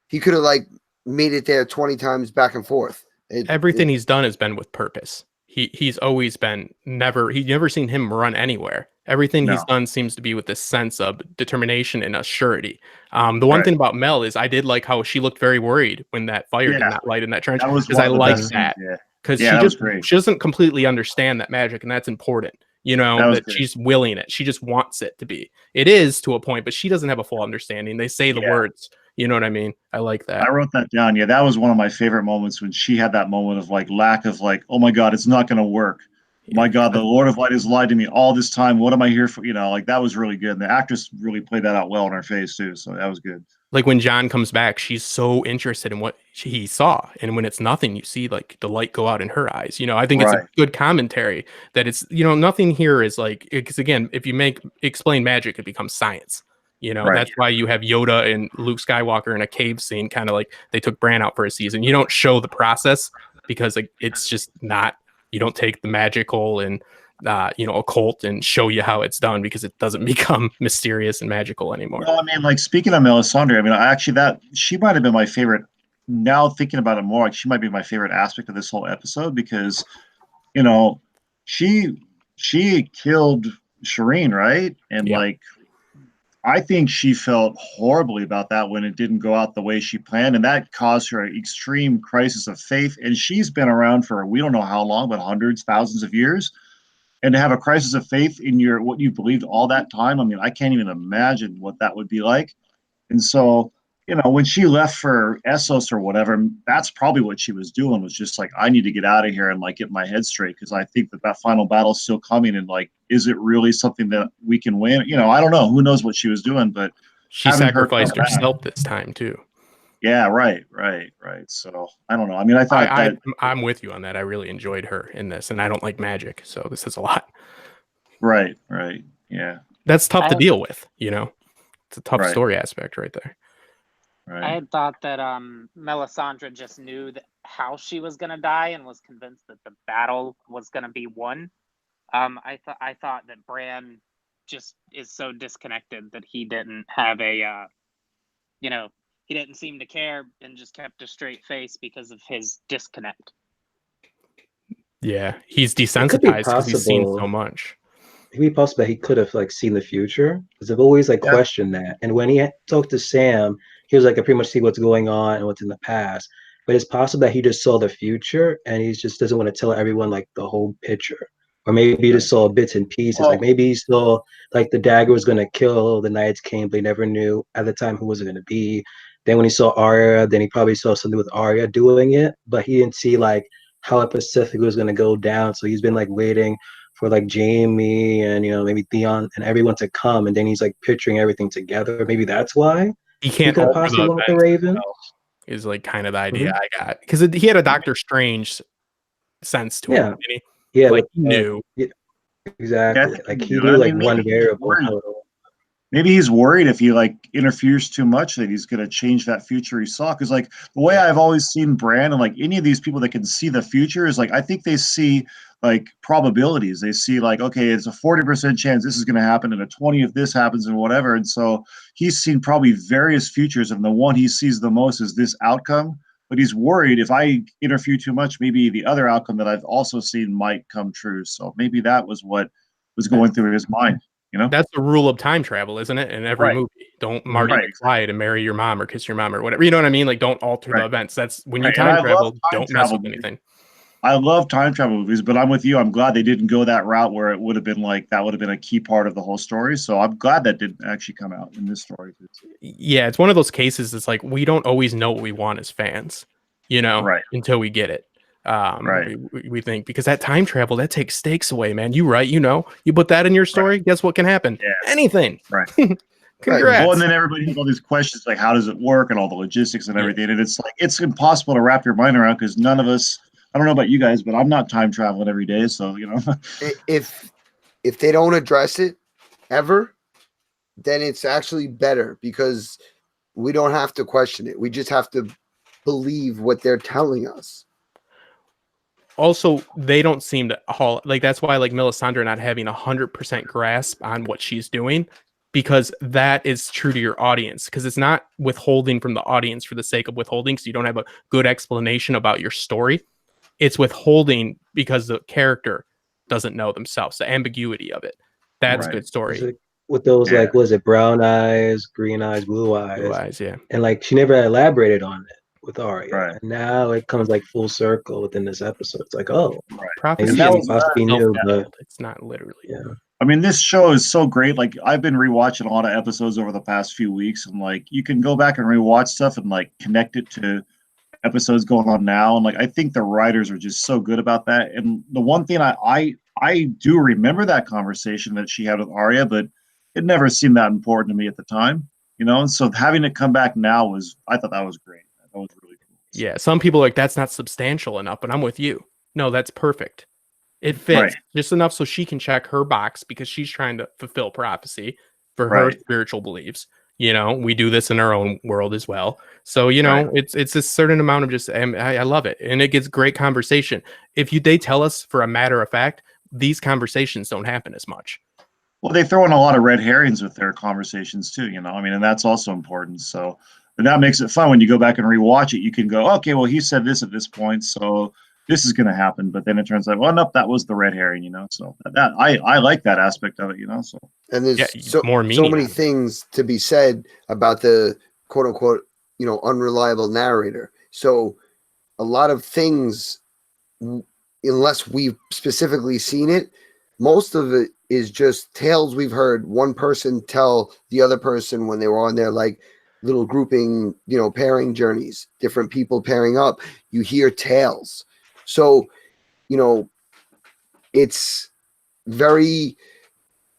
he could have like made it there 20 times back and forth. Everything he's done has been with purpose. He's always been he's never seen him run anywhere. Everything he's done seems to be with this sense of determination and a surety. The one thing about Mel is I did like how she looked very worried when that fire did not light in that trench, because I like that. Because she doesn't completely understand that magic, and that's important. That she's willing it. She just wants it to be. It is to a point, but she doesn't have a full understanding. They say the words. You know what I mean? I like that. I wrote that down. Yeah, that was one of my favorite moments when she had that moment of like lack of like, oh my God, it's not going to work. Yeah. My God, the Lord of Light has lied to me all this time. What am I here for? Like that was really good. And the actress really played that out well in her face too. So that was good. Like when Jon comes back, she's so interested in what he saw. And when it's nothing, you see like the light go out in her eyes. I think it's a good commentary that it's, nothing here is like, because again, if you explain magic, it becomes science. That's why you have Yoda and Luke Skywalker in a cave scene, kind of like they took Bran out for a season. You don't show the process because it's just not, you don't take the magical and, occult and show you how it's done, because it doesn't become mysterious and magical anymore. Well, I mean, like speaking of Melisandre, I mean, that she might have been my favorite. Now thinking about it more, like she might be my favorite aspect of this whole episode, because, she killed Shireen, right? And I think she felt horribly about that when it didn't go out the way she planned, and that caused her an extreme crisis of faith. And she's been around for we don't know how long, but hundreds, thousands of years. And to have a crisis of faith in what you believed all that time, I mean, I can't even imagine what that would be like. And so, when she left for Essos or whatever, that's probably what she was doing, was just like, I need to get out of here and like get my head straight, because I think that final battle is still coming, and like, is it really something that we can win? I don't know. Who knows what she was doing, but She sacrificed herself this time too. Yeah, right. So I don't know. I mean, I thought I'm with you on that. I really enjoyed her in this, and I don't like magic, so this is a lot. Right. Yeah. That's tough to deal with, It's a tough story aspect right there. Right. I had thought that Melisandre just knew how she was going to die and was convinced that the battle was going to be won. I thought that Bran just is so disconnected that he didn't have a, he didn't seem to care and just kept a straight face because of his disconnect. Yeah, he's desensitized because he's seen so much. It could be possible that he could have seen the future, because I've always questioned that. And when he talked to Sam, he was I pretty much see what's going on and what's in the past. But it's possible that he just saw the future and he just doesn't want to tell everyone the whole picture. Or maybe he just saw bits and pieces. Maybe he saw the dagger was going to kill the Night's King, but he never knew at the time who was it going to be. Then when he saw Arya, then he probably saw something with Arya doing it, but he didn't see how it specifically was going to go down. So he's been waiting for Jamie and maybe Theon and everyone to come, and then he's picturing everything together. Maybe that's why he can't could possibly went with the Raven. Is kind of the idea I got, because he had a Doctor Strange sense to him. Yeah, he knew exactly. He knew one variable. Maybe he's worried if he interferes too much that he's going to change that future he saw. Because the way I've always seen Bran and any of these people that can see the future is I think they see probabilities. They see okay, it's a 40% chance this is going to happen, and a 20 if this happens, and whatever. And so he's seen probably various futures, and the one he sees the most is this outcome. But he's worried if I interfere too much, maybe the other outcome that I've also seen might come true. So maybe that was what was going through his mind. That's the rule of time travel, isn't it? In every movie, don't Marty McFly to marry your mom or kiss your mom or whatever. You know what I mean? Don't alter the events. That's when you time travel. Don't mess with anything. I love time travel movies, but I'm with you. I'm glad they didn't go that route where it would have been that would have been a key part of the whole story. So I'm glad that didn't actually come out in this story. Yeah, it's one of those cases. It's we don't always know what we want as fans, until we get it. We think, because that time travel, that takes stakes away, man. You put that in your story, guess what can happen? Anything. Congrats. Well, and then everybody has all these questions how does it work and all the logistics and everything, and it's it's impossible to wrap your mind around, because none of us, I don't know about you guys, but I'm not time traveling every day, so if they don't address it ever, then it's actually better, because we don't have to question it. We just have to believe what they're telling us. Also, they don't seem to that's why Melisandre not having 100% grasp on what she's doing, because that is true to your audience, because it's not withholding from the audience for the sake of withholding, because you don't have a good explanation about your story. It's withholding because the character doesn't know themselves, the ambiguity of it. That's good story. With those was it brown eyes, green eyes, blue eyes, yeah, and she never elaborated on it with Arya. And now it comes full circle within this episode. It's prophecy possibly new, but it's not literally. Yeah. I mean, this show is so great. I've been rewatching a lot of episodes over the past few weeks, and you can go back and rewatch stuff and connect it to episodes going on now. And I think the writers are just so good about that. And the one thing I do remember that conversation that she had with Arya, but it never seemed that important to me at the time, And so having it come back now I thought that was great. That was really cool. Yeah, some people are that's not substantial enough, but I'm with you. No, that's perfect. It fits just enough so she can check her box, because she's trying to fulfill prophecy for her spiritual beliefs. We do this in our own world as well. So, it's a certain amount of just, I love it. And it gets great conversation. If they tell us for a matter of fact, these conversations don't happen as much. Well, they throw in a lot of red herrings with their conversations too, and that's also important. So, but that makes it fun when you go back and rewatch it. You can go, okay, well, he said this at this point, so this is going to happen, but then it turns out, well, nope, that was the red herring, So that I like that aspect of it, So And there's so more many meaning. things to be said about the quote unquote, unreliable narrator. So a lot of things, unless we've specifically seen it, most of it is just tales we've heard one person tell the other person when they were on their like little grouping, pairing journeys, different people pairing up. You hear tales. So, it's very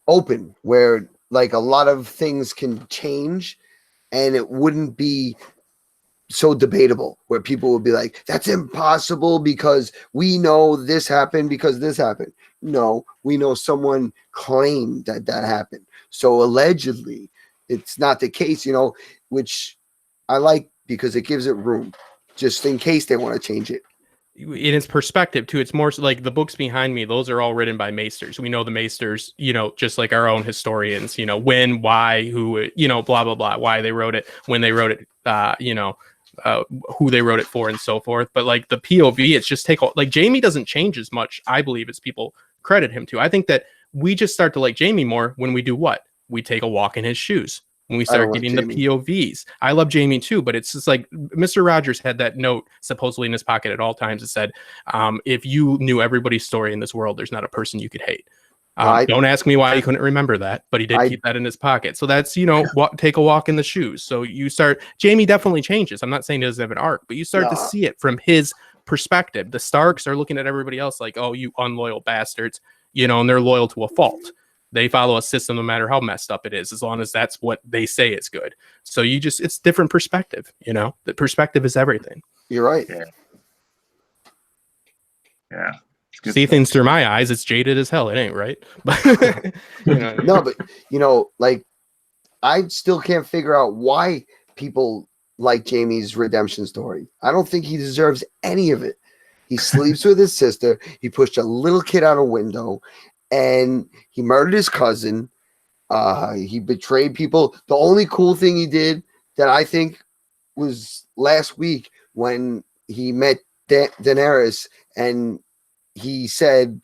open where like a lot of things can change and it wouldn't be so debatable where people would be like, that's impossible because we know this happened because this happened. No, we know someone claimed that happened. So allegedly it's not the case, which I like because it gives it room just in case they want to change it. In its perspective too, it's more like the books behind me, those are all written by maesters. We know the maesters, just like our own historians, when, why, who, blah blah blah, why they wrote it, when they wrote it, who they wrote it for, and so forth. But like the POV, it's just like Jamie doesn't change as much, I believe, as people credit him to. I think that we just start to like Jamie more when we do what? We take a walk in his shoes. When we start getting the POVs. I love Jamie too, but it's just like Mr. Rogers had that note supposedly in his pocket at all times. It said, if you knew everybody's story in this world, there's not a person you could hate. Don't ask me why he couldn't remember that, but he did keep that in his pocket. So that's, take a walk in the shoes. So you start, Jamie definitely changes. I'm not saying he doesn't have an arc, but you start to see it from his perspective. The Starks are looking at everybody else like, oh, you unloyal bastards, and they're loyal to a fault. They follow a system no matter how messed up it is, as long as that's what they say is good. So it's different perspective, The perspective is everything. You're right. Yeah. See things through my eyes. It's jaded as hell. It ain't right. No, but like I still can't figure out why people like Jamie's redemption story. I don't think he deserves any of it. He sleeps with his sister. He pushed a little kid out a window. And he murdered his cousin. He betrayed people. The only cool thing he did that I think was last week when he met Daenerys and he said,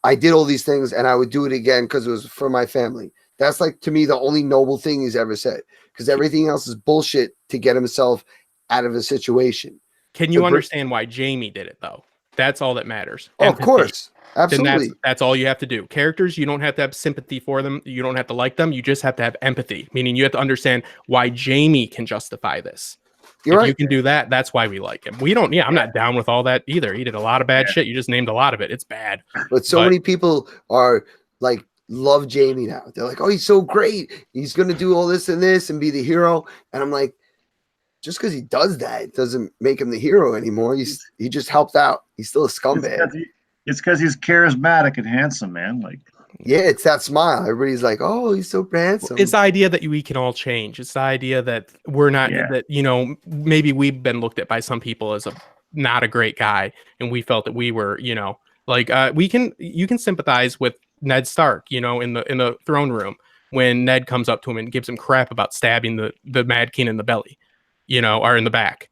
I did all these things and I would do it again because it was for my family. That's like, to me, the only noble thing he's ever said, because everything else is bullshit to get himself out of a situation. Can you understand why Jamie did it, though? That's all that matters. Oh, of course. Absolutely. Then that's all you have to do. Characters, you don't have to have sympathy for them. You don't have to like them. You just have to have empathy, meaning you have to understand why Jamie can justify this. If you can do that, that's why we like him. We don't, I'm not down with all that either. He did a lot of bad shit. You just named a lot of it. It's bad. But many people are like, love Jamie now. They're like, oh, he's so great. He's going to do all this and this and be the hero. And I'm like, just because he does that doesn't make him the hero anymore. He just helped out. He's still a scumbag. It's because he's charismatic and handsome, man. Like, yeah, it's that smile. Everybody's like, "Oh, he's so handsome." It's the idea that we can all change. It's the idea that we're not that maybe we've been looked at by some people as not a great guy, and we felt that we were, you can sympathize with Ned Stark, in the throne room when Ned comes up to him and gives him crap about stabbing the Mad King in the belly, or in the back.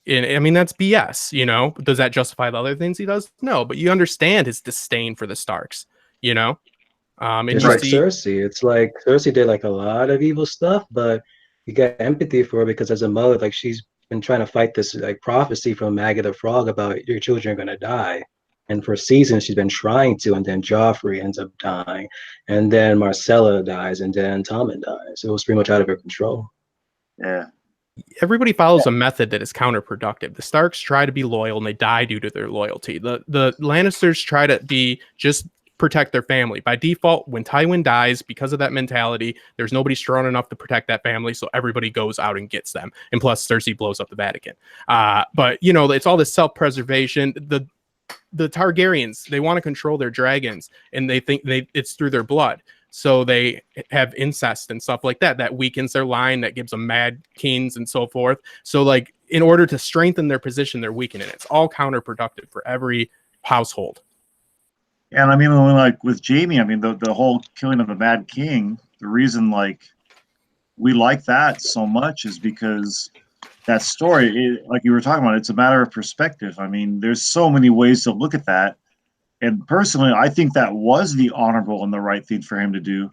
And I mean, that's BS, Does that justify the other things he does? No, but you understand his disdain for the Starks, And it's like Cersei. It's like Cersei did like a lot of evil stuff, but you got empathy for her because as a mother, like she's been trying to fight this like prophecy from Maggie the Frog about your children are going to die. And for seasons, she's been trying to, and then Joffrey ends up dying. And then Marcella dies, and then Tommen dies. It was pretty much out of her control. Yeah. Everybody follows a method that is counterproductive. The Starks try to be loyal and they die due to their loyalty. The Lannisters try to just protect their family. By default, when Tywin dies, because of that mentality, there's nobody strong enough to protect that family, so everybody goes out and gets them. And plus, Cersei blows up the Vatican. But, it's all this self-preservation. The Targaryens, they want to control their dragons, and they think it's through their blood. So they have incest and stuff like that. That weakens their line. That gives them mad kings and so forth. So like in order to strengthen their position, they're weakening it. It's all counterproductive for every household. And I mean, like with Jamie, I mean, the whole killing of the Mad King, the reason like we like that so much is because that story, like you were talking about, it's a matter of perspective. I mean, there's so many ways to look at that. And personally, I think that was the honorable and the right thing for him to do.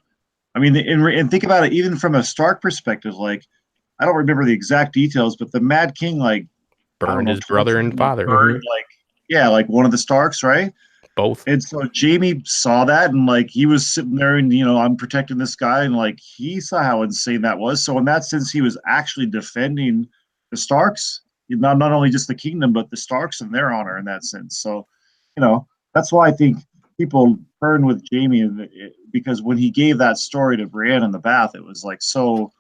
I mean, and think about it, even from a Stark perspective. Like, I don't remember the exact details, but the Mad King, like, I don't Burned know, his brother and father. burned, like, yeah, like one of the Starks, right? Both. And so Jamie saw that, and like he was sitting there, and I'm protecting this guy, and like he saw how insane that was. So in that sense, he was actually defending the Starks, not only just the kingdom, but the Starks and their honor in that sense. So, that's why I think people burn with Jamie, because when he gave that story to Brienne in the bath, it was like so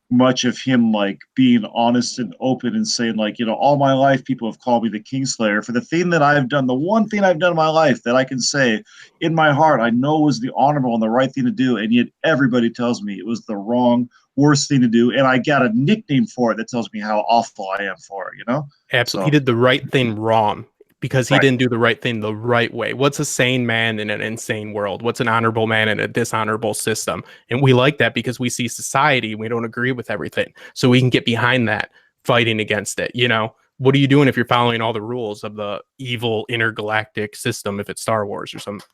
much of him like being honest and open and saying like, all my life people have called me the Kingslayer for the thing that I've done, the one thing I've done in my life that I can say in my heart I know was the honorable and the right thing to do, and yet everybody tells me it was the wrong, worst thing to do, and I got a nickname for it that tells me how awful I am for it. Absolutely. So, he did the right thing wrong because he Right. didn't do the right thing the right way. What's a sane man in an insane world? What's an honorable man in a dishonorable system? And we like that because we see society, we don't agree with everything. So we can get behind that, fighting against it. What are you doing if you're following all the rules of the evil intergalactic system, if it's Star Wars or something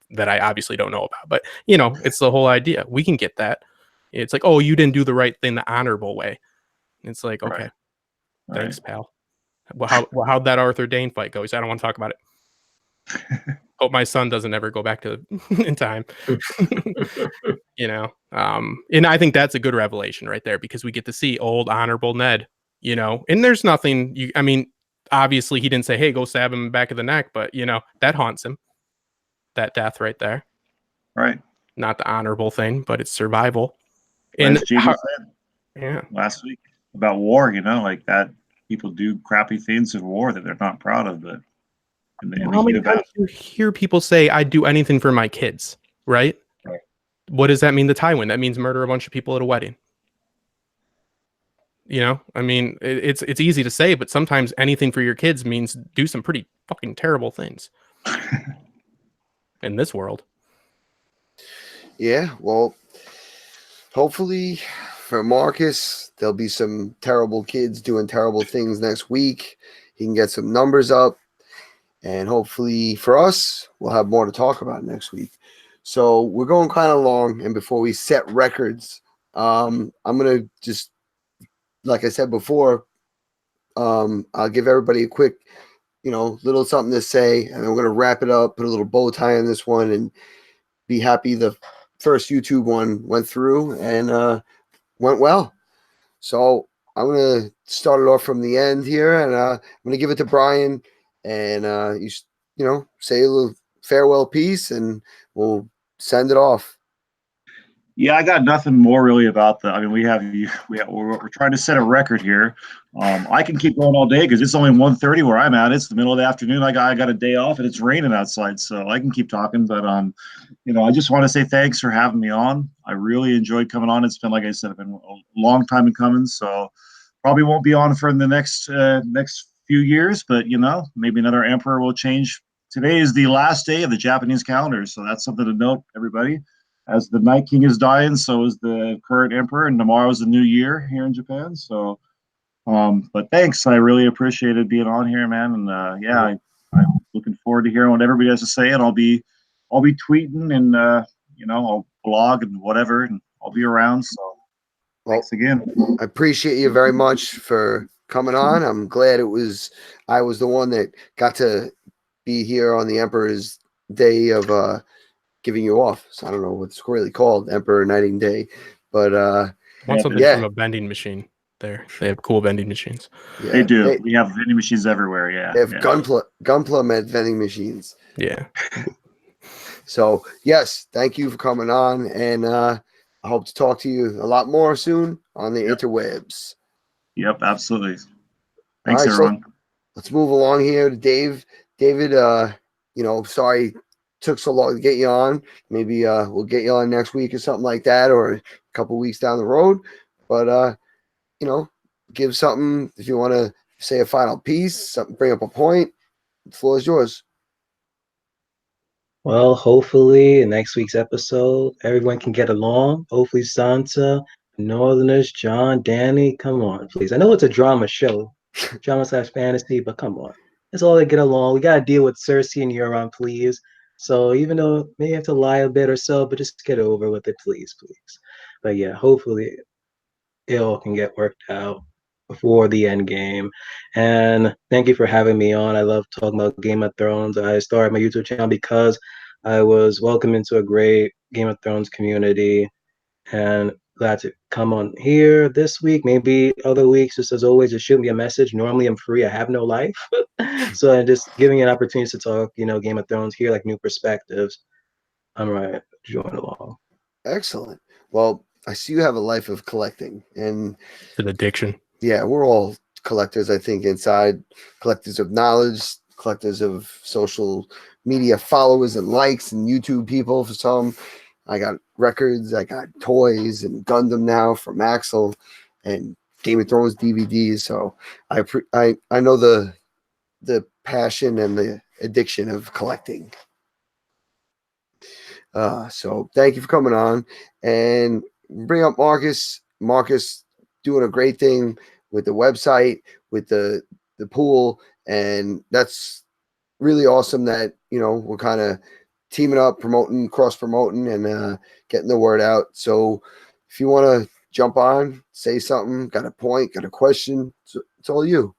that I obviously don't know about? But, it's the whole idea. We can get that. It's like, oh, you didn't do the right thing the honorable way. It's like, okay, Right. thanks, pal. How'd that Arthur Dane fight go? He said, I don't want to talk about it. Hope my son doesn't ever go back to in time. And I think that's a good revelation right there, because we get to see old honorable Ned, and there's nothing obviously he didn't say, hey, go stab him in the back of the neck, but that haunts him, that death right there. Right. Not the honorable thing, but it's survival. And And Jamie said last week about war, like that people do crappy things in war that they're not proud of, but how many times do you hear people say, I'd do anything for my kids, right? Right. What does that mean to Tywin? That means murder a bunch of people at a wedding. I mean, it's easy to say, but sometimes anything for your kids means do some pretty fucking terrible things in this world. Yeah, well, hopefully for Marcus, there'll be some terrible kids doing terrible things next week. He can get some numbers up. And hopefully for us, we'll have more to talk about next week. So we're going kind of long. And before we set records, I'm going to just, like I said before, I'll give everybody a quick, little something to say. And then we're going to wrap it up, put a little bow tie on this one, and be happy the first YouTube one went through and went well. So I'm going to start it off from the end here. And I'm going to give it to Brian. And say a little farewell piece, and we'll send it off. Yeah, I got nothing more really about that. I mean, we're trying to set a record here. I can keep going all day because it's only 1:30 where I'm at. It's the middle of the afternoon. I got a day off and it's raining outside, so I can keep talking. But I just want to say thanks for having me on. I really enjoyed coming on. It's been, like I said, it's been a long time in coming. So probably won't be on for the next few years, but maybe another emperor will change. Today is the last day of the Japanese calendar, so that's something to note, everybody. As the Night King is dying, so is the current emperor, and tomorrow's the new year here in Japan. So, but thanks, I really appreciated being on here, man. And I'm looking forward to hearing what everybody has to say, and I'll be tweeting and I'll blog and whatever, and I'll be around. So, thanks again. I appreciate you very much for coming on. I'm glad I was the one that got to be here on the Emperor's Day of giving you off. So I don't know what's really called, Emperor Knighting Day, but want something from a vending machine there. They have cool vending machines. Yeah, they do. We have vending machines everywhere. Yeah, they have gunpla vending machines. Yeah. So yes, thank you for coming on, and I hope to talk to you a lot more soon on the interwebs. Yep, absolutely. Thanks, right, everyone. So let's move along here to Dave. David, sorry took so long to get you on. Maybe we'll get you on next week or something like that, or a couple weeks down the road. But give something if you want to say a final piece, something, bring up a point. The floor is yours. Well, hopefully in next week's episode, everyone can get along. Hopefully Sansa Northerners, John, Danny, come on, please. I know it's a drama show, drama/fantasy, but come on. Let's all get along. We gotta deal with Cersei and Euron, please. So even though may have to lie a bit or so, but just get over with it, please, please. But yeah, hopefully it all can get worked out before the end game. And thank you for having me on. I love talking about Game of Thrones. I started my YouTube channel because I was welcomed into a great Game of Thrones community, and glad to come on here this week, maybe other weeks. Just as always, just shoot me a message. Normally I'm free, I have no life. So I'm just giving you an opportunity to talk, Game of Thrones here, like new perspectives. I'm right, join along. Excellent. Well, I see you have a life of collecting, and It's an addiction. yeah, we're all collectors, I think, inside, collectors of knowledge, collectors of social media followers and likes, and YouTube people for some. I got records, I got toys and Gundam now from Axel, and Game of Thrones DVDs. So I know the passion and the addiction of collecting. So thank you for coming on, and bring up Marcus. Marcus doing a great thing with the website, with the pool, and that's really awesome that we're kind of teaming up, promoting, cross promoting, and getting the word out. So if you want to jump on, say something, got a point, got a question, it's all you.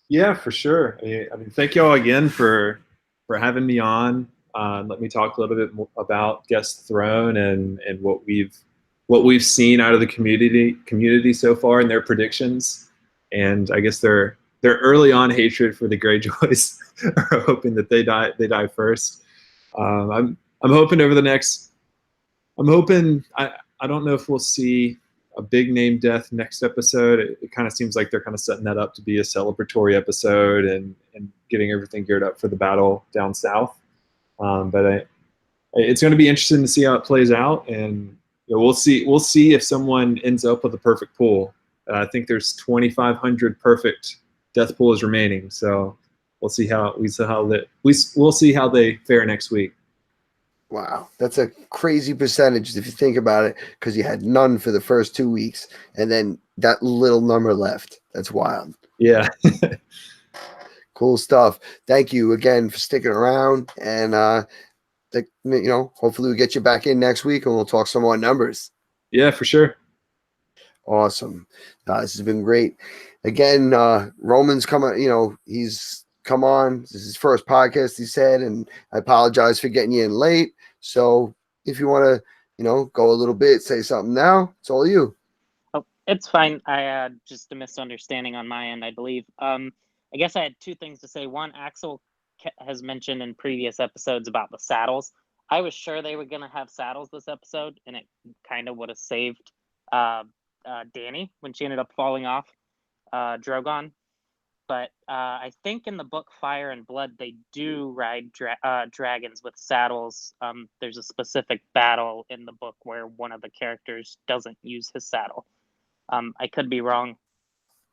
Yeah, for sure. I mean, thank you all again for having me on. Let me talk a little bit more about Guest Throne and what we've seen out of the community so far and their predictions. And I guess their early on hatred for the Greyjoys are hoping that they die first. I'm hoping over the next. I'm hoping I don't know if we'll see a big name death next episode. It kind of seems like they're kind of setting that up to be a celebratory episode and getting everything geared up for the battle down south. But it's going to be interesting to see how it plays out, and we'll see if someone ends up with a perfect pool. I think there's 2,500 perfect death pools remaining, so we'll see how they fare next week. Wow, that's a crazy percentage if you think about it, because you had none for the first 2 weeks, and then that little number left. That's wild. Yeah. Cool stuff. Thank you again for sticking around, and hopefully we get you back in next week, and we'll talk some more numbers. Yeah, for sure. Awesome. This has been great. Again, Roman's coming. He's come on. This is his first podcast, he said, and I apologize for getting you in late. So if you want to, go a little bit, say something now, it's all you. Oh, it's fine. I had just a misunderstanding on my end, I believe. I guess I had two things to say. One, Axel has mentioned in previous episodes about the saddles. I was sure they were going to have saddles this episode, and it kind of would have saved Dany when she ended up falling off Drogon. But I think in the book Fire and Blood, they do ride dragons with saddles. There's a specific battle in the book where one of the characters doesn't use his saddle. I could be wrong.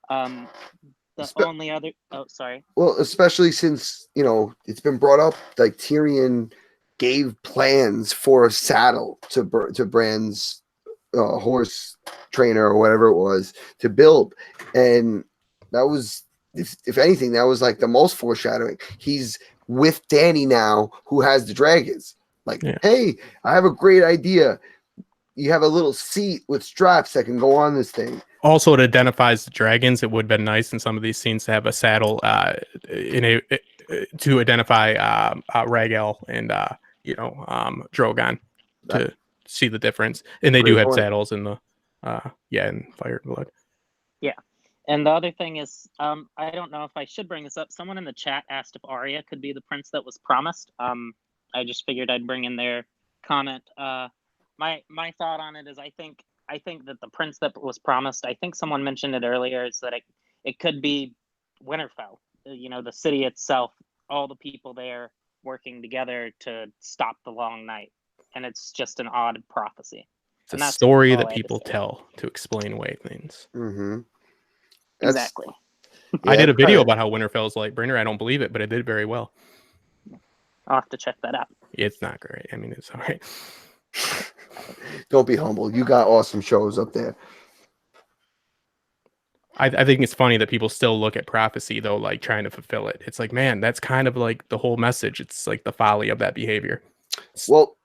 Only other... Oh, sorry. Well, especially since, it's been brought up, like Tyrion gave plans for a saddle to Bran's horse trainer or whatever it was to build. And that was... If anything, that was like the most foreshadowing. He's with Dany now, who has the dragons. Like, Hey, I have a great idea. You have a little seat with straps that can go on this thing. Also, it identifies the dragons. It would have been nice in some of these scenes to have a saddle to identify Rhaegal and Drogon to see the difference. And they do have saddles in the in Fire and Blood. Yeah. And the other thing is, I don't know if I should bring this up. Someone in the chat asked if Arya could be the prince that was promised. I just figured I'd bring in their comment. My thought on it is I think that the prince that was promised, I think someone mentioned it earlier, is that it could be Winterfell. The city itself, all the people there working together to stop the long night. And it's just an odd prophecy. It's a story that people tell to explain away things. Mm-hmm. Exactly. I did a video about how Winterfell's Lightbringer. I don't believe it, but it did very well. I'll have to check that out. It's not great. I mean, it's all right. Don't be humble. You got awesome shows up there. I think it's funny that people still look at prophecy though, like trying to fulfill it. It's like, man, that's kind of like the whole message. It's like the folly of that behavior. Well,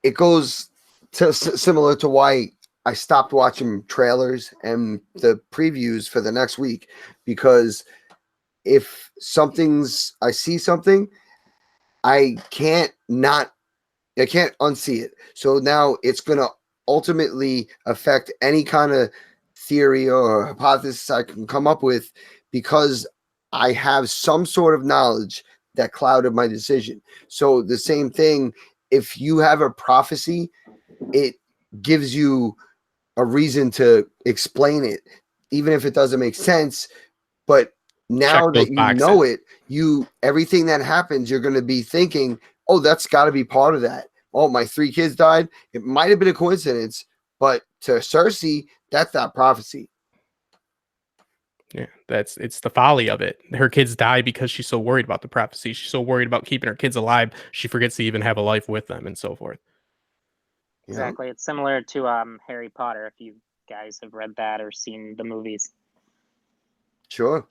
it goes to similar to why I stopped watching trailers and the previews for the next week, because if I see something, I can't unsee it. So now it's going to ultimately affect any kind of theory or hypothesis I can come up with, because I have some sort of knowledge that clouded my decision. So the same thing, if you have a prophecy, it gives you a reason to explain it, even if it doesn't make sense. But now that you know it, everything that happens, you're going to be thinking, oh, that's got to be part of that. Oh, my 3 kids died. It might have been a coincidence, but to Cersei, that's not prophecy. Yeah, it's the folly of it. Her kids die because she's so worried about the prophecy. She's so worried about keeping her kids alive, she forgets to even have a life with them and so forth. Exactly. It's similar to Harry Potter, if you guys have read that or seen the movies. Sure.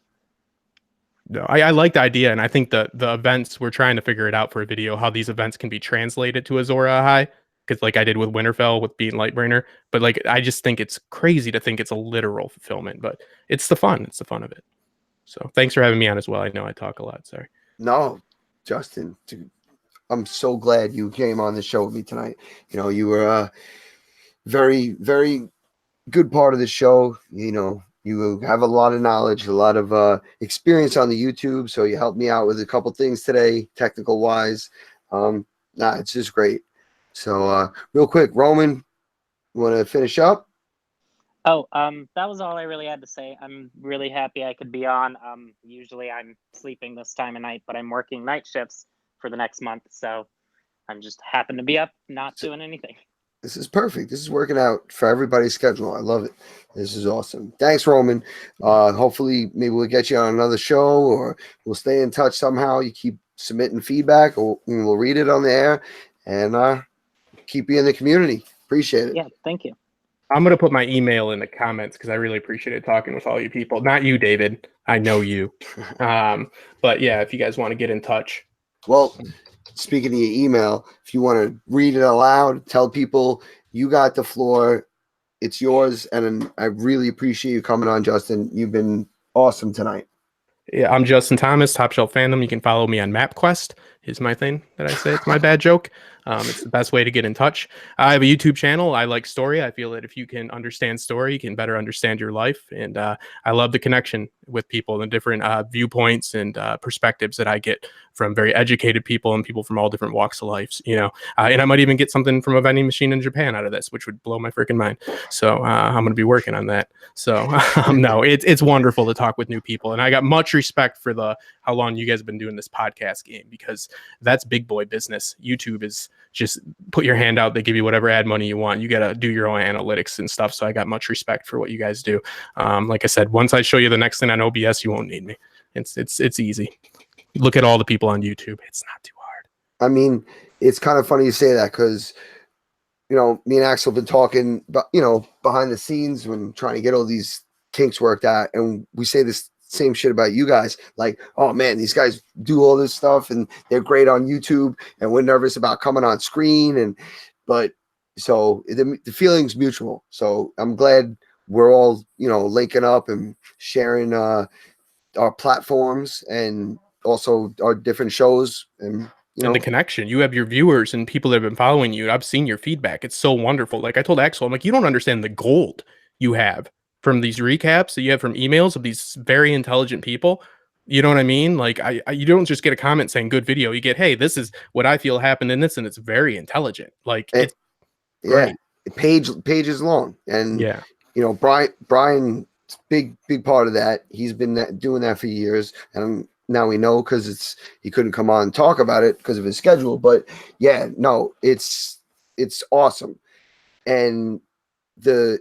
No, I like the idea, and I think the events, we're trying to figure it out for a video, how these events can be translated to Azor Ahai, because like I did with Winterfell with being Lightbringer. But like I just think it's crazy to think it's a literal fulfillment, but it's the fun of it. So thanks for having me on as well. I know I talk a lot. Sorry. No, Justin, I'm so glad you came on the show with me tonight. You know, you were a very, very good part of the show. You know, you have a lot of knowledge, a lot of experience on the YouTube. So you helped me out with a couple things today, technical wise. It's just great. So real quick, Roman, you want to finish up? Oh, that was all I really had to say. I'm really happy I could be on. Usually I'm sleeping this time of night, but I'm working night shifts for the next month. So I'm just happen to be up, not doing anything. This is perfect. This is working out for everybody's schedule. I love it. This is awesome. Thanks, Roman. Hopefully maybe we'll get you on another show, or we'll stay in touch somehow. You keep submitting feedback, or we'll read it on the air, and keep you in the community. Appreciate it. Yeah, thank you. I'm going to put my email in the comments because I really appreciated talking with all you people. Not you, David. I know you. But yeah, if you guys want to get in touch. Well, speaking of your email, if you want to read it aloud, tell people you got the floor. It's yours. And I really appreciate you coming on, Justin. You've been awesome tonight. Yeah, I'm Justin Thomas, Top Shelf Fandom. You can follow me on MapQuest, is my thing that I say. It's my bad joke. It's the best way to get in touch. I have a YouTube channel. I like story. I feel that if you can understand story, you can better understand your life. And I love the connection with people and different viewpoints and perspectives that I get from very educated people and people from all different walks of life. You know, and I might even get something from a vending machine in Japan out of this, which would blow my freaking mind. So I'm going to be working on that. So no, it's wonderful to talk with new people. And I got much respect for how long you guys have been doing this podcast game, because that's big boy business. YouTube is just put your hand out. They give you whatever ad money you want. You got to do your own analytics and stuff. So I got much respect for what you guys do. Like I said, once I show you the next thing on OBS, you won't need me. It's easy. Look at all the people on YouTube. It's not too hard. I mean, it's kind of funny you say that, because, you know, me and Axel have been talking, but, you know, behind the scenes when trying to get all these kinks worked out. And we say this same shit about you guys, like, oh man, these guys do all this stuff and they're great on YouTube, and we're nervous about coming on screen. But so the feeling's mutual. So I'm glad we're all, you know, linking up and sharing our platforms and also our different shows, and the connection. You have your viewers and people that have been following you. I've seen your feedback. It's so wonderful. Like I told Axel, I'm like, you don't understand the gold you have from these recaps that you have from emails of these very intelligent people. You know what I mean? Like you don't just get a comment saying good video. You get, hey, this is what I feel happened in this, and it's very intelligent. Like it's great. Pages long. And yeah, you know, Brian, big part of that. He's been doing that for years, and now we know because he couldn't come on and talk about it because of his schedule. But yeah, no, it's awesome, and the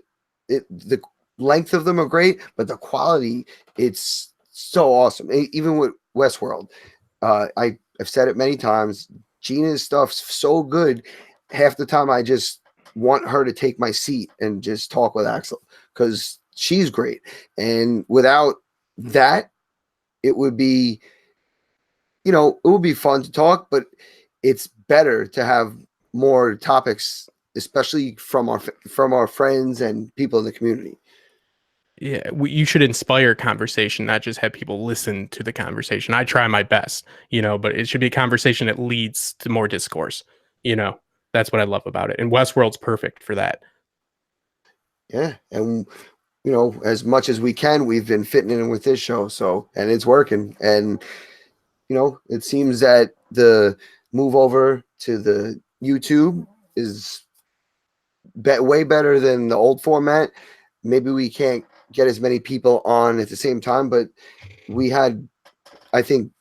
length of them are great, but the quality, it's so awesome. Even with Westworld, I've said it many times. Gina's stuff's so good. Half the time I just want her to take my seat and just talk with Axel because she's great. And without that, it would be, it would be fun to talk, but it's better to have more topics, especially from our friends and people in the community. Yeah, you should inspire conversation, not just have people listen to the conversation. I try my best, but it should be a conversation that leads to more discourse. That's what I love about it. And Westworld's perfect for that. Yeah. And, as much as we can, we've been fitting in with this show. So, and it's working. And, it seems that the move over to the YouTube is way better than the old format. Maybe we can't get as many people on at the same time, but we had, I think,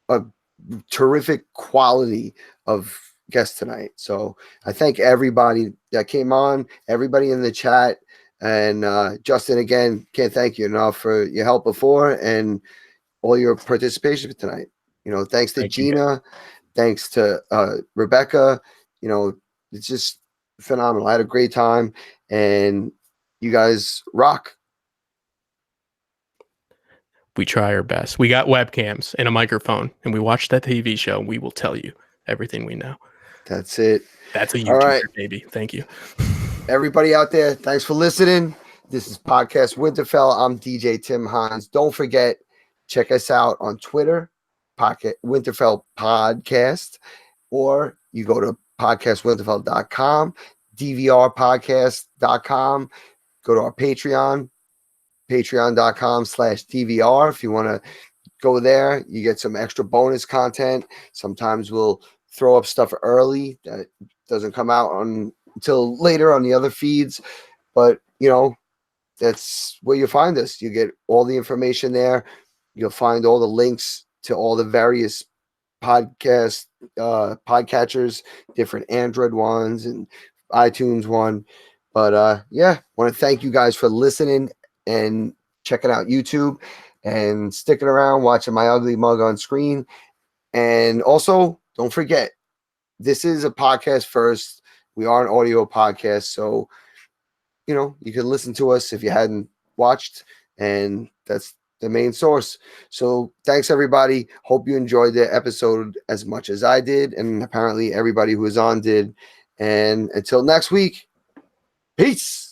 a terrific quality of guests tonight. So I thank everybody that came on, everybody in the chat, and Justin, again, can't thank you enough for your help before and all your participation tonight. Thanks to Gina, thanks to Rebecca. It's just phenomenal. I had a great time, and you guys rock. We try our best. We got webcams and a microphone, and we watched that TV show. We will tell you everything we know. That's it. That's a YouTuber, all right, baby. Thank you. Everybody out there, thanks for listening. This is Podcast Winterfell. I'm DJ Tim Hines. Don't forget, check us out on Twitter, Winterfell Podcast, or you go to PodcastWinterfell.com, DVRPodcast.com. Go to our Patreon, patreon.com/DVR. If you want to go there, you get some extra bonus content. Sometimes we'll throw up stuff early that doesn't come out until later on the other feeds. But, that's where you find us. You get all the information there. You'll find all the links to all the various podcatchers, different Android ones and iTunes one. But want to thank you guys for listening and checking out YouTube and sticking around, watching my ugly mug on screen. And also, don't forget, this is a podcast first. We are an audio podcast, so you can listen to us if you hadn't watched, and that's the main source. So thanks, everybody. Hope you enjoyed the episode as much as I did, and apparently everybody who was on did. And until next week, peace.